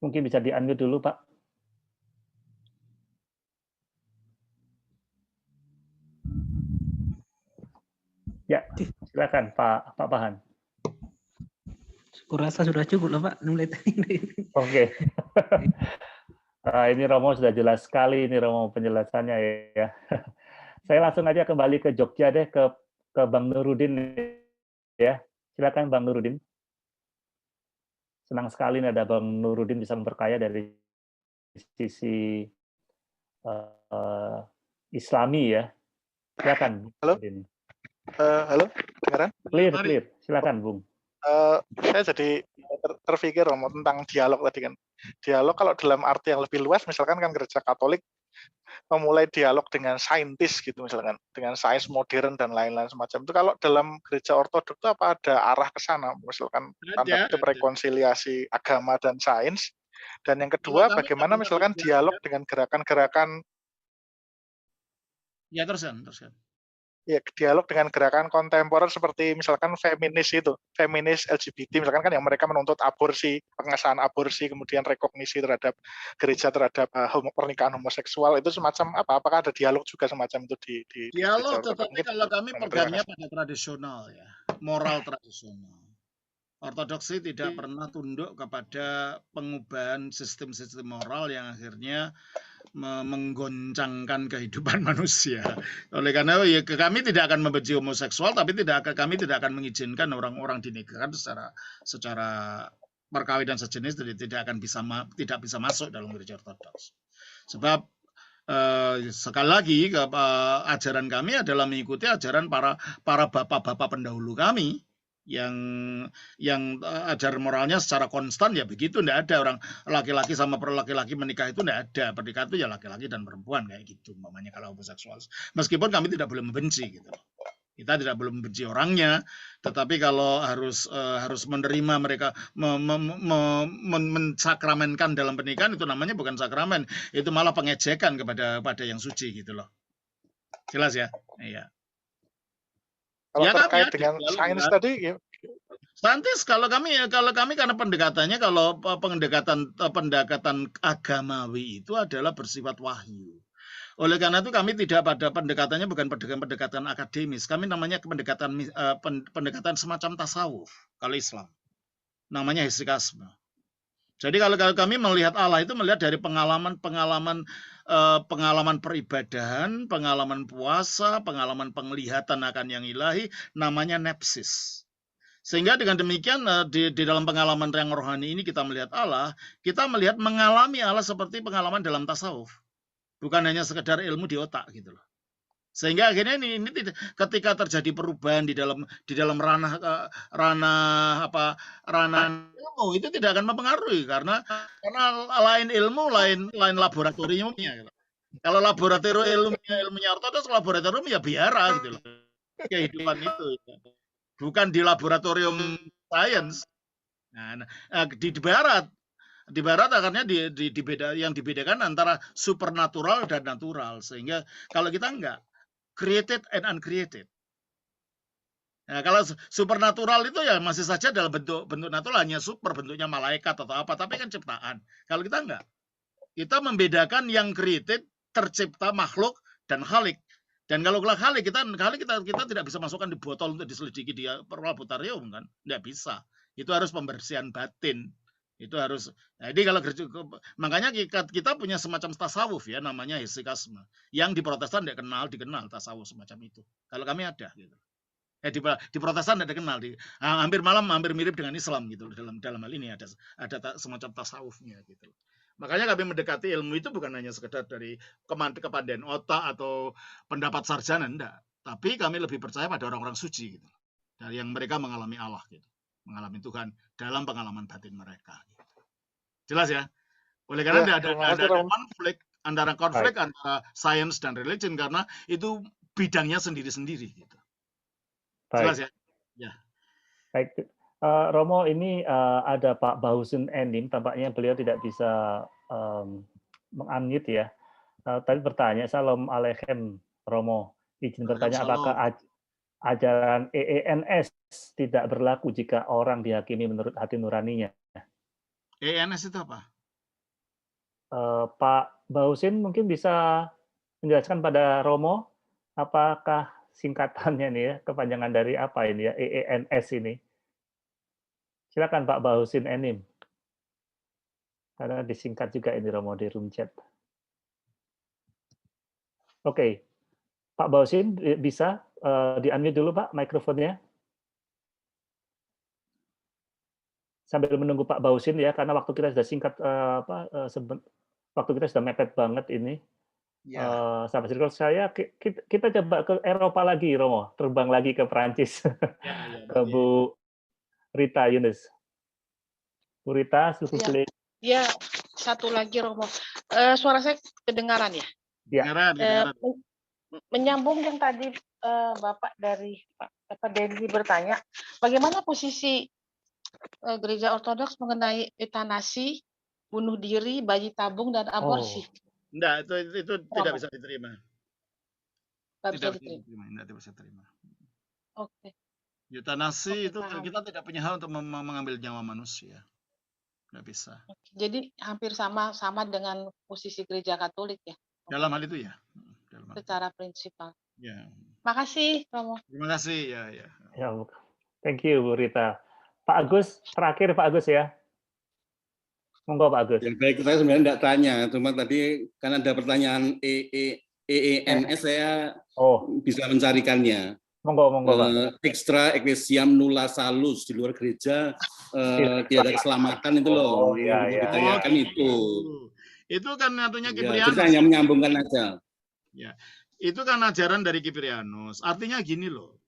Mungkin bisa di-unmute dulu, Pak. Ya, silakan Pak Pahan. Kurasa sudah cukup lah Pak. Oke. Ini Romo sudah jelas sekali ini Romo penjelasannya ya. Saya langsung aja kembali ke Jogja deh, ke Bang Nurudin ya. Silakan Bang Nurudin. Senang sekali nih ada Bang Nurudin bisa memperkaya dari sisi Islami ya. Silakan. Halo. Halo, dengaran? Clear. Silakan Bung. Saya jadi terpikir Romo tentang dialog tadi kan. Dialog kalau dalam arti yang lebih luas, misalkan kan gereja Katolik memulai dialog dengan saintis gitu misalkan, dengan sains modern dan lain-lain semacam itu. Kalau dalam gereja ortodoks itu apa ada arah ke sana, misalkan tanda kutip rekonsiliasi agama dan sains. Dan yang kedua, bagaimana misalkan dialog dengan gerakan-gerakan, ya teruskan. Ya, dialog dengan gerakan kontemporer seperti misalkan feminis itu, feminis LGBT misalkan kan yang mereka menuntut aborsi, pengesahan aborsi, kemudian rekognisi terhadap gereja terhadap pernikahan homoseksual, itu semacam apa? Apakah ada dialog juga semacam itu di dialog? Tetapi kalau kami pegangnya pada tradisional ya, moral tradisional. Ortodoksi tidak pernah tunduk kepada pengubahan sistem-sistem moral yang akhirnya menggoncangkan kehidupan manusia. Oleh karena ya, kami tidak akan membenci homoseksual, tapi kami tidak akan mengizinkan orang-orang dinikahkan secara perkawinan sejenis tidak bisa masuk dalam gereja ortodoks. Sebab sekali lagi ajaran kami adalah mengikuti ajaran para bapak-bapak pendahulu kami. Yang ajar moralnya secara konstan ya begitu, tidak ada orang laki-laki sama laki-laki menikah itu tidak ada. Pernikahan itu ya laki-laki dan perempuan kayak gitu umpamanya kalau homoseksual. Meskipun kami tidak boleh membenci gitu. Kita tidak boleh membenci orangnya, tetapi kalau harus menerima mereka mensakramenkan dalam pernikahan, itu namanya bukan sakramen, itu malah pengejekan kepada yang suci gitu loh. Jelas ya? Iya. Kalau Ya, terkait kami dengan ada sains dialog, tadi, ya, saintis kalau kami karena pendekatannya kalau pendekatan agamawi itu adalah bersifat wahyu. Oleh karena itu kami tidak pada pendekatannya bukan pendekatan akademis. Kami namanya pendekatan semacam tasawuf kalau Islam. Namanya hesychasma. Jadi kalau kami melihat Allah itu melihat dari pengalaman peribadahan, pengalaman puasa, pengalaman penglihatan akan yang ilahi, namanya nepsis. Sehingga dengan demikian di dalam pengalaman yang rohani ini kita melihat Allah, kita melihat mengalami Allah seperti pengalaman dalam tasawuf. Bukan hanya sekedar ilmu di otak gitu loh. Sehingga akhirnya ini ketika terjadi perubahan di dalam ranah ilmu itu tidak akan mempengaruhi karena lain ilmu lain laboratoriumnya gitu. Kalau laboratorium ilmunya ortodoks, laboratorium ya biara gitu loh. Kehidupan itu bukan di laboratorium sains. Nah, di barat akhirnya yang dibedakan antara supernatural dan natural, sehingga kalau kita enggak created and uncreated. Nah, kalau supernatural itu ya masih saja dalam bentuk natural, hanya super, bentuknya malaikat atau apa, tapi kan ciptaan. Kalau kita enggak, kita membedakan yang created, tercipta makhluk, dan khalik. Dan kalau khalik kita tidak bisa masukkan di botol untuk diselidiki di laboratorium kan, enggak bisa. Itu harus pembersihan batin. Itu harus. Jadi kalau makanya kita punya semacam tasawuf ya, namanya hesychasma. Yang di Protestan tidak dikenal tasawuf semacam itu. Kalau kami ada gitu. Di Protestan tidak dikenal, hampir mirip dengan Islam gitu. Dalam hal ini ada semacam tasawufnya gitu. Makanya kami mendekati ilmu itu bukan hanya sekedar dari kepandaian otak atau pendapat sarjana, enggak. Tapi kami lebih percaya pada orang-orang suci gitu. Dari yang mereka mengalami Allah gitu. Mengalami Tuhan dalam pengalaman batin mereka. Jelas ya? Oleh karena ada konflik antara sains dan religion karena itu bidangnya sendiri-sendiri. Gitu. Jelas ya? Ya. Baik, Romo, ini ada Pak Bahusin Enim, tampaknya beliau tidak bisa meng-unmute ya. Tadi bertanya, Salam Aleichem, Romo. Izin bertanya, apakah ajaran EENS tidak berlaku jika orang dihakimi menurut hati nuraninya? EENS itu apa? Pak Bahusin mungkin bisa menjelaskan pada Romo, apakah singkatannya nih ya, kepanjangan dari apa ini ya, EENS ini? Silakan Pak Bahusin Enim. Karena disingkat juga ini Romo di room chat. Oke. Pak Bahusin bisa di-unmute dulu Pak mikrofonnya. Sambil menunggu Pak Bahusin ya, karena waktu kita sudah singkat waktu kita sudah mepet banget ini. Ya. Sahabat circle saya kita coba ke Eropa lagi Romo, terbang lagi ke Perancis. Ke Bu Rita Yunus. Bu Rita, silahkan. Ya, satu lagi Romo. Suara saya kedengaran ya? Ya. Menyambung yang tadi Bapak dari Pak Dedi bertanya, bagaimana posisi gereja Ortodoks mengenai eutanasi, bunuh diri, bayi tabung, dan aborsi? Enggak, itu tidak bisa diterima. Tidak bisa diterima. Oke. Eutanasi itu kita tidak punya hak untuk mengambil nyawa manusia. Nggak bisa. Jadi hampir sama dengan posisi gereja Katolik ya? Dalam hal itu ya. Secara prinsipal. Ya. Makasih, Romo. Terima kasih. Ya. Thank you, Bu Rita. Pak Agus, terakhir Pak Agus ya. Monggo Pak Agus. Ya, baik, saya sebenarnya tidak tanya, cuma tadi kan ada pertanyaan EENS, saya bisa mencarikannya. Monggo Pak. Extra ecclesiam nulla salus, di luar gereja tidak ada keselamatan itu loh. Iya. Itu kan artinya Kiprianus. Kita hanya menyambungkan aja. Ya, itu kan ajaran dari Kiprianus. Artinya gini loh.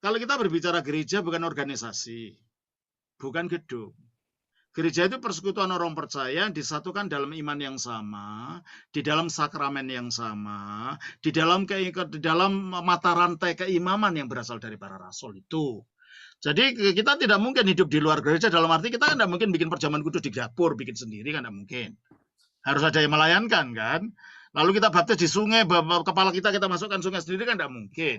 Kalau kita berbicara gereja bukan organisasi, bukan gedung. Gereja itu persekutuan orang percaya disatukan dalam iman yang sama, di dalam sakramen yang sama, di dalam mata rantai keimaman yang berasal dari para rasul itu. Jadi kita tidak mungkin hidup di luar gereja, dalam arti kita tidak mungkin bikin perjamuan kudus di dapur, bikin sendiri kan tidak mungkin. Harus ada yang melayankan kan. Lalu kita baptis di sungai, kepala kita masukkan sungai sendiri kan tidak mungkin.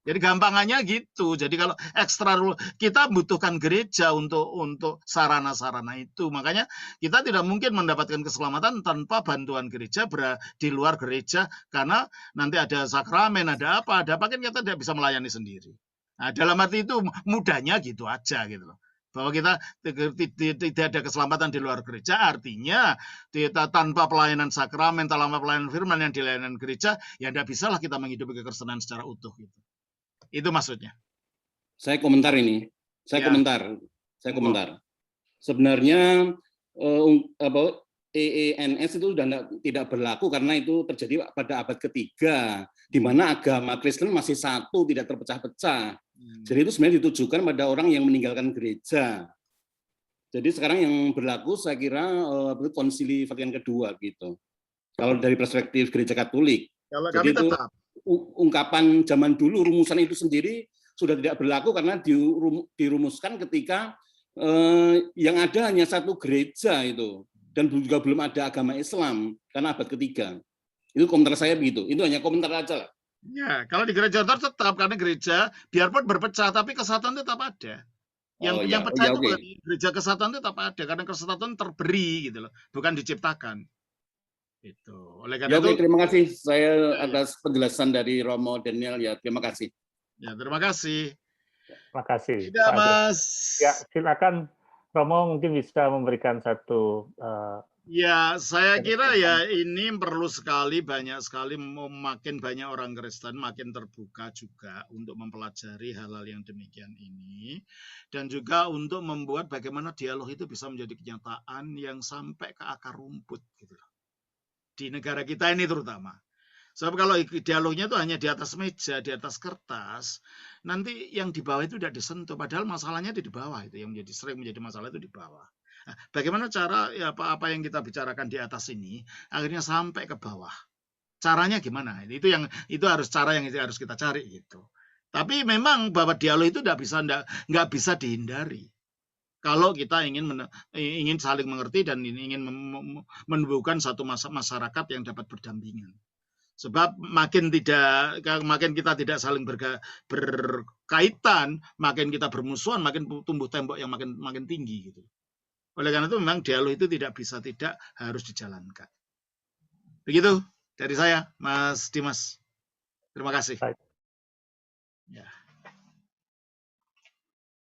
Jadi gampangannya gitu. Jadi kalau ekstra kita butuhkan gereja untuk sarana-sarana itu. Makanya kita tidak mungkin mendapatkan keselamatan tanpa bantuan gereja di luar gereja, karena nanti ada sakramen, ada apa kan kita tidak bisa melayani sendiri. Nah, dalam arti itu mudahnya gitu aja gitu loh. Bahwa kita tidak ada keselamatan di luar gereja, artinya kita tanpa pelayanan sakramen, tanpa pelayanan firman yang dilayani gereja, ya tidak bisalah kita menghidupi kekristenan secara utuh gitu. Itu maksudnya. Saya komentar ini. Saya komentar. Sebenarnya EENS itu sudah tidak berlaku karena itu terjadi pada abad ketiga, di mana agama Kristen masih satu, tidak terpecah-pecah. Jadi itu sebenarnya ditujukan pada orang yang meninggalkan gereja. Jadi sekarang yang berlaku saya kira Konsili Vatikan kedua gitu. Kalau dari perspektif gereja Katolik. Kalau jadi kami itu tetap. Ungkapan zaman dulu, rumusan itu sendiri sudah tidak berlaku karena dirumuskan ketika yang ada hanya satu gereja itu, dan juga belum ada agama Islam karena abad ketiga. Itu komentar saya begitu. Itu hanya komentar aja lah. Ya, kalau di gereja Ortodoks tetap, karena gereja biarpun berpecah tapi kesatuan tetap ada. Yang pecah itu bukan gereja, kesatuan tetap ada karena kesatuan terberi gitu loh, bukan diciptakan. Itu. Oleh karena itu, terima kasih saya atas penjelasan dari Romo Daniel ya, terima kasih. Ya, terima kasih. Terima kasih. Tidak, Mas. Ya, silakan Romo mungkin bisa memberikan satu ya, saya kira ya ini perlu sekali, banyak sekali, makin banyak orang Kristen makin terbuka juga untuk mempelajari hal-hal yang demikian ini, dan juga untuk membuat bagaimana dialog itu bisa menjadi kenyataan yang sampai ke akar rumput gitu loh. Di negara kita ini terutama. Sebab kalau dialognya itu hanya di atas meja, di atas kertas, nanti yang di bawah itu tidak disentuh, padahal masalahnya di bawah itu yang sering menjadi masalah itu di bawah. Nah, bagaimana cara ya apa yang kita bicarakan di atas ini akhirnya sampai ke bawah? Caranya gimana? Itu harus cara yang harus kita cari gitu. Tapi memang bahwa dialog itu nggak bisa dihindari. Kalau kita ingin saling mengerti dan ingin menumbuhkan satu masyarakat yang dapat berdampingan. Sebab makin kita tidak saling berkaitan, makin kita bermusuhan, makin tumbuh tembok yang makin tinggi gitu. Oleh karena itu memang dialog itu tidak harus dijalankan. Begitu dari saya, Mas Dimas. Terima kasih. Baik. Ya.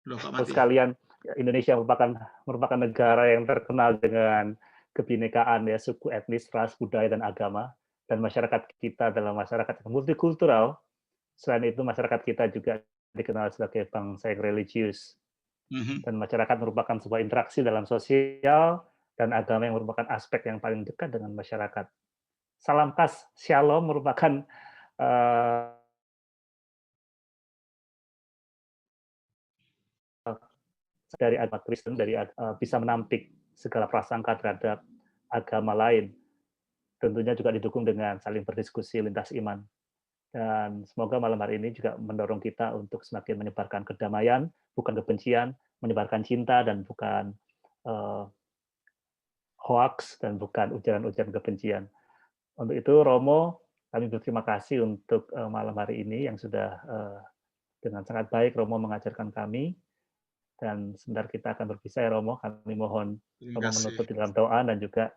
Loh, Pak Mati. Sekalian, Indonesia merupakan negara yang terkenal dengan kebinekaan ya, suku, etnis, ras, budaya, dan agama. Dan masyarakat kita adalah masyarakat yang multikultural. Selain itu, masyarakat kita juga dikenal sebagai bangsa yang religius. Dan masyarakat merupakan sebuah interaksi dalam sosial, dan agama yang merupakan aspek yang paling dekat dengan masyarakat. Salam khas Shalom merupakan dari agama Kristen, bisa menampik segala prasangka terhadap agama lain. Tentunya juga didukung dengan saling berdiskusi lintas iman. Dan semoga malam hari ini juga mendorong kita untuk semakin menyebarkan kedamaian, bukan kebencian, menyebarkan cinta dan bukan hoax dan bukan ujaran-ujaran kebencian. Untuk itu, Romo, kami berterima kasih untuk malam hari ini yang sudah dengan sangat baik Romo mengajarkan kami. Dan sebentar kita akan berpisah ya Romo. Kami mohon Romo menutup dalam doa dan juga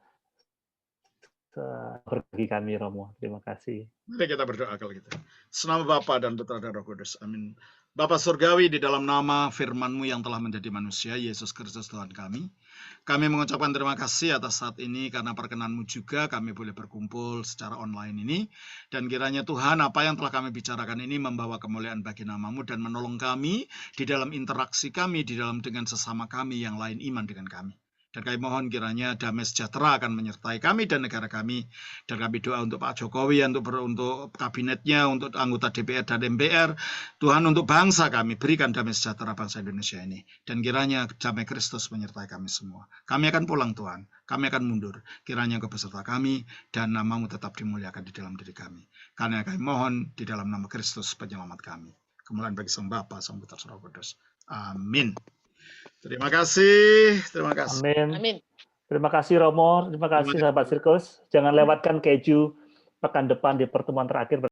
berbagi kami Romo. Terima kasih. Mari kita berdoa kalau gitu. Senama Bapa dan Putra dan Roh Kudus. Amin. Bapa Surgawi, di dalam nama firman-Mu yang telah menjadi manusia, Yesus Kristus Tuhan kami mengucapkan terima kasih atas saat ini karena perkenan-Mu juga kami boleh berkumpul secara online ini. Dan kiranya Tuhan, apa yang telah kami bicarakan ini membawa kemuliaan bagi nama-Mu dan menolong kami di dalam interaksi kami, di dalam dengan sesama kami yang lain iman dengan kami. Dan kami mohon kiranya damai sejahtera akan menyertai kami dan negara kami. Dan kami doa untuk Pak Jokowi, untuk kabinetnya, untuk anggota DPR dan MPR. Tuhan, untuk bangsa kami, berikan damai sejahtera bangsa Indonesia ini. Dan kiranya damai Kristus menyertai kami semua. Kami akan pulang Tuhan, kami akan mundur. Kiranya Engkau beserta kami dan nama-Mu tetap dimuliakan di dalam diri kami. Karena kami mohon di dalam nama Kristus penyelamat kami. Kemuliaan bagi Sang Bapa, Sang Putra, Sang Roh Kudus. Amin. Terima kasih. Amin. Terima kasih Romo, terima kasih sahabat Sirkus. Jangan lewatkan keju pekan depan di pertemuan terakhir.